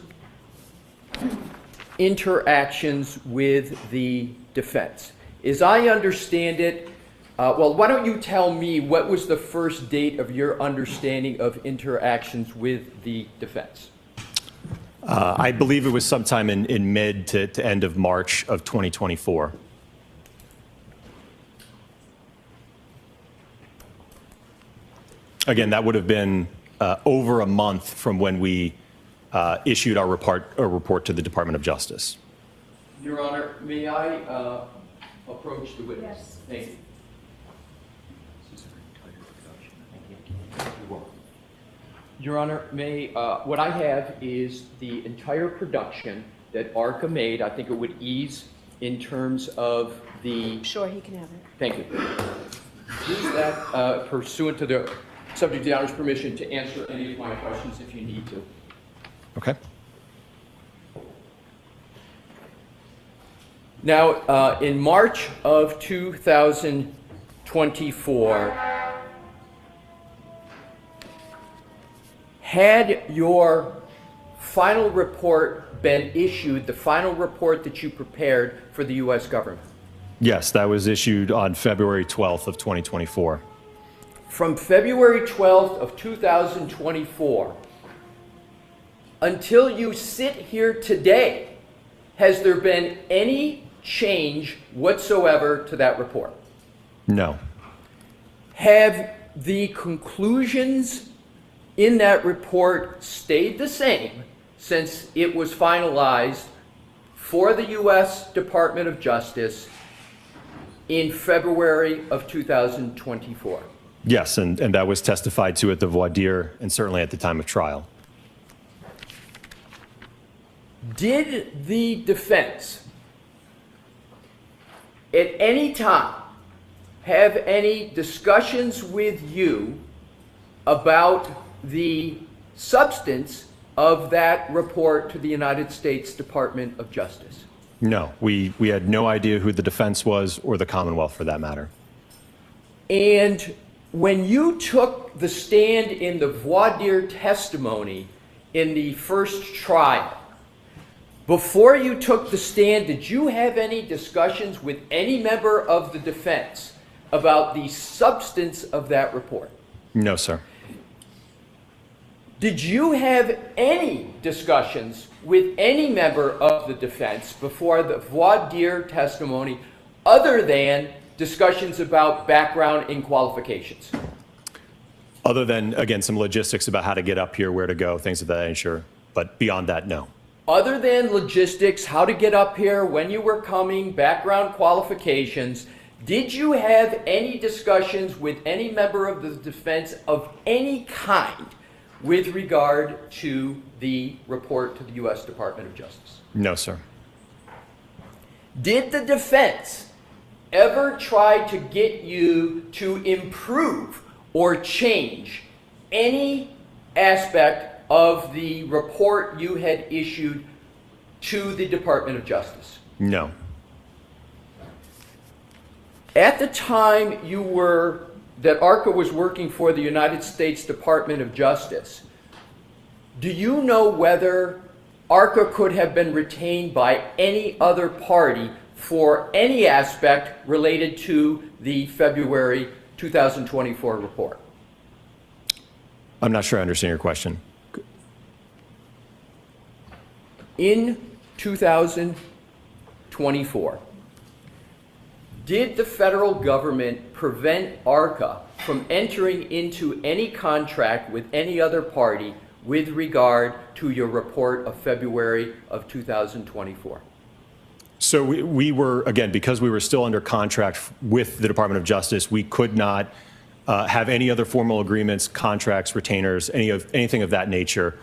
interactions with the defense. As I understand it, well, why don't you tell me what was the first date of your understanding of interactions with the defense? I believe it was sometime in mid to end of March of 2024. Again, that would have been over a month from when we issued our report to the Department of Justice. Your Honor, may I approach the witness? Yes. Thank you. Your Honor, may what I have is the entire production that ARCA made. I think it would ease in terms of the... Sure, he can have it. Thank you. Use that pursuant to the subject to the Honor's permission to answer any of my questions if you need to. Okay. Now, in March of 2024, had your final report been issued, the final report that you prepared for the U.S. government? Yes, that was issued on February 12th of 2024. From February 12th of 2024 until you sit here today, has there been any change whatsoever to that report? No. Have the conclusions in that report stayed the same since it was finalized for the U.S. Department of Justice in February of 2024? Yes, and that was testified to at the voir dire and certainly at the time of trial. Did the defense at any time have any discussions with you about the substance of that report to the United States Department of Justice? No, we had no idea who the defense was or the Commonwealth for that matter. And when you took the stand in the voir dire testimony in the first trial, before you took the stand, did you have any discussions with any member of the defense about the substance of that report? No, sir. Did you have any discussions with any member of the defense before the voir dire testimony other than discussions about background and qualifications? Other than, again, some logistics about how to get up here, where to go, things of that nature. But beyond that, no. Other than logistics, how to get up here, when you were coming, background qualifications, did you have any discussions with any member of the defense of any kind with regard to the report to the U.S. Department of Justice? No, sir. Did the defense ever try to get you to improve or change any aspect of the report you had issued to the Department of Justice? No. At the time that ARCA was working for the United States Department of Justice, do you know whether ARCA could have been retained by any other party for any aspect related to the February 2024 report? I'm not sure I understand your question. In 2024, did the federal government prevent ARCA from entering into any contract with any other party with regard to your report of February of 2024? So we were, again, because we were still under contract with the Department of Justice, we could not have any other formal agreements, contracts, retainers, anything of that nature,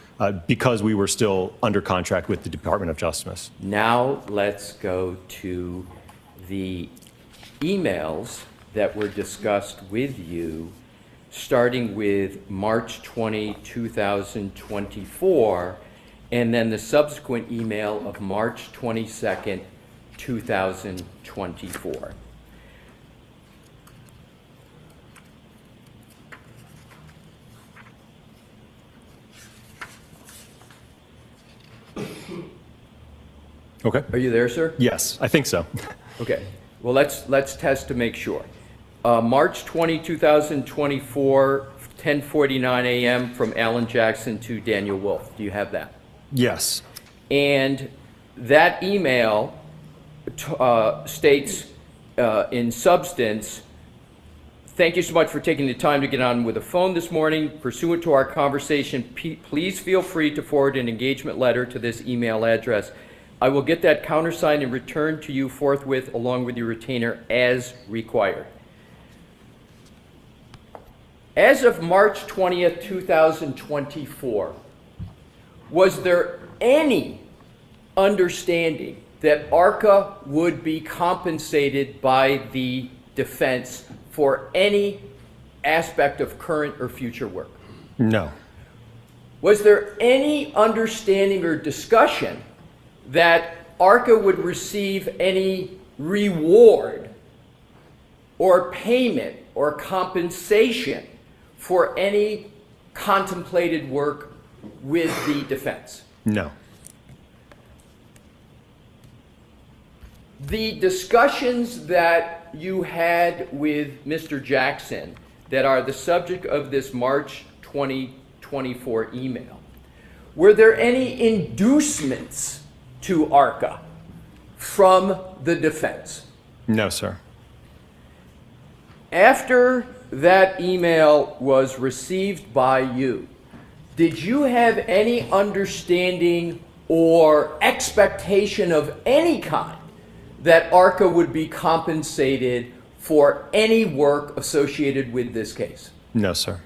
because we were still under contract with the Department of Justice. Now let's go to the emails that were discussed with you starting with March 20, 2024, and then the subsequent email of March 22nd, 2024. Okay. Are you there, sir? Yes, I think so. Okay. Well, let's test to make sure. March 20, 2024, 10:49 a.m. from Alan Jackson to Daniel Wolf. Do you have that? Yes. And that email states in substance, thank you so much for taking the time to get on with the phone this morning. Pursuant to our conversation, please feel free to forward an engagement letter to this email address. I will get that countersigned and returned to you forthwith along with your retainer as required. As of March 20th, 2024, was there any understanding that ARCA would be compensated by the defense for any aspect of current or future work? No. Was there any understanding or discussion that ARCA would receive any reward or payment or compensation for any contemplated work with the defense? No. The discussions that you had with Mr. Jackson that are the subject of this March 2024 email, were there any inducements to ARCA from the defense? No, sir. After that email was received by you, did you have any understanding or expectation of any kind that ARCA would be compensated for any work associated with this case? No, sir.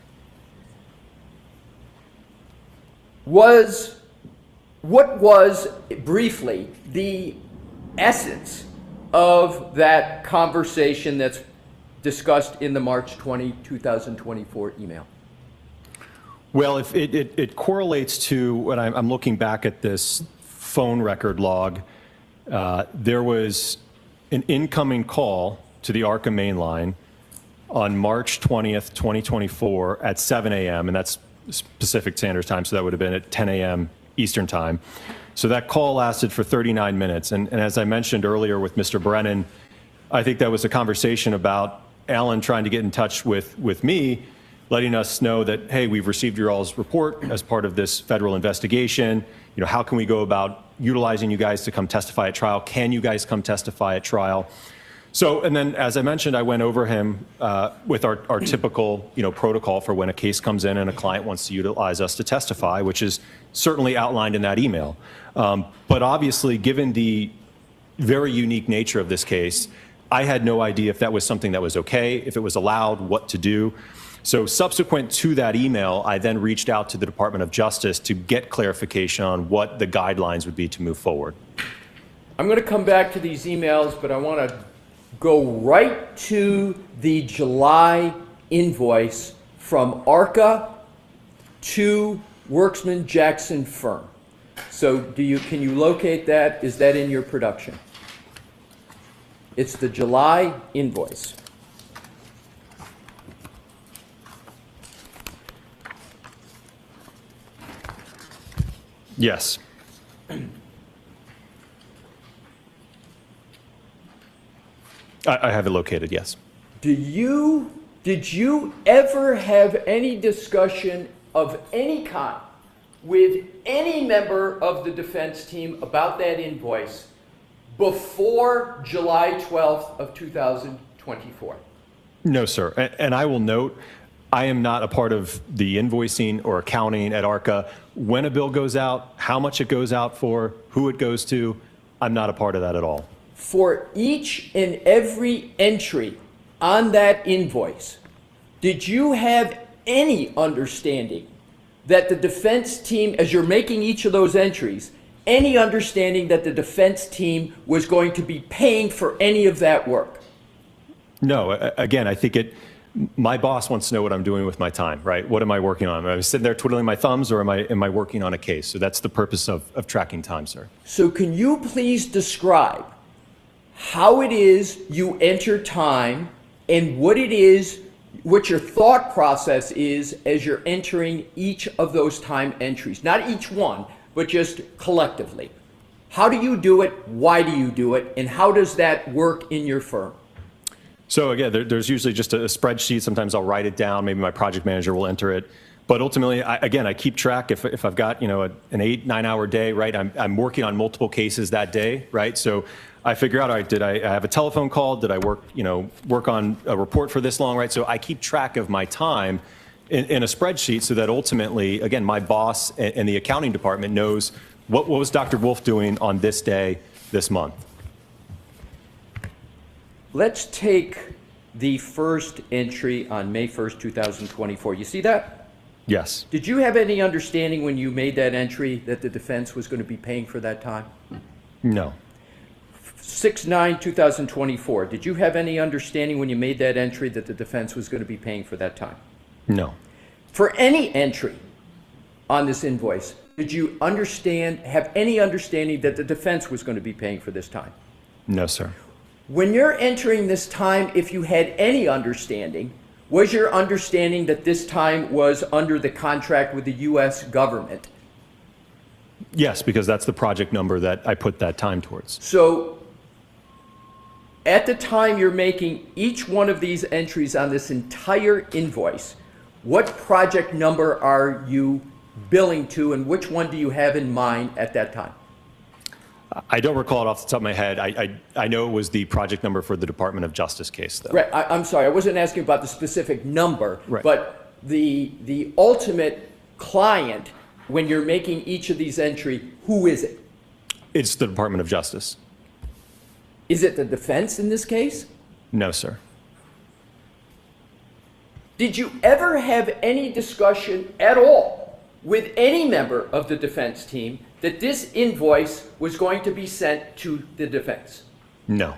What was, briefly, the essence of that conversation that's discussed in the March 20, 2024 email? Well, if it correlates to when I'm looking back at this phone record log, there was an incoming call to the ARCA main line on March 20th, 2024 at 7 a.m., and that's Pacific Standard Time, so that would have been at 10 a.m. Eastern Time. So that call lasted for 39 minutes. And as I mentioned earlier with Mr. Brennan, I think that was a conversation about Alan trying to get in touch with me, letting us know that, hey, we've received your all's report as part of this federal investigation. You know, how can we go about utilizing you guys to come testify at trial? Can you guys come testify at trial? So, and then as I mentioned, I went over him with our typical, protocol for when a case comes in and a client wants to utilize us to testify, which is certainly outlined in that email. But obviously, given the very unique nature of this case, I had no idea if that was something that was okay, if it was allowed, what to do. So subsequent to that email, I then reached out to the Department of Justice to get clarification on what the guidelines would be to move forward. I'm going to come back to these emails, but I want to go right to the July invoice from ARCA to Worksman Jackson Firm. So can you locate that? Is that in your production? It's the July invoice. Yes. I have it located, yes. Did you ever have any discussion of any kind with any member of the defense team about that invoice before July 12th of 2024? No, sir. And I will note, I am not a part of the invoicing or accounting at ARCA. When a bill goes out, how much it goes out for, who it goes to, I'm not a part of that at all. For each and every entry on that invoice, did you have any understanding that the defense team, as you're making each of those entries, any understanding that the defense team was going to be paying for any of that work? No, again, I think my boss wants to know what I'm doing with my time, right? What am I working on? Am I sitting there twiddling my thumbs, or am I working on a case? So that's the purpose of tracking time, sir. So can you please describe how it is you enter time and what your thought process is as you're entering each of those time entries? Not each one, but just collectively. How do you do it? Why do you do it? And how does that work in your firm? So again, there's usually just a spreadsheet. Sometimes I'll write it down. Maybe my project manager will enter it. But ultimately, I keep track. If I've got an 8-9 hour day, right? I'm working on multiple cases that day, right? So I figure out, all right, did I have a telephone call? Did I work on a report for this long, right? So I keep track of my time in a spreadsheet so that ultimately, again, my boss and the accounting department knows what was Dr. Wolf doing on this day, this month. Let's take the first entry on May 1st, 2024. You see that? Yes. Did you have any understanding when you made that entry that the defense was going to be paying for that time? No. 6/9/2024. Did you have any understanding when you made that entry that the defense was going to be paying for that time? No. For any entry on this invoice, did you have any understanding that the defense was going to be paying for this time? No, sir. When you're entering this time, if you had any understanding, was your understanding that this time was under the contract with the U.S. government? Yes, because that's the project number that I put that time towards. So at the time you're making each one of these entries on this entire invoice, what project number are you billing to, and which one do you have in mind at that time? I don't recall it off the top of my head. I know it was the project number for the Department of Justice case, though. Right. I'm sorry. I wasn't asking about the specific number, right, but the ultimate client, when you're making each of these entries, who is it? It's the Department of Justice. Is it the defense in this case? No, sir. Did you ever have any discussion at all with any member of the defense team that this invoice was going to be sent to the defense? No.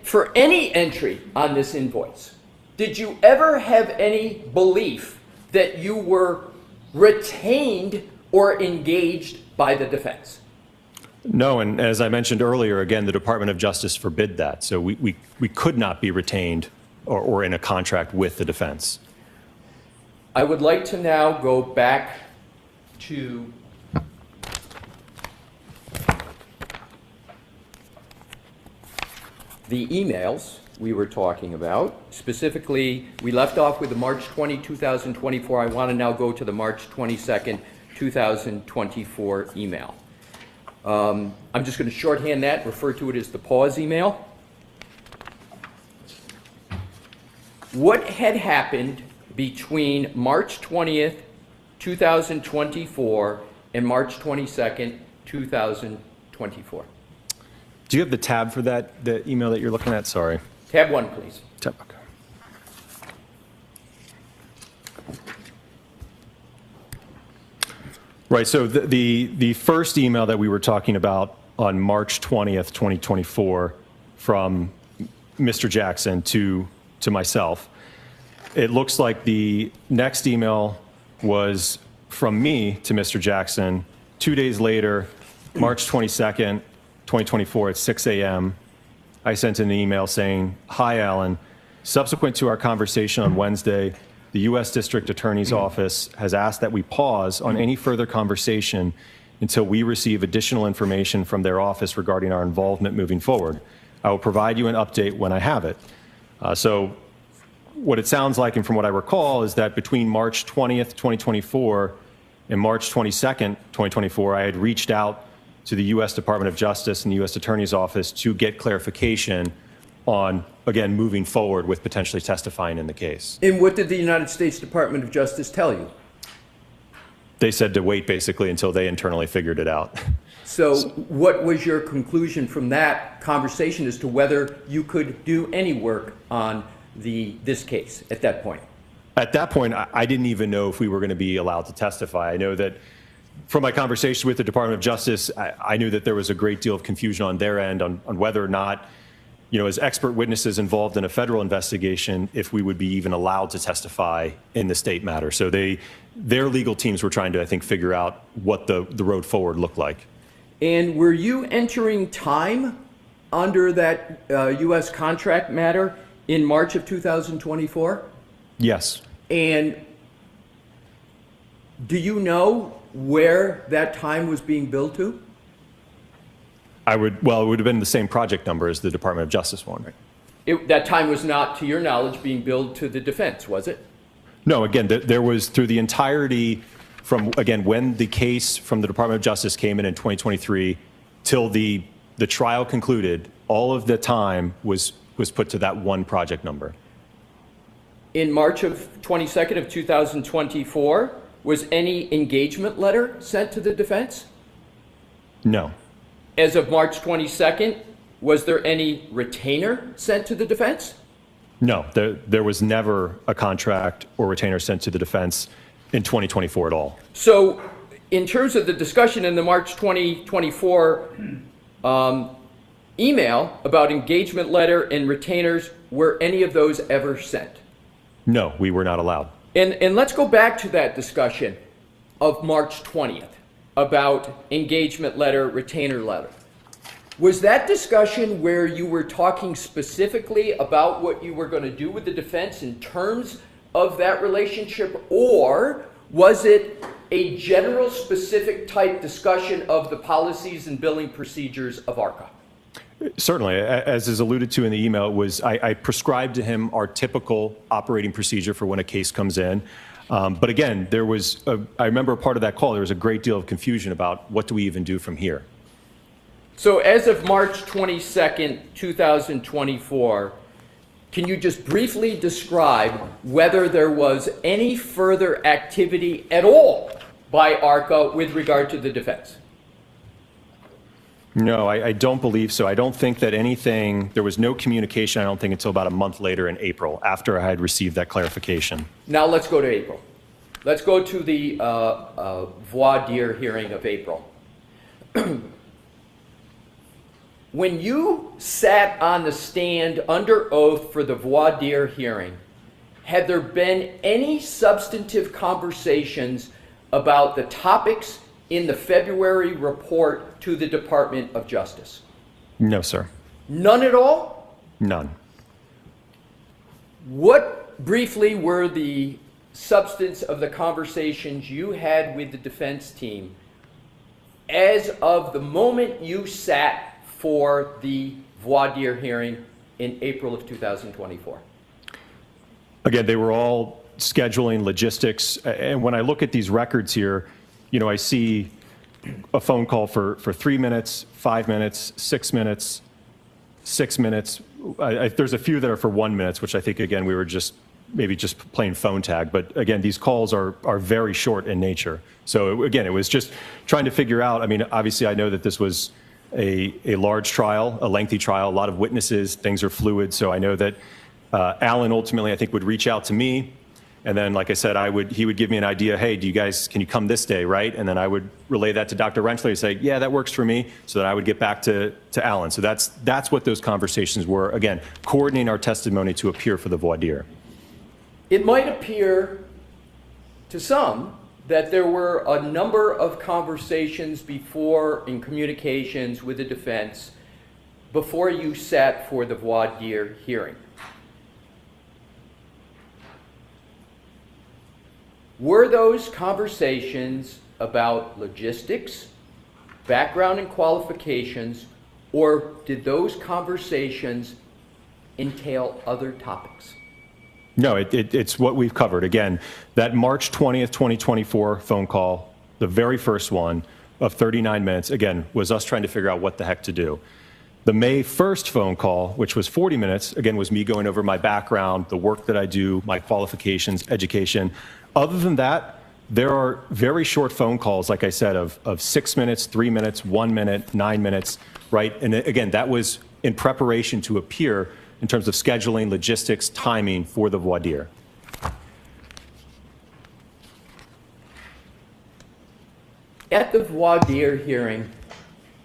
For any entry on this invoice, did you ever have any belief that you were retained or engaged by the defense? No, and as I mentioned earlier, again, the Department of Justice forbid that. So we could not be retained or in a contract with the defense. I would like to now go back to the emails we were talking about. Specifically, we left off with the March 20, 2024. I want to now go to the March 22nd, 2024 email. I'm just going to shorthand that, refer to it as the pause email. What had happened between March 20th, 2024 and March 22nd, 2024? Do you have the tab for that, the email that you're looking at? Sorry. Tab 1, please. Tab, okay. Right, so the first email that we were talking about on March 20th, 2024 from Mr. Jackson to myself, it looks like the next email was from me to Mr. Jackson 2 days later, March 22nd, 2024 at 6 a.m., I sent an email saying, "Hi, Alan. Subsequent to our conversation on Wednesday, the U.S. District Attorney's Office has asked that we pause on any further conversation until we receive additional information from their office regarding our involvement moving forward. I will provide you an update when I have it." So what it sounds like, and from what I recall, is that between March 20th, 2024 and March 22nd, 2024, I had reached out to the U.S. Department of Justice and the U.S. Attorney's Office to get clarification on, again, moving forward with potentially testifying in the case. And what did the United States Department of Justice tell you? They said to wait, basically, until they internally figured it out. So what was your conclusion from that conversation as to whether you could do any work on this case at that point? At that point, I didn't even know if we were going to be allowed to testify. I know that from my conversation with the Department of Justice, I knew that there was a great deal of confusion on their end on whether or not, as expert witnesses involved in a federal investigation, if we would be even allowed to testify in the state matter. So their legal teams were trying to, I think, figure out what the road forward looked like. And were you entering time under that U.S. contract matter in March of 2024? Yes. And do you know where that time was being billed to? It would have been the same project number as the Department of Justice one. That time was not, to your knowledge, being billed to the defense, was it? No, again, there was through the entirety from, again, when the case from the Department of Justice came in 2023 till the trial concluded, all of the time was put to that one project number. In March of 22nd of 2024, was any engagement letter sent to the defense? No. As of March 22nd, was there any retainer sent to the defense? No, there was never a contract or retainer sent to the defense in 2024 at all. So in terms of the discussion in the March 2024 email about engagement letter and retainers, were any of those ever sent? No, we were not allowed. And let's go back to that discussion of March 20th about engagement letter, retainer letter. Was that discussion where you were talking specifically about what you were going to do with the defense in terms of that relationship, or was it a general specific type discussion of the policies and billing procedures of ARCA? Certainly, as is alluded to in the email, I prescribed to him our typical operating procedure for when a case comes in. But again, I remember a part of that call, there was a great deal of confusion about what do we even do from here. So as of March 22nd, 2024, can you just briefly describe whether there was any further activity at all by ARCA with regard to the defense? No, I don't believe so. I don't think that there was no communication, I don't think, until about a month later in April, after I had received that clarification. Now let's go to April. Let's go to the voir dire hearing of April. When you sat on the stand under oath for the voir dire hearing, had there been any substantive conversations about the topics in the February report to the Department of Justice? No, sir. None at all? None. What briefly were the substance of the conversations you had with the defense team as of the moment you sat for the voir dire hearing in April of 2024? Again, they were all scheduling, logistics, and when I look at these records here, I see a phone call for 3 minutes, 5 minutes, 6 minutes, 6 minutes. There's a few that are for 1 minute, which I think, again, we were maybe just playing phone tag. But again, these calls are very short in nature. So again, it was just trying to figure out, obviously I know that this was a large trial, a lengthy trial, a lot of witnesses, things are fluid. So I know that Alan ultimately, I think, would reach out to me. And then, like I said, he would give me an idea, hey, can you come this day, right? And then I would relay that to Dr. Rentschler and say, yeah, that works for me, so that I would get back to Alan. So that's what those conversations were. Again, coordinating our testimony to appear for the voir dire. It might appear to some that there were a number of conversations before in communications with the defense before you sat for the voir dire hearing. Were those conversations about logistics, background and qualifications, or did those conversations entail other topics? No, it's what we've covered. Again, that March 20th, 2024 phone call, the very first one of 39 minutes, again, was us trying to figure out what the heck to do. The May 1st phone call, which was 40 minutes, again, was me going over my background, the work that I do, my qualifications, education. Other than that, there are very short phone calls, like I said, of 6 minutes, 3 minutes, 1 minute, 9 minutes, right? And again, that was in preparation to appear in terms of scheduling, logistics, timing for the voir dire. At the voir dire hearing,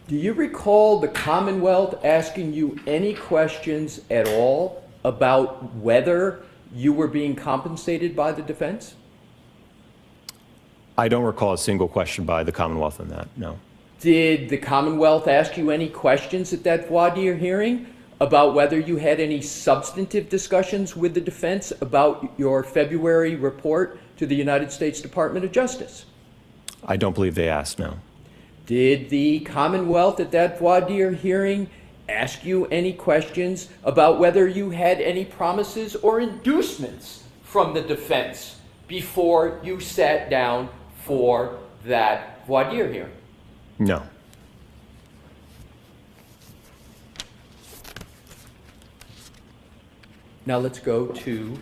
do you recall the Commonwealth asking you any questions at all about whether you were being compensated by the defense? I don't recall a single question by the Commonwealth on that, no. Did the Commonwealth ask you any questions at that voir dire hearing about whether you had any substantive discussions with the defense about your February report to the United States Department of Justice? I don't believe they asked, no. Did the Commonwealth at that voir dire hearing ask you any questions about whether you had any promises or inducements from the defense before you sat down for that voir dire hearing? No. Now let's go to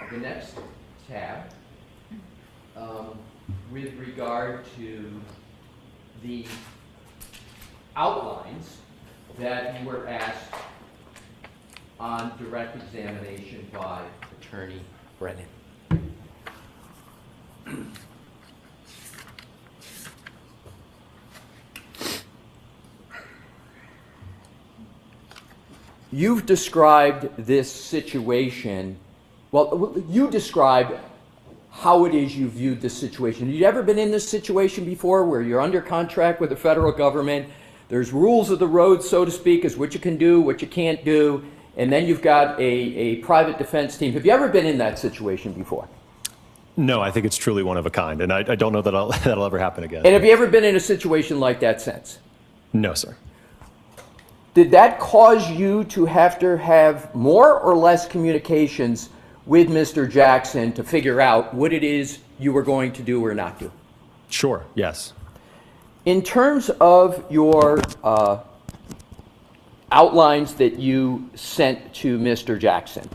the next tab with regard to the outlines that you were asked on direct examination by Attorney Brennan. You've described this situation, well, you described how it is you viewed this situation. Have you ever been in this situation before where you're under contract with the federal government, there's rules of the road, so to speak, as what you can do, what you can't do, and then you've got a private defense team. Have you ever been in that situation before? No, I think it's truly one of a kind, and I don't know that that'll ever happen again. And have you ever been in a situation like that since? No, sir. Did that cause you to have more or less communications with Mr. Jackson to figure out what it is you were going to do or not do? Sure, yes. In terms of your outlines that you sent to Mr. Jackson,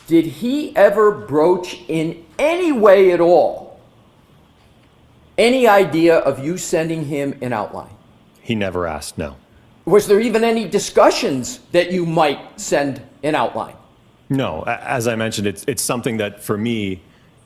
did he ever broach in any way at all any idea of you sending him an outline? He never asked, no. Was there even any discussions that you might send an outline? No, as I mentioned, it's something that for me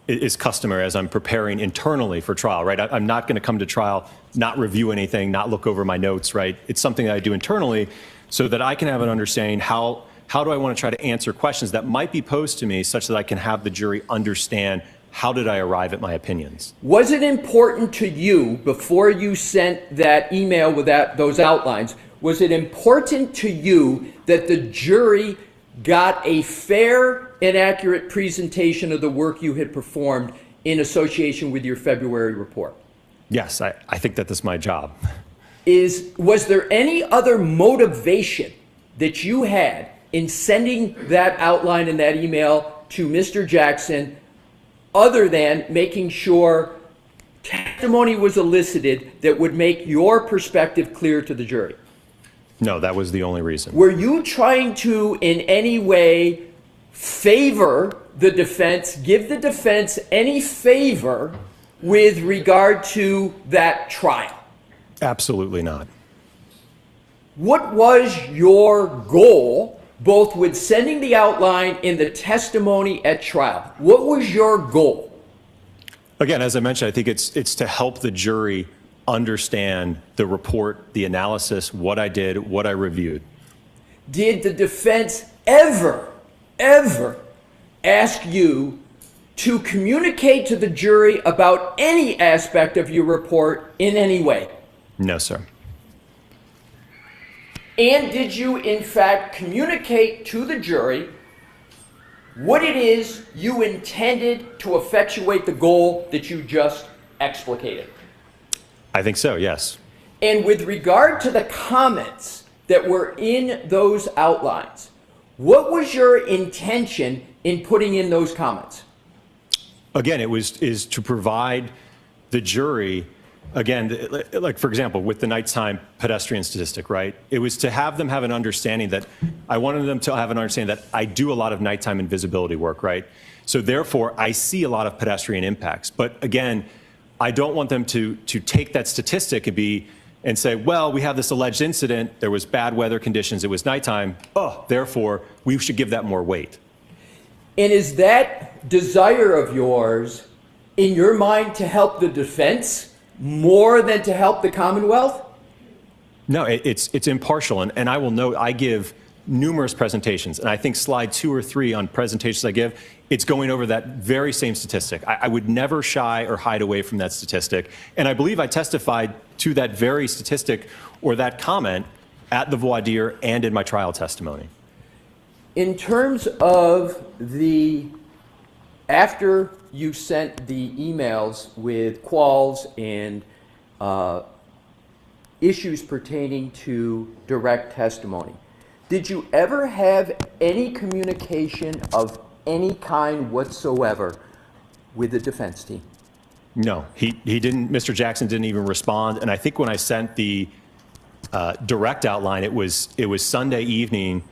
is customary as I'm preparing internally for trial, right? I'm not going to come to trial, not review anything, not look over my notes, right? It's something that I do internally so that I can have an understanding how do I want to try to answer questions that might be posed to me such that I can have the jury understand how did I arrive at my opinions. Was it important to you before you sent that email with those outlines, was it important to you that the jury got a fair and accurate presentation of the work you had performed in association with your February report? Yes, I think that that's my job. Was there any other motivation that you had in sending that outline and that email to Mr. Jackson other than making sure testimony was elicited that would make your perspective clear to the jury? No, that was the only reason. Were you trying to, in any way, favor the defense, give the defense any favor with regard to that trial? Absolutely not. What was your goal, both with sending the outline and the testimony at trial? What was your goal? Again, as I mentioned, I think it's to help the jury understand the report, the analysis, what I did, what I reviewed. Did the defense ever ask you to communicate to the jury about any aspect of your report in any way? No, sir. And did you, in fact, communicate to the jury what it is you intended to effectuate the goal that you just explicated? I think so, yes. And with regard to the comments that were in those outlines, what was your intention in putting in those comments? Again, is to provide the jury, again, like for example, with the nighttime pedestrian statistic, right? It was to have them have an understanding that, I wanted them to have an understanding that I do a lot of nighttime invisibility work, right? So therefore, I see a lot of pedestrian impacts. But again, I don't want them to take that statistic and say, well, we have this alleged incident, there was bad weather conditions, it was nighttime, therefore, we should give that more weight. And is that desire of yours, in your mind, to help the defense more than to help the Commonwealth? No, it's impartial, and I will note, I give numerous presentations, and I think slide 2 or 3 on presentations I give, it's going over that very same statistic. I would never shy or hide away from that statistic, and I believe I testified to that very statistic or that comment at the voir dire and in my trial testimony. In terms of after you sent the emails with quals and issues pertaining to direct testimony, did you ever have any communication of any kind whatsoever with the defense team? No, he didn't. Mr. Jackson didn't even respond. And I think when I sent the direct outline, it was Sunday evening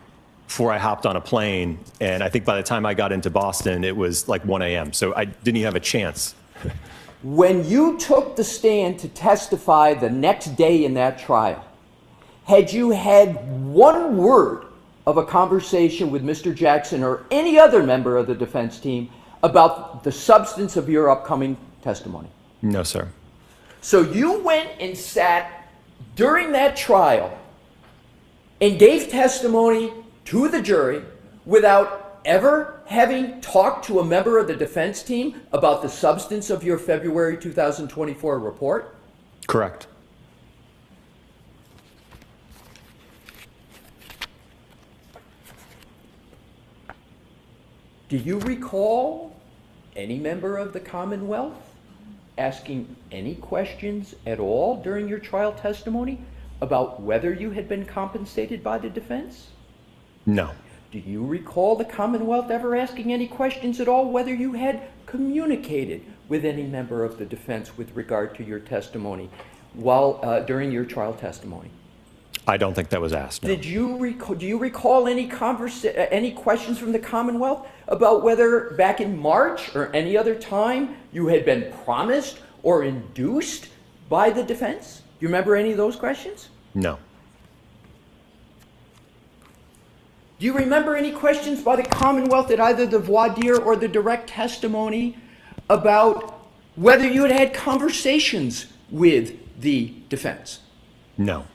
before I hopped on a plane. And I think by the time I got into Boston, it was like 1 a.m. So I didn't even have a chance. When you took the stand to testify the next day in that trial, had you had one word of a conversation with Mr. Jackson or any other member of the defense team about the substance of your upcoming testimony? No, sir. So you went and sat during that trial and gave testimony to the jury without ever having talked to a member of the defense team about the substance of your February 2024 report? Correct. Do you recall any member of the Commonwealth asking any questions at all during your trial testimony about whether you had been compensated by the defense? No. Do you recall the Commonwealth ever asking any questions at all whether you had communicated with any member of the defense with regard to your testimony while during your trial testimony? I don't think that was asked. No. Do you recall any questions from the Commonwealth about whether back in March or any other time you had been promised or induced by the defense? Do you remember any of those questions? No. Do you remember any questions by the Commonwealth at either the voir dire or the direct testimony about whether you had had conversations with the defense? No.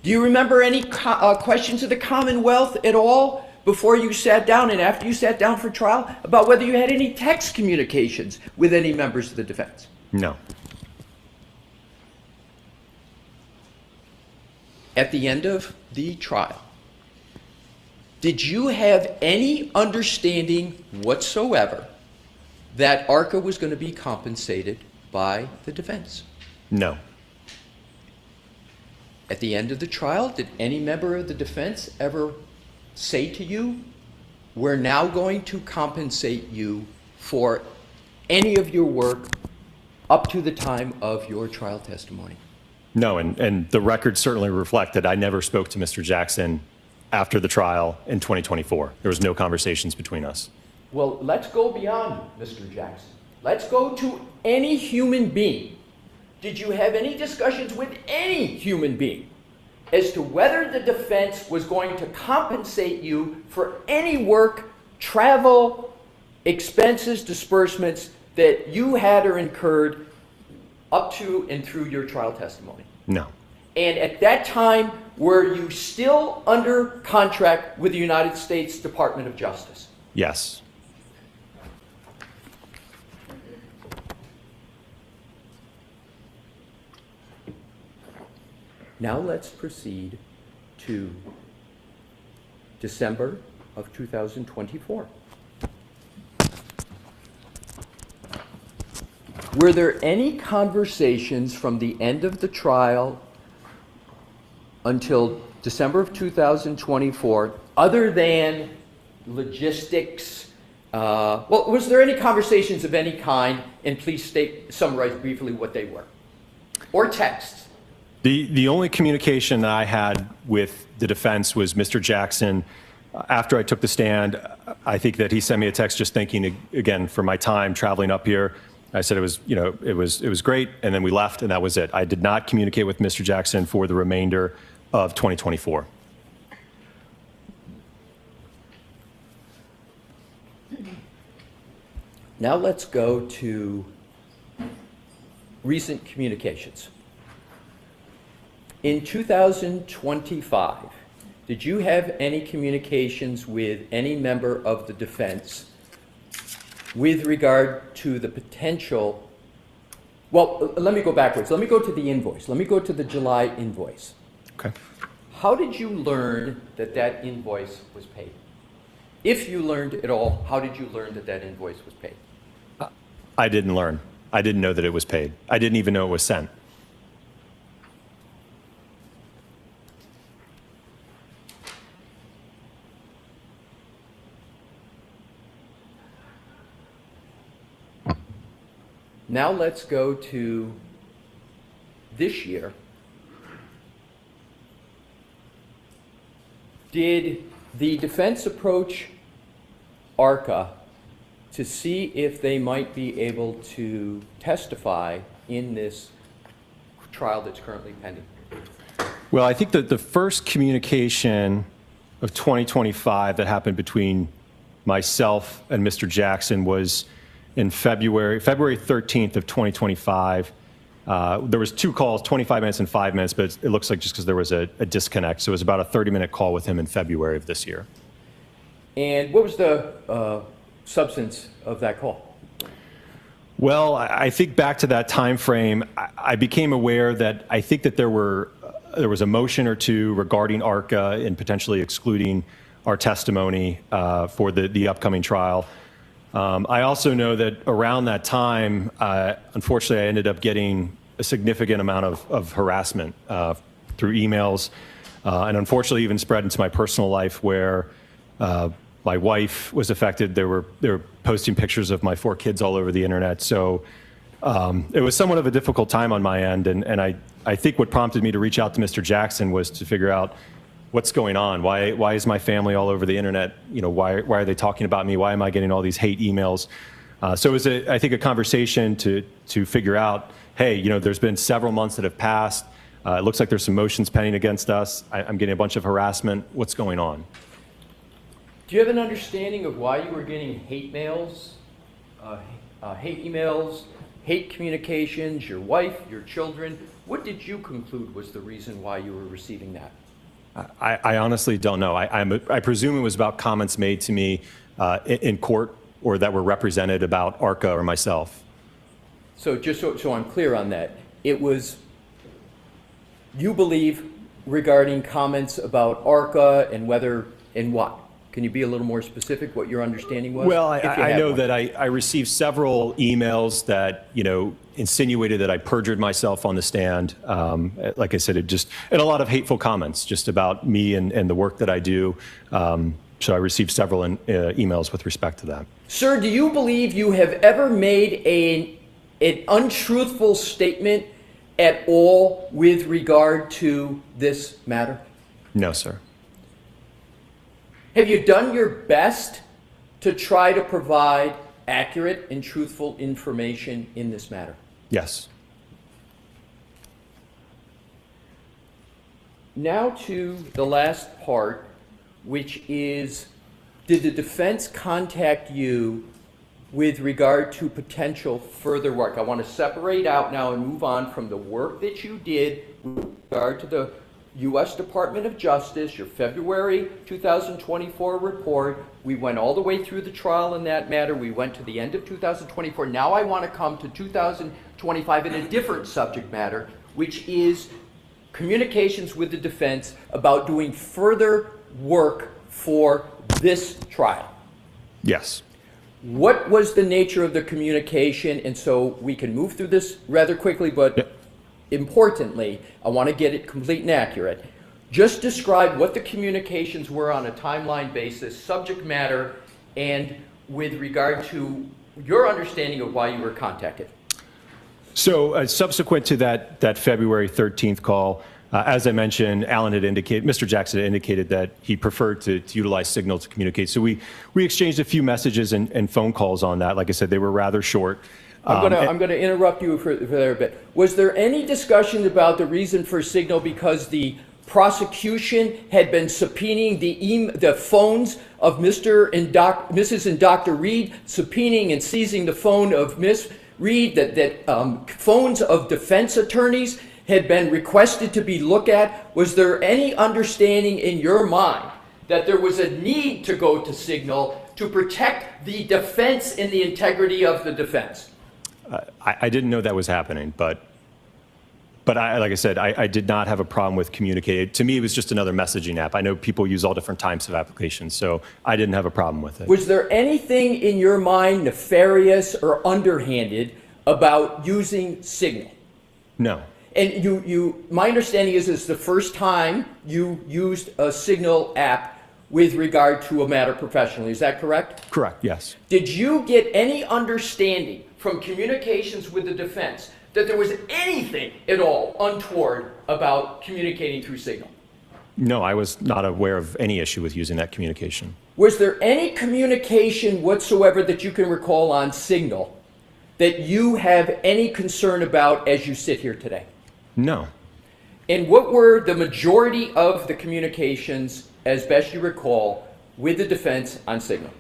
Do you remember any questions of the Commonwealth at all before you sat down and after you sat down for trial about whether you had any text communications with any members of the defense? No. At the end of the trial, did you have any understanding whatsoever that ARCA was going to be compensated by the defense? No. At the end of the trial, did any member of the defense ever say to you, we're now going to compensate you for any of your work up to the time of your trial testimony? No, and the record certainly reflected I never spoke to Mr. Jackson after the trial in 2024. There was no conversations between us. Well, let's go beyond Mr. Jackson. Let's go to any human being. Did you have any discussions with any human being as to whether the defense was going to compensate you for any work, travel, expenses, disbursements that you had or incurred up to and through your trial testimony? No. And at that time, were you still under contract with the United States Department of Justice? Yes. Now let's proceed to December of 2024. Were there any conversations from the end of the trial until December of 2024 other than logistics? Well, was there any conversations of any kind? And please summarize briefly what they were. Or texts. The only communication that I had with the defense was Mr. Jackson. After I took the stand, I think that he sent me a text just thanking, again, for my time traveling up here. I said it was, you know, it was great, and then we left, and that was it. I did not communicate with Mr. Jackson for the remainder of 2024. Now let's go to recent communications. In 2025, did you have any communications with any member of the defense with regard to the potential? Well, let me go backwards. Let me go to the invoice. Let me go to the July invoice. Okay. How did you learn that that invoice was paid? If you learned at all, how did you learn that that invoice was paid? I didn't learn. I didn't know that it was paid. I didn't even know it was sent. Now let's go to this year. Did the defense approach ARCA to see if they might be able to testify in this trial that's currently pending? Well, I think that the first communication of 2025 that happened between myself and Mr. Jackson was in February 13th of 2025. There was 2 calls, 25 minutes and 5 minutes, but it looks like just because there was a disconnect. So it was about a 30-minute call with him in February of this year. And what was the substance of that call? Well, I think back to that time frame, I became aware that I think that there was a motion or two regarding ARCA and potentially excluding our testimony for the upcoming trial. I also know that around that time, unfortunately, I ended up getting a significant amount of harassment through emails, and unfortunately even spread into my personal life where my wife was affected. They were posting pictures of my 4 kids all over the internet. So it was somewhat of a difficult time on my end, and I think what prompted me to reach out to Mr. Jackson was to figure out what's going on. Why is my family all over the internet? You know, why are they talking about me? Why am I getting all these hate emails? So it was, I think, a conversation to figure out, hey, you know, there's been several months that have passed. It looks like there's some motions pending against us. I'm getting a bunch of harassment. What's going on? Do you have an understanding of why you were getting hate mails, hate emails, hate communications, your wife, your children? What did you conclude was the reason why you were receiving that? I honestly don't know. I presume it was about comments made to me in court or that were represented about ARCA or myself. So just so I'm clear on that, it was, you believe, regarding comments about ARCA and whether, and what? Can you be a little more specific what your understanding was? Well, I know that I received several emails that, you know, insinuated that I perjured myself on the stand. Like I said, and a lot of hateful comments just about me and the work that I do. So I received several emails with respect to that. Sir, do you believe you have ever made an untruthful statement at all with regard to this matter? No, sir. Have you done your best to try to provide accurate and truthful information in this matter? Yes. Now to the last part, which is, did the defense contact you with regard to potential further work? I want to separate out now and move on from the work that you did with regard to the U.S. Department of Justice, your February 2024 report. We went all the way through the trial in that matter. We went to the end of 2024. Now I want to come to 2025 in a different subject matter, which is communications with the defense about doing further work for this trial? Yes. What was the nature of the communication? And so we can move through this rather quickly, but Yep. importantly, I want to get it complete and accurate. Just describe what the communications were on a timeline basis, subject matter, and with regard to your understanding of why you were contacted. So subsequent to that February 13th call, as I mentioned, Mr. Jackson had indicated that he preferred to utilize Signal to communicate. So we exchanged a few messages and phone calls on that. Like I said, they were rather short. I'm going to interrupt you for there a bit. Was there any discussion about the reason for Signal because the prosecution had been subpoenaing the phones of Mrs. and Dr. Reed, subpoenaing and seizing the phone of Ms. Reed, that phones of defense attorneys had been requested to be looked at? Was there any understanding in your mind that there was a need to go to Signal to protect the defense and the integrity of the defense? I didn't know that was happening, but like I said, I did not have a problem with communicating. To me, it was just another messaging app. I know people use all different types of applications, so I didn't have a problem with it. Was there anything in your mind nefarious or underhanded about using Signal? No. And my understanding is it's the first time you used a Signal app with regard to a matter professionally. Is that correct? Correct, yes. Did you get any understanding from communications with the defense that there was anything at all untoward about communicating through Signal? No, I was not aware of any issue with using that communication. Was there any communication whatsoever that you can recall on Signal that you have any concern about as you sit here today? No. And what were the majority of the communications, as best you recall, with the defense on Signal?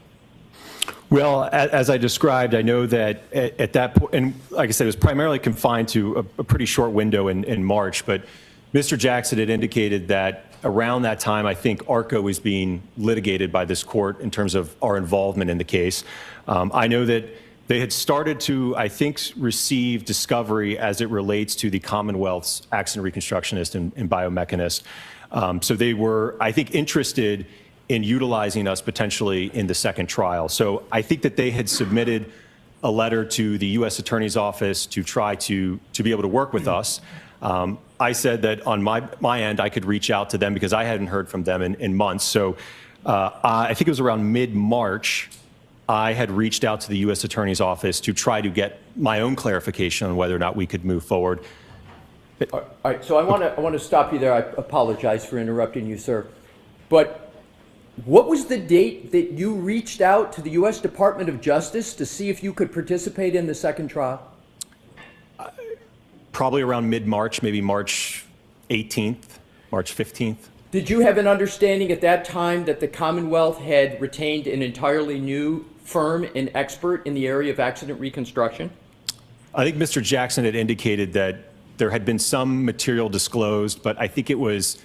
Well, as I described, I know that at that point, and like I said, it was primarily confined to a pretty short window in March, but Mr. Jackson had indicated that around that time, I think ARCO was being litigated by this court in terms of our involvement in the case. I know that they had started to, I think, receive discovery as it relates to the Commonwealth's accident reconstructionist and biomechanist. So they were, I think, interested in utilizing us potentially in the second trial. So I think that they had submitted a letter to the U.S. Attorney's Office to try to be able to work with us. I said that on my end, I could reach out to them because I hadn't heard from them in months. So I think it was around mid-March, I had reached out to the U.S. Attorney's Office to try to get my own clarification on whether or not we could move forward. All right, so I want to stop you there. I apologize for interrupting you, sir. But what was the date that you reached out to the U.S. Department of Justice to see if you could participate in the second trial? Probably around mid-March, maybe March 18th, March 15th. Did you have an understanding at that time that the Commonwealth had retained an entirely new firm and expert in the area of accident reconstruction? I think Mr. Jackson had indicated that there had been some material disclosed, but I think it was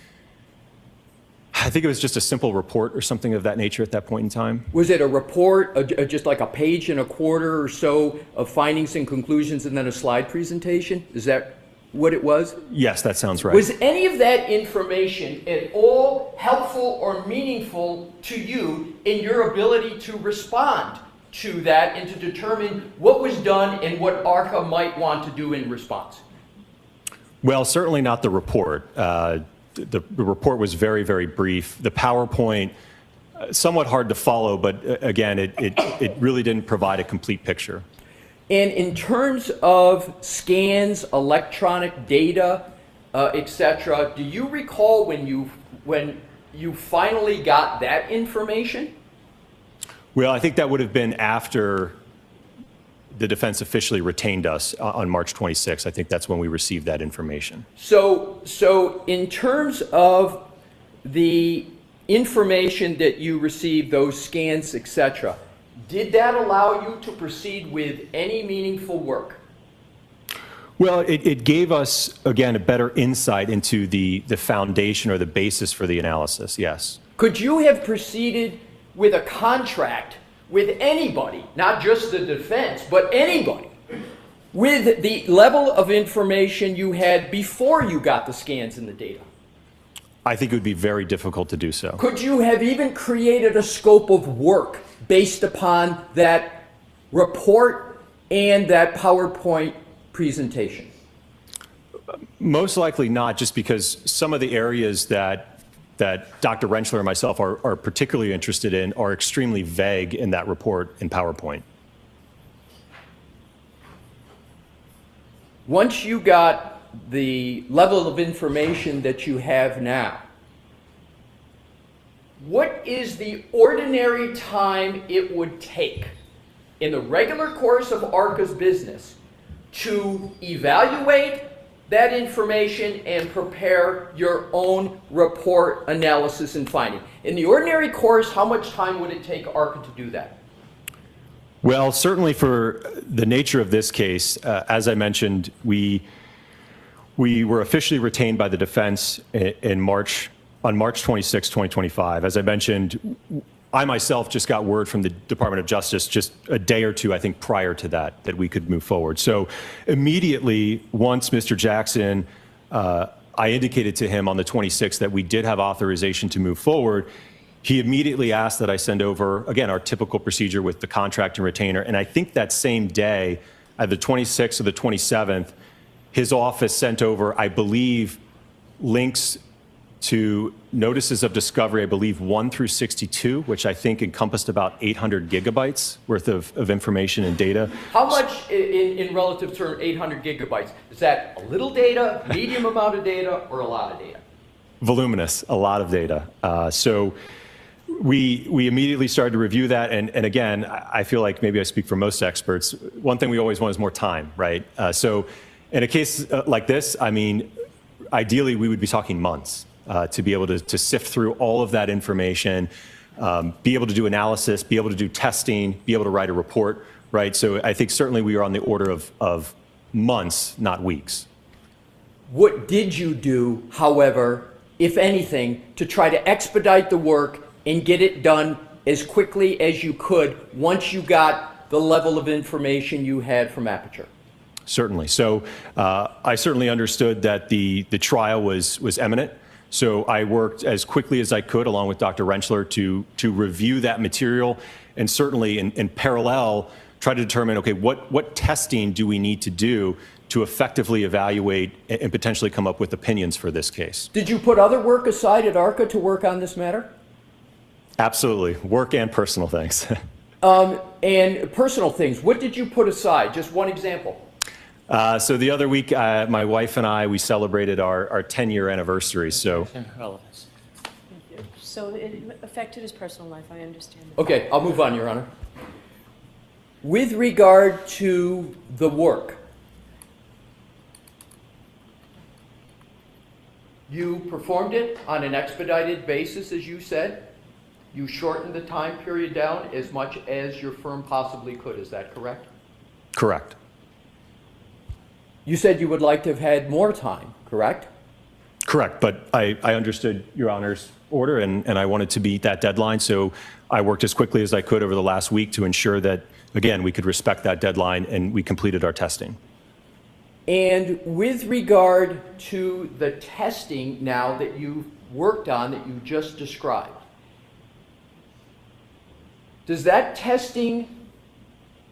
just a simple report or something of that nature at that point in time. Was it a report, just like a page and a quarter or so of findings and conclusions and then a slide presentation? Is that what it was? Yes, that sounds right. Was any of that information at all helpful or meaningful to you in your ability to respond to that and to determine what was done and what ARCA might want to do in response? Well, certainly not the report. The report was very, very brief. The PowerPoint, somewhat hard to follow, but again, it really didn't provide a complete picture. And in terms of scans, electronic data, etc., do you recall when you finally got that information? Well, I think that would have been after the defense officially retained us on March 26th. I think that's when we received that information. So in terms of the information that you received, those scans, etc., did that allow you to proceed with any meaningful work? Well, it gave us, again, a better insight into the foundation or the basis for the analysis, yes. Could you have proceeded with a contract with anybody, not just the defense, but anybody, with the level of information you had before you got the scans and the data? I think it would be very difficult to do so. Could you have even created a scope of work based upon that report and that PowerPoint presentation? Most likely not, just because some of the areas that Dr. Rentschler and myself are particularly interested in are extremely vague in that report in PowerPoint. Once you got the level of information that you have now, what is the ordinary time it would take in the regular course of ARCA's business to evaluate that information and prepare your own report, analysis, and finding? In the ordinary course, how much time would it take ARCA to do that? Well, certainly for the nature of this case, as I mentioned, we were officially retained by the defense on March 26, 2025. As I mentioned, I myself just got word from the Department of Justice just a day or two, I think, prior to that we could move forward. So immediately, once Mr. Jackson, I indicated to him on the 26th that we did have authorization to move forward. He immediately asked that I send over, again, our typical procedure with the contract and retainer. And I think that same day, at the 26th or the 27th, his office sent over, I believe, links to notices of discovery, I believe 1 through 62, which I think encompassed about 800 gigabytes worth of information and data. How much in relative term, 800 gigabytes? Is that a little data, medium amount of data, or a lot of data? Voluminous, a lot of data. So we immediately started to review that. And again, I feel like maybe I speak for most experts. One thing we always want is more time, right? So in a case like this, I mean, ideally we would be talking months to be able to sift through all of that information, be able to do analysis, be able to do testing, be able to write a report, right? So I think certainly we are on the order of months, not weeks. What did you do, however, if anything, to try to expedite the work and get it done as quickly as you could once you got the level of information you had from Aperture? Certainly. So I certainly understood that the trial was imminent. So I worked as quickly as I could, along with Dr. Rentschler, to review that material, and certainly in parallel try to determine, okay, what testing do we need to do to effectively evaluate and potentially come up with opinions for this case. Did you put other work aside at ARCA to work on this matter? Absolutely. Work and personal things. And personal things. What did you put aside? Just one example. So the other week, my wife and I, we celebrated our 10-year anniversary. So it affected his personal life, I understand. Okay, I'll move on, Your Honor. With regard to the work, you performed it on an expedited basis, as you said. You shortened the time period down as much as your firm possibly could. Is that correct? Correct. You said you would like to have had more time, correct? Correct, but I understood Your Honor's order, and I wanted to beat that deadline, so I worked as quickly as I could over the last week to ensure that, again, we could respect that deadline, and we completed our testing. And with regard to the testing now that you've worked on, that you just described, does that testing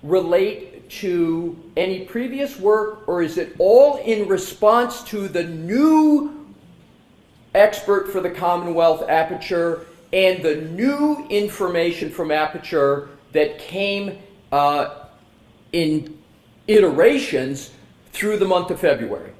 relate to any previous work, or is it all in response to the new expert for the Commonwealth, Aperture, and the new information from Aperture that came in iterations through the month of February?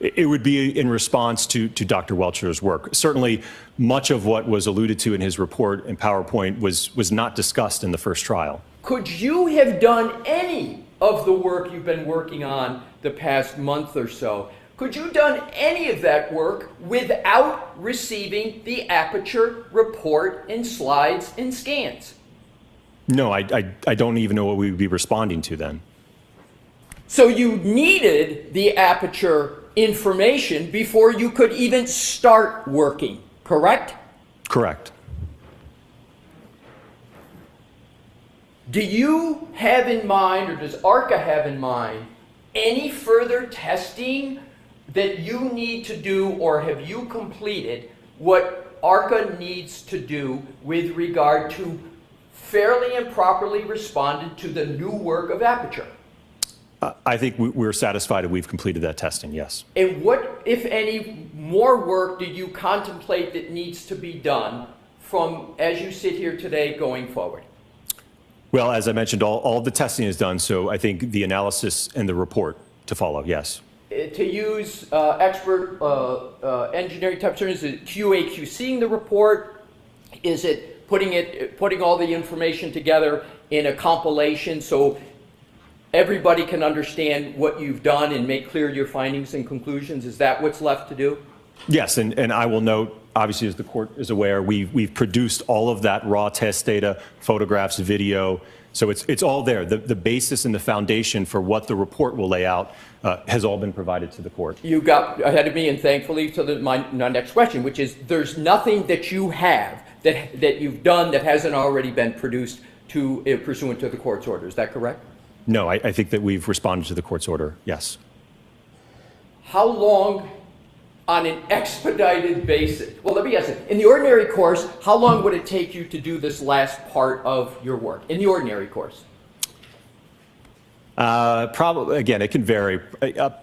It would be in response to Dr. Welcher's work. Certainly, much of what was alluded to in his report and PowerPoint was not discussed in the first trial. Could you have done any of the work you've been working on the past month or so? Could you have done any of that work without receiving the Aperture report and slides and scans? No, I don't even know what we would be responding to then. So you needed the Aperture information before you could even start working, correct? Correct. Do you have in mind, or does ARCA have in mind, any further testing that you need to do, or have you completed what ARCA needs to do with regard to fairly and properly responded to the new work of Aperture? I think we're satisfied that we've completed that testing, yes. And what, if any, more work do you contemplate that needs to be done from, as you sit here today, going forward? Well, as I mentioned, all the testing is done, so I think the analysis and the report to follow, yes. To use expert engineering type terms, is it QA/QCing the report? Is it putting all the information together in a compilation so everybody can understand what you've done and make clear your findings and conclusions? Is that what's left to do? Yes, and I will note, obviously, as the court is aware, we've produced all of that raw test data, photographs, video, so it's all there. The basis and the foundation for what the report will lay out has all been provided to the court. You got ahead of me, and thankfully to my next question, which is there's nothing that you have that you've done that hasn't already been produced to pursuant to the court's order. Is that correct? No, I think that we've responded to the court's order, yes. How long on an expedited basis? Well, let me ask it. In the ordinary course, how long would it take you to do this last part of your work? In the ordinary course? Probably, again, it can vary.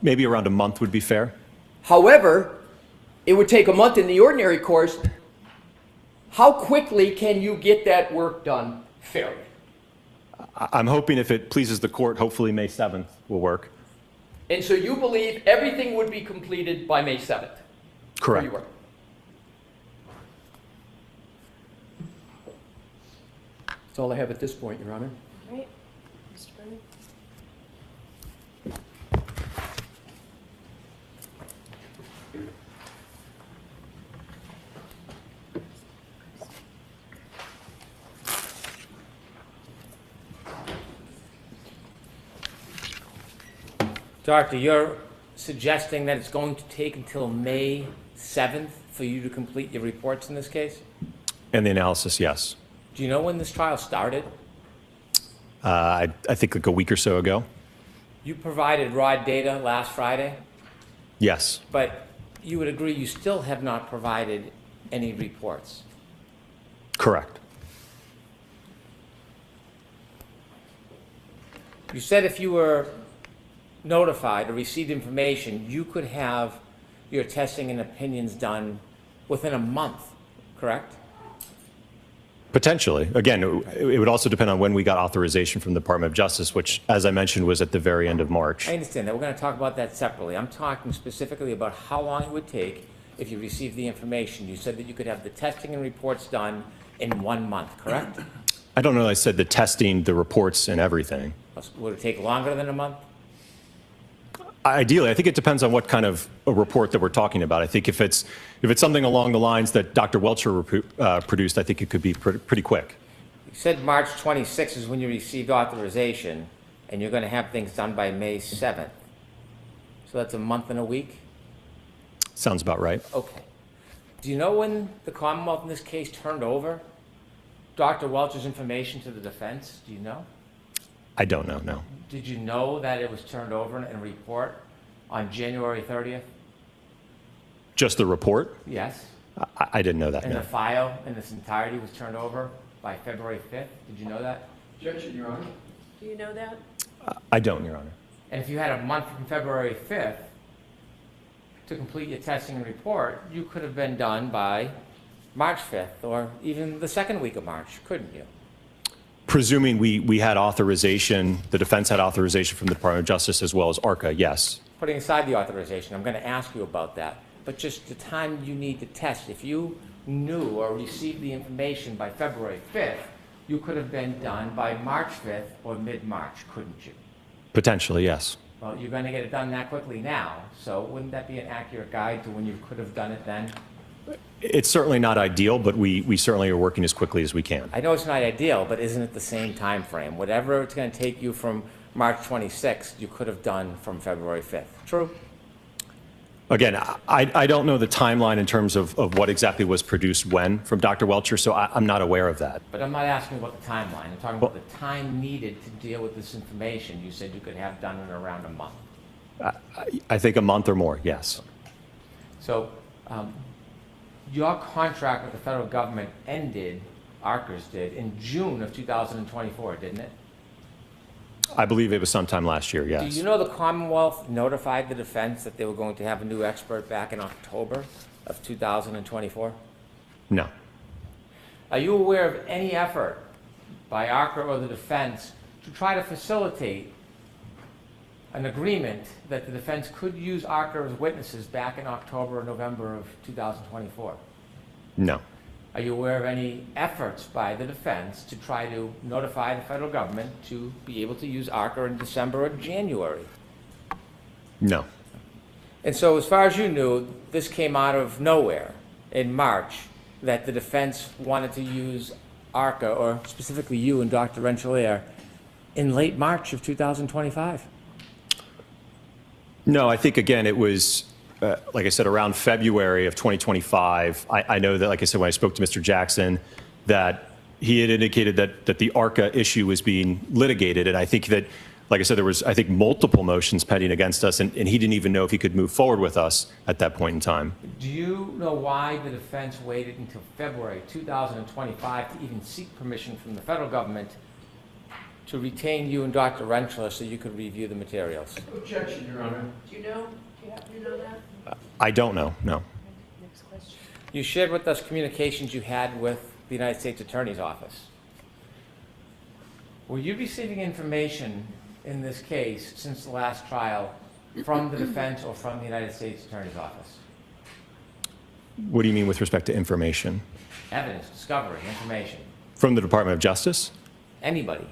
Maybe around a month would be fair. However, it would take a month in the ordinary course. How quickly can you get that work done fairly? I'm hoping, if it pleases the court, hopefully May 7th will work. And so you believe everything would be completed by May 7th? Correct. That's all I have at this point, Your Honor. All right, Mr. Brennan? Doctor, you're suggesting that it's going to take until May 7th for you to complete your reports in this case? And the analysis, yes. Do you know when this trial started? I think like a week or so ago. You provided raw data last Friday, Yes. but you would agree you still have not provided any reports. Correct. You said if you were notified or received information, you could have your testing and opinions done within a month, correct? Potentially. Again, it would also depend on when we got authorization from the Department of Justice, which, as I mentioned, was at the very end of March. I understand that. We're going to talk about that separately. I'm talking specifically about how long it would take if you received the information. You said that you could have the testing and reports done in 1 month, correct? I don't know. I said the testing, the reports, and everything. Would it take longer than a month? Ideally, I think it depends on what kind of a report that we're talking about. I think if it's something along the lines that Dr. Welcher produced, I think it could be pretty quick. You said March 26th is when you received authorization, and you're going to have things done by May 7th. So that's a month and a week? Sounds about right. Okay. Do you know when the Commonwealth in this case turned over Dr. Welcher's information to the defense? Do you know? I don't know, no. Did you know that it was turned over in a report on January 30th? Just the report? Yes. I didn't know that, And no. the file in its entirety was turned over by February 5th? Did you know that? Objection, Your Honor. Do you know that? I don't, Your Honor. And if you had a month from February 5th to complete your testing and report, you could have been done by March 5th or even the second week of March, couldn't you? Presuming we had authorization, the defense had authorization from the Department of Justice as well as ARCA, yes. Putting aside the authorization, I'm going to ask you about that. But just the time you need to test, if you knew or received the information by February 5th, you could have been done by March 5th or mid-March, couldn't you? Potentially, yes. Well, you're going to get it done that quickly now, so wouldn't that be an accurate guide to when you could have done it then? It's certainly not ideal, but we certainly are working as quickly as we can. I know it's not ideal, but isn't it the same time frame? Whatever it's going to take you from March 26th, you could have done from February 5th. True? Again, I don't know the timeline in terms of what exactly was produced when from Dr. Welcher, so I'm not aware of that. But I'm not asking about the timeline. I'm talking about the time needed to deal with this information you said you could have done in around a month. I think a month or more, yes. So your contract with the federal government ended, ARCA's did, in June of 2024, didn't it? I believe it was sometime last year, yes. Do you know the Commonwealth notified the defense that they were going to have a new expert back in October of 2024? No. Are you aware of any effort by ARCA or the defense to try to facilitate an agreement that the defense could use ARCA as witnesses back in October or November of 2024? No. Are you aware of any efforts by the defense to try to notify the federal government to be able to use ARCA in December or January? No. And so as far as you knew, this came out of nowhere in March, that the defense wanted to use ARCA, or specifically you and Dr. Renchelier, in late March of 2025? No, I think, again, it was, like I said, around February of 2025. I know that, like I said, when I spoke to Mr. Jackson, that he had indicated that the ARCA issue was being litigated. And I think that, like I said, there was, I think, multiple motions pending against us, and he didn't even know if he could move forward with us at that point in time. Do you know why the defense waited until February 2025 to even seek permission from the federal government to retain you and Dr. Renchler so you could review the materials? Objection, Your Honor. Do you know, do you happen to know that? I don't know, no. Next question. You shared with us communications you had with the United States Attorney's Office. Were you receiving information in this case since the last trial from the defense or from the United States Attorney's Office? What do you mean with respect to information? Evidence, discovery, information. From the Department of Justice? Anybody?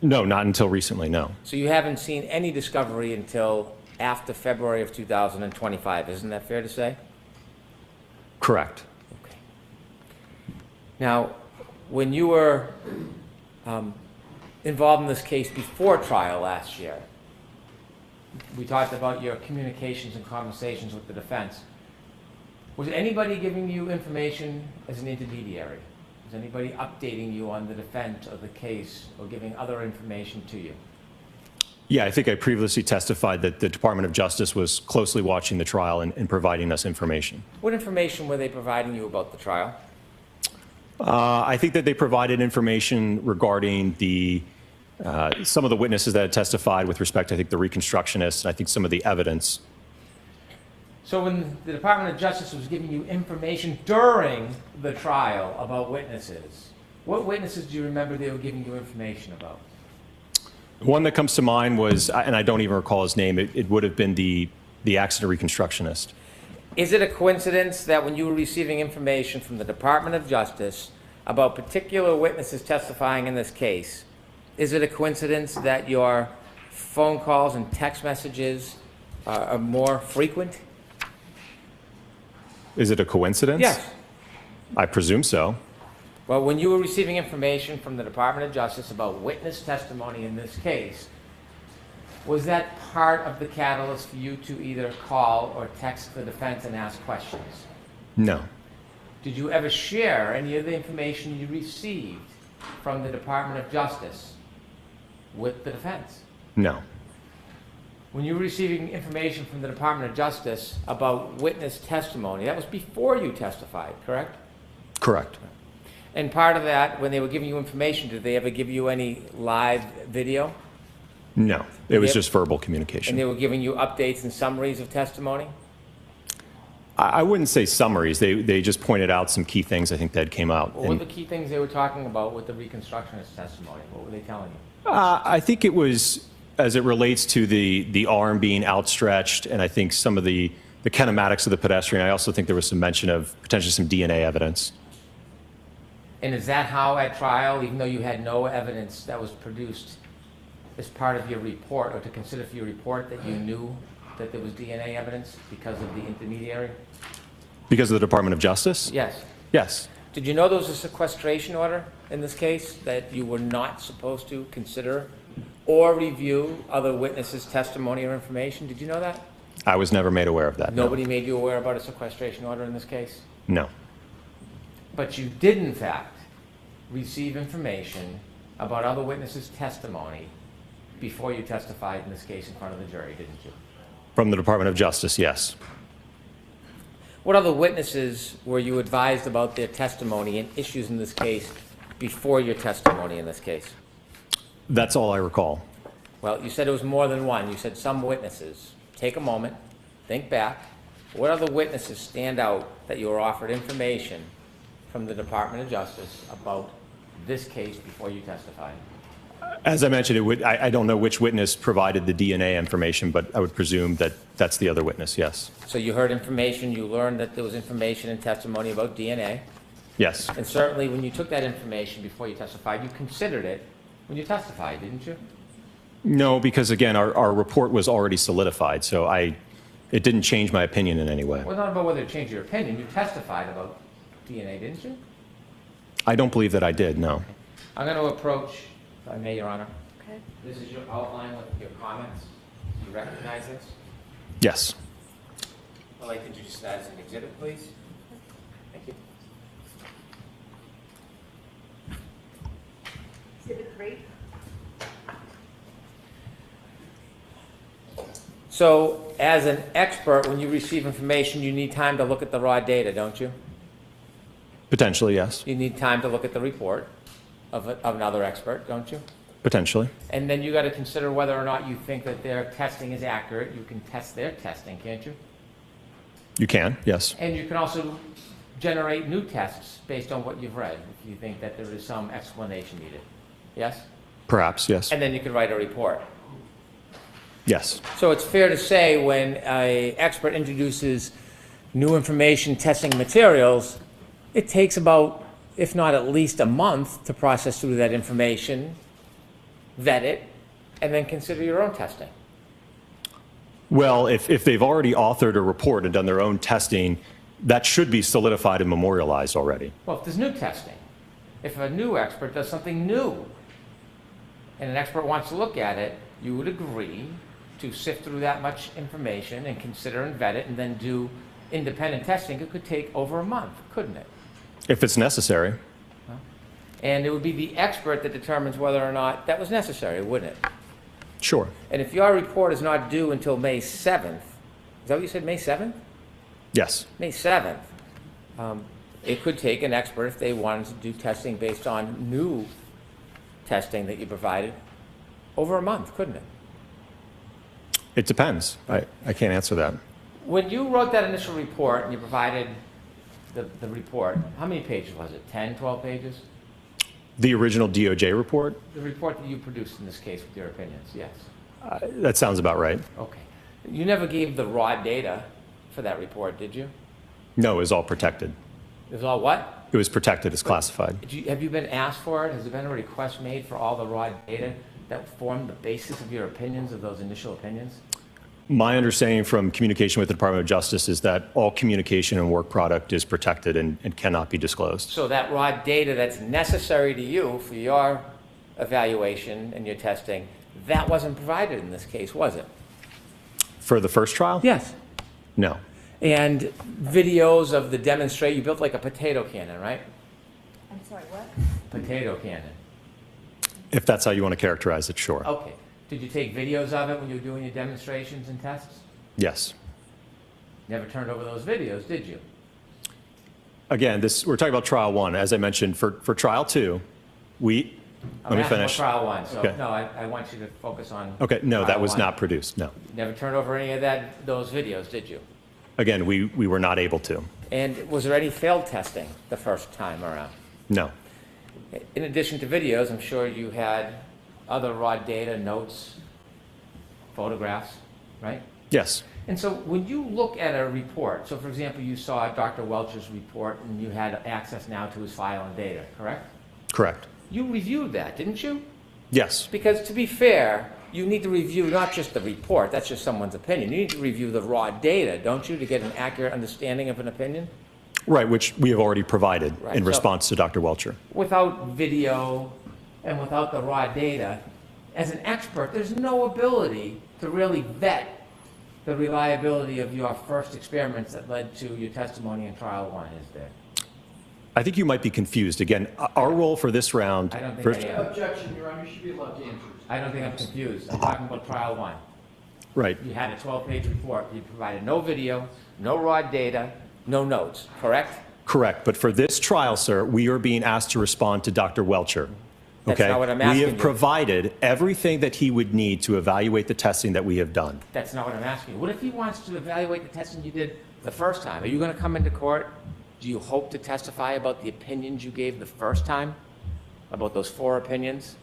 No, not until recently, no. So you haven't seen any discovery until after February of 2025, isn't that fair to say? Correct. Okay. Now, when you were involved in this case before trial last year, we talked about your communications and conversations with the defense. Was anybody giving you information as an intermediary? Was anybody updating you on the defense of the case or giving other information to you? Yeah, I think I previously testified that the Department of Justice was closely watching the trial and providing us information. What information were they providing you about the trial? I think that they provided information regarding the some of the witnesses that had testified with respect to, I think, the reconstructionists, and I think some of the evidence. So when the Department of Justice was giving you information during the trial about witnesses, what witnesses do you remember they were giving you information about? One that comes to mind was, and I don't even recall his name, it would have been the accident reconstructionist. Is it a coincidence that when you were receiving information from the Department of Justice about particular witnesses testifying in this case, is it a coincidence that your phone calls and text messages are more frequent? Is it a coincidence? Yes. I presume so. Well, when you were receiving information from the Department of Justice about witness testimony in this case, was that part of the catalyst for you to either call or text the defense and ask questions? No. Did you ever share any of the information you received from the Department of Justice with the defense? No. When you were receiving information from the Department of Justice about witness testimony, that was before you testified, correct? Correct. And part of that, when they were giving you information, did they ever give you any live video? No. It was Yep. just verbal And communication. they were giving you updates and summaries of testimony? I wouldn't say summaries. They just pointed out some key things I think that came out. What were And, the key things they were talking about with the reconstructionist testimony? What were they telling you? I think it was, as it relates to the arm being outstretched, and I think some of the kinematics of the pedestrian. I also think there was some mention of potentially some DNA evidence. And is that how at trial, even though you had no evidence that was produced as part of your report, or to consider for your report, that you knew that there was DNA evidence because of the intermediary? Because of the Department of Justice? Yes. Yes. Did you know there was a sequestration order in this case that you were not supposed to consider or review other witnesses' testimony or information? Did you know that? I was never made aware of that. no. Nobody made you aware about a sequestration order in this case? No. But you did, in fact, receive information about other witnesses' testimony before you testified in this case in front of the jury, didn't you? From the Department of Justice, yes. What other witnesses were you advised about their testimony and issues in this case before your testimony in this case? That's all I recall. Well, you said it was more than one. You said some witnesses. Take a moment, think back. What other witnesses stand out that you were offered information from the Department of Justice about this case before you testified? As I mentioned, I don't know which witness provided the DNA information, but I would presume that that's the other witness, yes. So you heard information, you learned that there was information and testimony about DNA. Yes. And certainly when you took that information before you testified, you considered it when you testified, didn't you? No, because again, our report was already solidified, so it didn't change my opinion in any way. Well, not about whether it changed your opinion. You testified about DNA, didn't you? I don't believe that I did, no. I'm going to approach, if I may, Your Honor. Okay. This is your outline with your comments. Do you recognize this? Yes. I'd like to introduce that as an exhibit, please. Thank you. Exhibit 3. So, as an expert, when you receive information, you need time to look at the raw data, don't you? Potentially, yes. You need time to look at the report of another expert, don't you? Potentially. And then you got to consider whether or not you think that their testing is accurate. You can test their testing, can't you? You can, yes. And you can also generate new tests based on what you've read, if you think that there is some explanation needed. Yes? Perhaps, yes. And then you can write a report. Yes. So it's fair to say when an expert introduces new information, testing materials, it takes about, if not at least a month, to process through that information, vet it, and then consider your own testing. Well, if they've already authored a report and done their own testing, that should be solidified and memorialized already. Well, if there's new testing, if a new expert does something new, and an expert wants to look at it, you would agree to sift through that much information and consider and vet it and then do independent testing. It could take over a month, couldn't it? If it's necessary. And it would be the expert that determines whether or not that was necessary, wouldn't it? Sure. And if your report is not due until May 7th, is that what you said, May 7th? Yes. May 7th. It could take an expert, if they wanted to do testing based on new testing that you provided, over a month, couldn't it? It depends. I can't answer that. When you wrote that initial report and you provided the report, how many pages was it? 10, 12 pages? The original DOJ report? The report that you produced in this case with your opinions, yes. That sounds about right. Okay. You never gave the raw data for that report, did you? No, it was all protected. It was all what? It was protected as classified. Have you been asked for it? Has there been a request made for all the raw data that formed the basis of your opinions, of those initial opinions? My understanding from communication with the Department of Justice is that all communication and work product is protected and cannot be disclosed. So that raw data that's necessary to you for your evaluation and your testing, that wasn't provided in this case, was it? For the first trial? Yes. No. And videos of the demonstration, you built like a potato cannon, right? I'm sorry, what? Potato cannon. If that's how you want to characterize it, sure. Okay. Did you take videos of it when you were doing your demonstrations and tests? Yes. Never turned over those videos, did you? Again, we're talking about trial one. As I mentioned, for trial two, let me finish. Trial one, so Okay. no, I want you to focus on. Okay, no, that trial was one. not produced, no. Never turned over any of those videos, did you? Again, we were not able to. And was there any failed testing the first time around? No. In addition to videos, I'm sure you had other raw data, notes, photographs, right? Yes. And so when you look at a report, so for example, you saw Dr. Welcher's report and you had access now to his file and data, correct? Correct. You reviewed that, didn't you? Yes. Because to be fair, you need to review not just the report, that's just someone's opinion. You need to review the raw data, don't you, to get an accurate understanding of an opinion? Right, which we have already provided Right, in so- response to Dr. Welcher. Without video and without the raw data, as an expert, there's no ability to really vet the reliability of your first experiments that led to your testimony in trial one, is there? I think you might be confused. Again, our role for this round. I don't think first- I am. Objection, Your Honor, you should be allowed to answer. I don't think I'm confused. I'm talking about trial one. Right. You had a 12-page report. You provided no video, no raw data, no notes, correct? Correct. But for this trial, sir, we are being asked to respond to Dr. Welcher. That's Okay? not what I'm We asking have you. provided everything that he would need to evaluate the testing that we have done. That's not what I'm asking you. What if he wants to evaluate the testing you did the first time? Are you going to come into court? Do you hope to testify about the opinions you gave the first time? About those 4 opinions?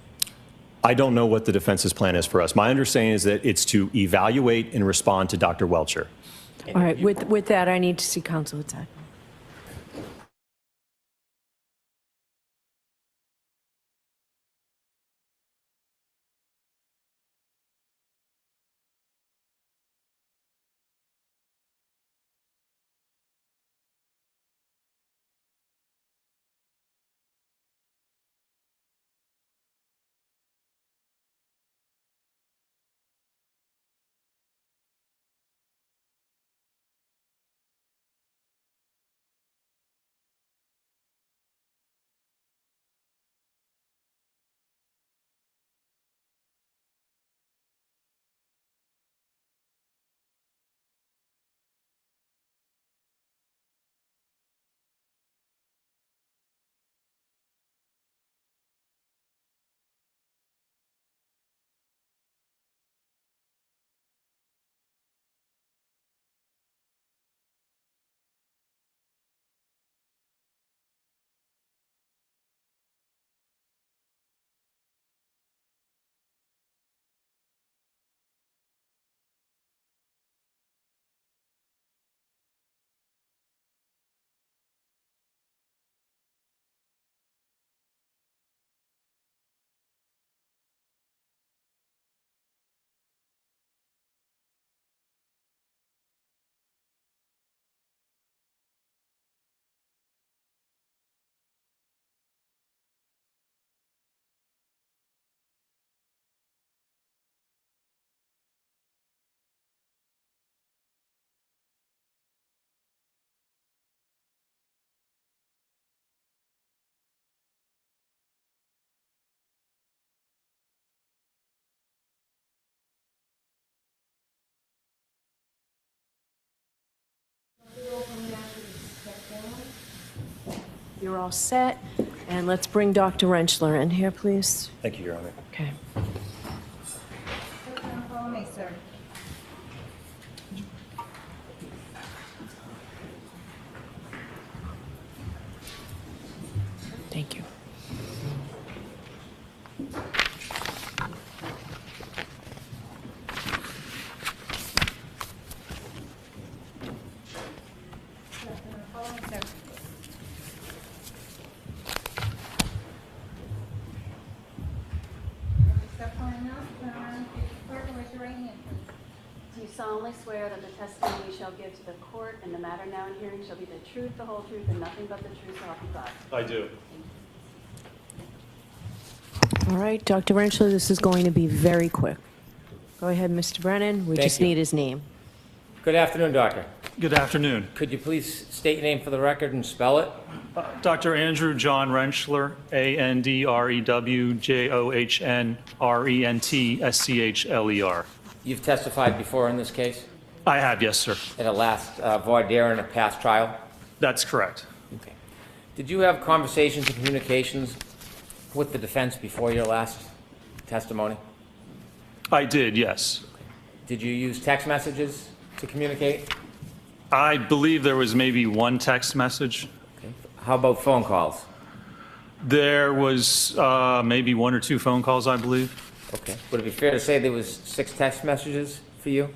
I don't know what the defense's plan is for us. My understanding is that it's to evaluate and respond to Dr. Welcher. All right, with that, I need to see counsel attack. You're all set, and let's bring Dr. Rentschler in here, please. Thank you, Your Honor. Okay. Follow me, sir. Thank you. Follow me, sir. Step on now, turn around, face the clerk, and raise your right hand, please. Do you solemnly swear that the testimony you shall give to the court in the matter now in hearing shall be the truth, the whole truth, and nothing but the truth, so help you God? I do. All right, Dr. Rentschler, this is going to be very quick. Go ahead, Mr. Brennan. We Thank just you. need his name. Good afternoon, doctor. Good afternoon. Could you please state your name for the record and spell it? Dr. Andrew John Rentschler, ANDREWJOHNRENTSCHLER. You've testified before in this case? I have, yes, sir. At a last voir dire in a past trial? That's correct. Okay. Did you have conversations and communications with the defense before your last testimony? I did, yes. Did you use text messages to communicate? I believe there was maybe one text message. Okay. How about phone calls? There was maybe 1 or 2 phone calls, I believe. Okay. Would it be fair to say there was 6 text messages for you?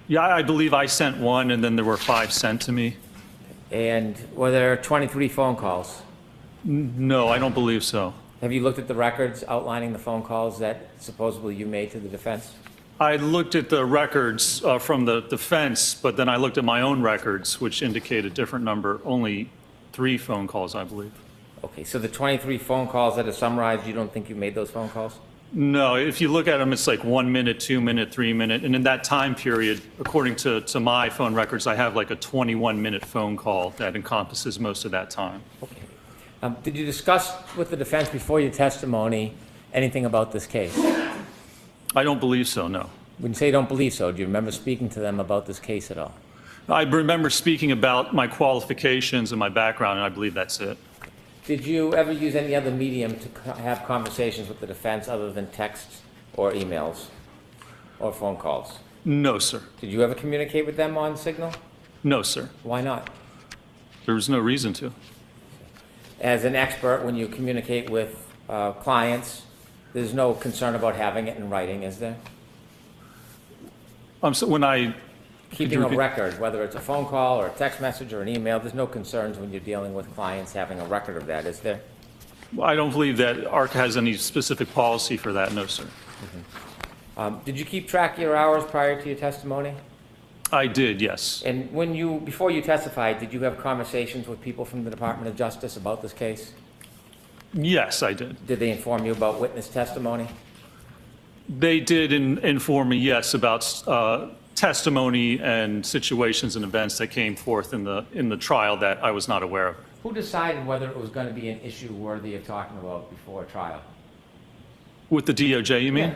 Yeah, I believe I sent one, and then there were 5 sent to me. And were there 23 phone calls? No, I don't believe so. Have you looked at the records outlining the phone calls that supposedly you made to the defense? I looked at the records from the defense, but then I looked at my own records, which indicate a different number, only 3 phone calls, I believe. Okay, so the 23 phone calls that are summarized, you don't think you made those phone calls? No, if you look at them, it's like 1 minute, 2 minute, 3 minute. And in that time period, according to my phone records, I have like a 21-minute phone call that encompasses most of that time. Did you discuss with the defense before your testimony anything about this case? I don't believe so, no. When you say you don't believe so, do you remember speaking to them about this case at all? I remember speaking about my qualifications and my background, and I believe that's it. Did you ever use any other medium to have conversations with the defense other than texts or emails or phone calls? No, sir. Did you ever communicate with them on Signal? No, sir. Why not? There was no reason to. As an expert, when you communicate with clients, there's no concern about having it in writing, is there? So when I... Keeping a record, whether it's a phone call or a text message or an email, there's no concerns when you're dealing with clients having a record of that, is there? I don't believe that ARC has any specific policy for that, no, sir. Did you keep track of your hours prior to your testimony? I did, yes. And before you testified, did you have conversations with people from the Department of Justice about this case? Yes, I did. Did they inform you about witness testimony? They did inform me, yes, about testimony and situations and events that came forth in the trial that I was not aware of. Who decided whether it was going to be an issue worthy of talking about before trial? With the DOJ, you mean? Yeah.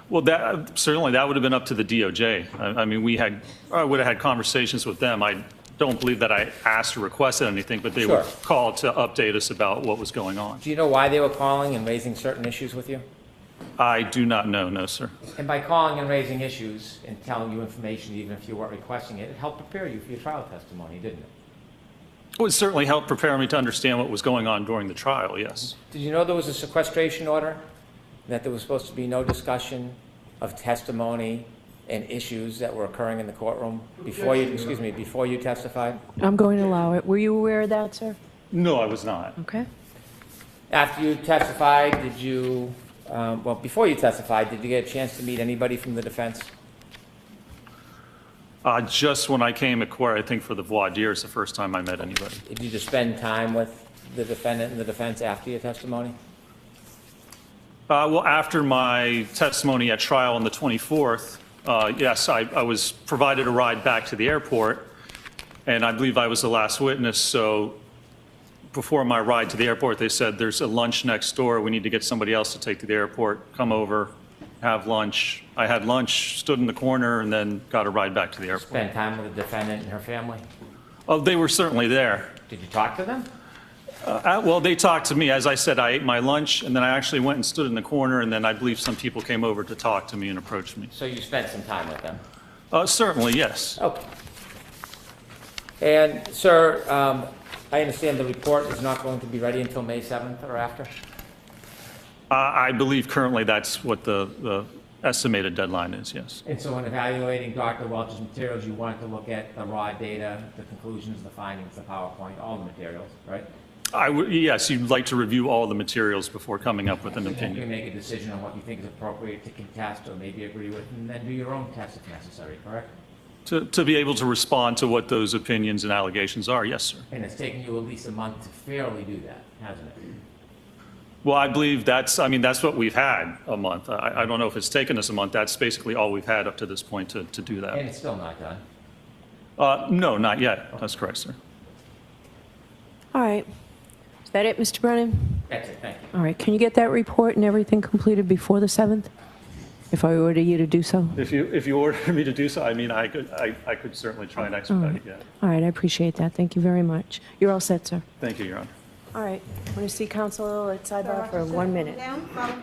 Well, certainly that would have been up to the DOJ. I mean, I would have had conversations with them. I don't believe that I asked or requested anything, but they were called to update us about what was going on. Do you know why they were calling and raising certain issues with you? I do not know, no, sir. And by calling and raising issues and telling you information, even if you weren't requesting it, it helped prepare you for your trial testimony, didn't it? It would certainly help prepare me to understand what was going on during the trial, yes. Did you know there was a sequestration order? That there was supposed to be no discussion of testimony and issues that were occurring in the courtroom before you testified? I'm going to allow it. Were you aware of that, sir? No, I was not. Okay. After you testified, before you testified, did you get a chance to meet anybody from the defense? Just when I came to court, I think for the voir dire is the first time I met anybody. Did you just spend time with the defendant and the defense after your testimony? Well, after my testimony at trial on the 24th, yes, I was provided a ride back to the airport, and I believe I was the last witness, so before my ride to the airport, they said, there's a lunch next door. We need to get somebody else to take to the airport. Come over, have lunch. I had lunch, stood in the corner, and then got a ride back to the airport. Spend time with the defendant and her family? Oh, they were certainly there. Did you talk to them? Well, they talked to me. As I said, I ate my lunch, and then I actually went and stood in the corner, and then I believe some people came over to talk to me and approached me. So you spent some time with them? Certainly, yes. Okay. And, sir, I understand the report is not going to be ready until May 7th or after? I believe currently that's what the estimated deadline is, yes. And so in evaluating Dr. Welch's materials, you wanted to look at the raw data, the conclusions, the findings, the PowerPoint, all the materials, right? Yes, you'd like to review all the materials before coming up with an You opinion. make a decision on what you think is appropriate to contest or maybe agree with, and then do your own test if necessary, correct? To be able to respond to what those opinions and allegations are, yes, sir. And it's taken you at least a month to fairly do that, hasn't it? Well, I believe that's what we've had, a month. I don't know if it's taken us a month. That's basically all we've had up to this point to do that. And it's still not done? No, not yet. That's correct, sir. All right. Is that it, Mr. Brennan? That's it, thank you. All right. Can you get that report and everything completed before the 7th? If I order you to do so? If you order me to do so, I mean, I could certainly try and expedite it, yeah. All right. I appreciate that. Thank you very much. You're all set, sir. Thank you, Your Honor. All right. Want to see counsel at sidebar for 1 minute? Down, follow me.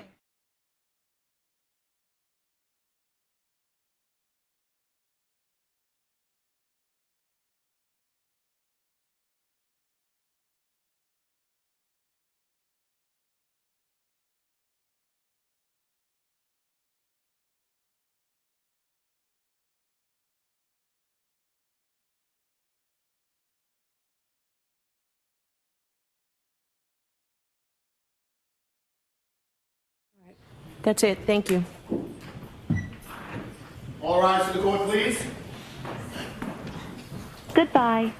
That's it. Thank you. All rise to the court, please. Goodbye.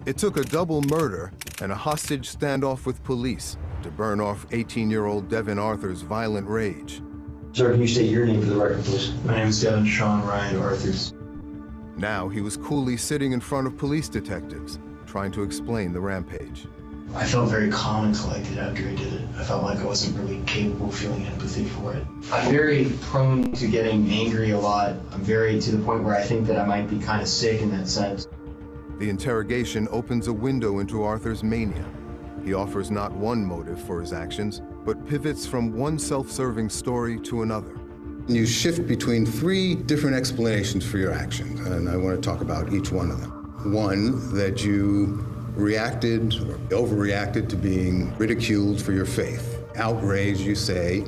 It took a double murder and a hostage standoff with police to burn off 18-year-old Devin Arthur's violent rage. Sir, can you state your name for the record, please? My name is Devin Sean Ryan Arthurs. Now he was coolly sitting in front of police detectives, trying to explain the rampage. I felt very calm and collected after I did it. I felt like I wasn't really capable of feeling empathy for it. I'm very prone to getting angry a lot. I'm very to the point where I think that I might be kind of sick in that sense. The interrogation opens a window into Arthur's mania. He offers not one motive for his actions, but pivots from one self-serving story to another. You shift between three different explanations for your actions, and I want to talk about each one of them. One, that you reacted or overreacted to being ridiculed for your faith. Outraged, you say,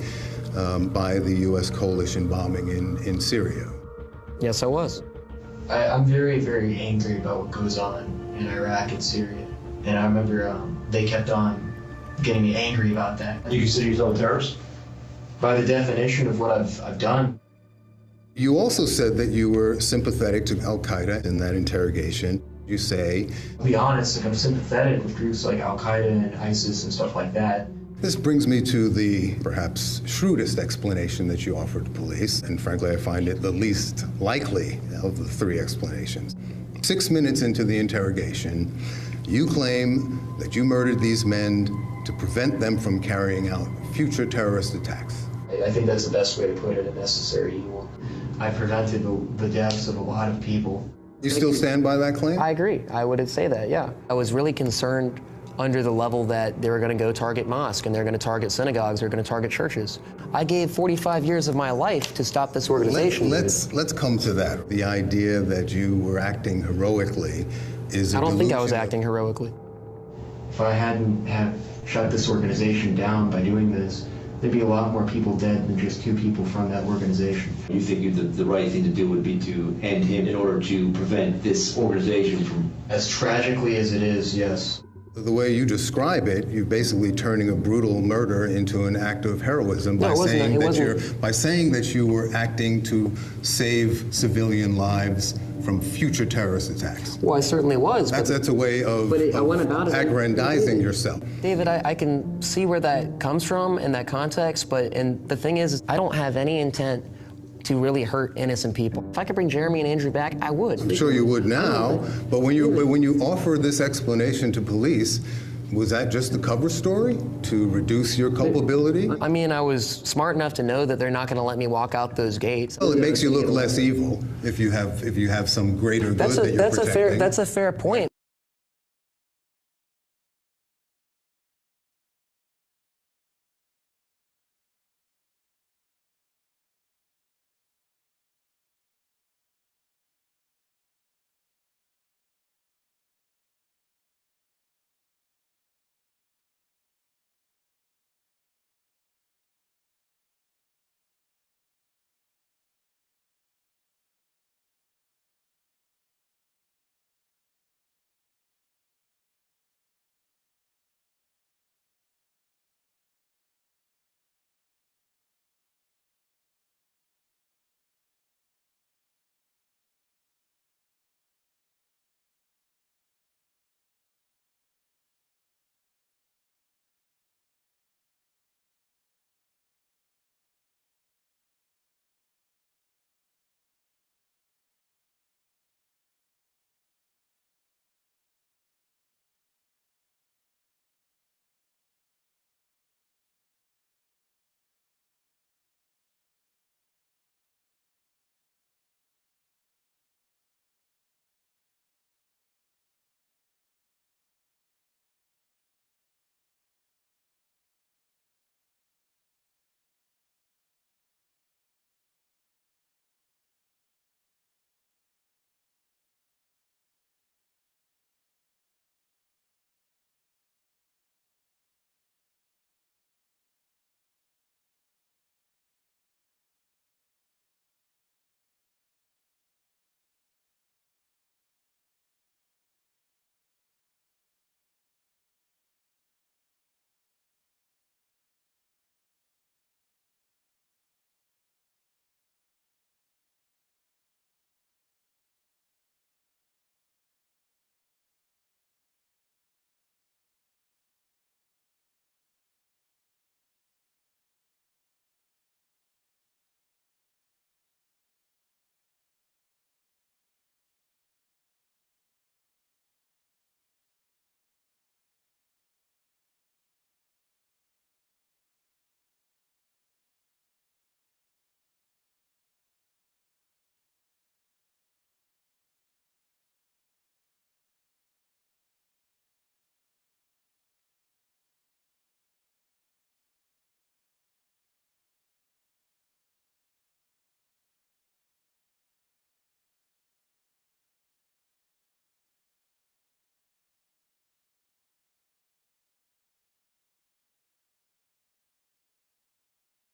by the U.S. coalition bombing in Syria. Yes, I was. I'm very, very angry about what goes on in Iraq and Syria. And I remember they kept on getting me angry about that. You consider yourself a terrorist? By the definition of what I've done. You also said that you were sympathetic to Al-Qaeda in that interrogation. You say, To be honest, like, I'm sympathetic with groups like Al-Qaeda and ISIS and stuff like that. This brings me to the perhaps shrewdest explanation that you offered to police, and frankly, I find it the least likely of the three explanations. 6 minutes into the interrogation, you claim that you murdered these men to prevent them from carrying out future terrorist attacks. I think that's the best way to put it, a necessary evil. I prevented the deaths of a lot of people. You still stand by that claim? I agree. I would say that, yeah. I was really concerned under the level that they were going to go target mosques and they're going to target synagogues, they're going to target churches. I gave 45 years of my life to stop this organization. Let's come to that. The idea that you were acting heroically is a I don't think I was delusion. acting heroically. If I hadn't have shut this organization down by doing this, there'd be a lot more people dead than just 2 people from that organization. You think the right thing to do would be to end him in order to prevent this organization from... As tragically as it is, yes. The way you describe it, you're basically turning a brutal murder into an act of heroism by saying that you were acting to save civilian lives from future terrorist attacks. Well, I certainly was. That's a way of aggrandizing yourself. David, I can see where that comes from in that context, and the thing is, I don't have any intent to really hurt innocent people. If I could bring Jeremy and Andrew back, I would. I'm sure you would now, but when you offer this explanation to police, was that just a cover story to reduce your culpability? I mean, I was smart enough to know that they're not going to let me walk out those gates. Well, it makes you look less evil if you have some greater good that you're protecting. That's a fair point.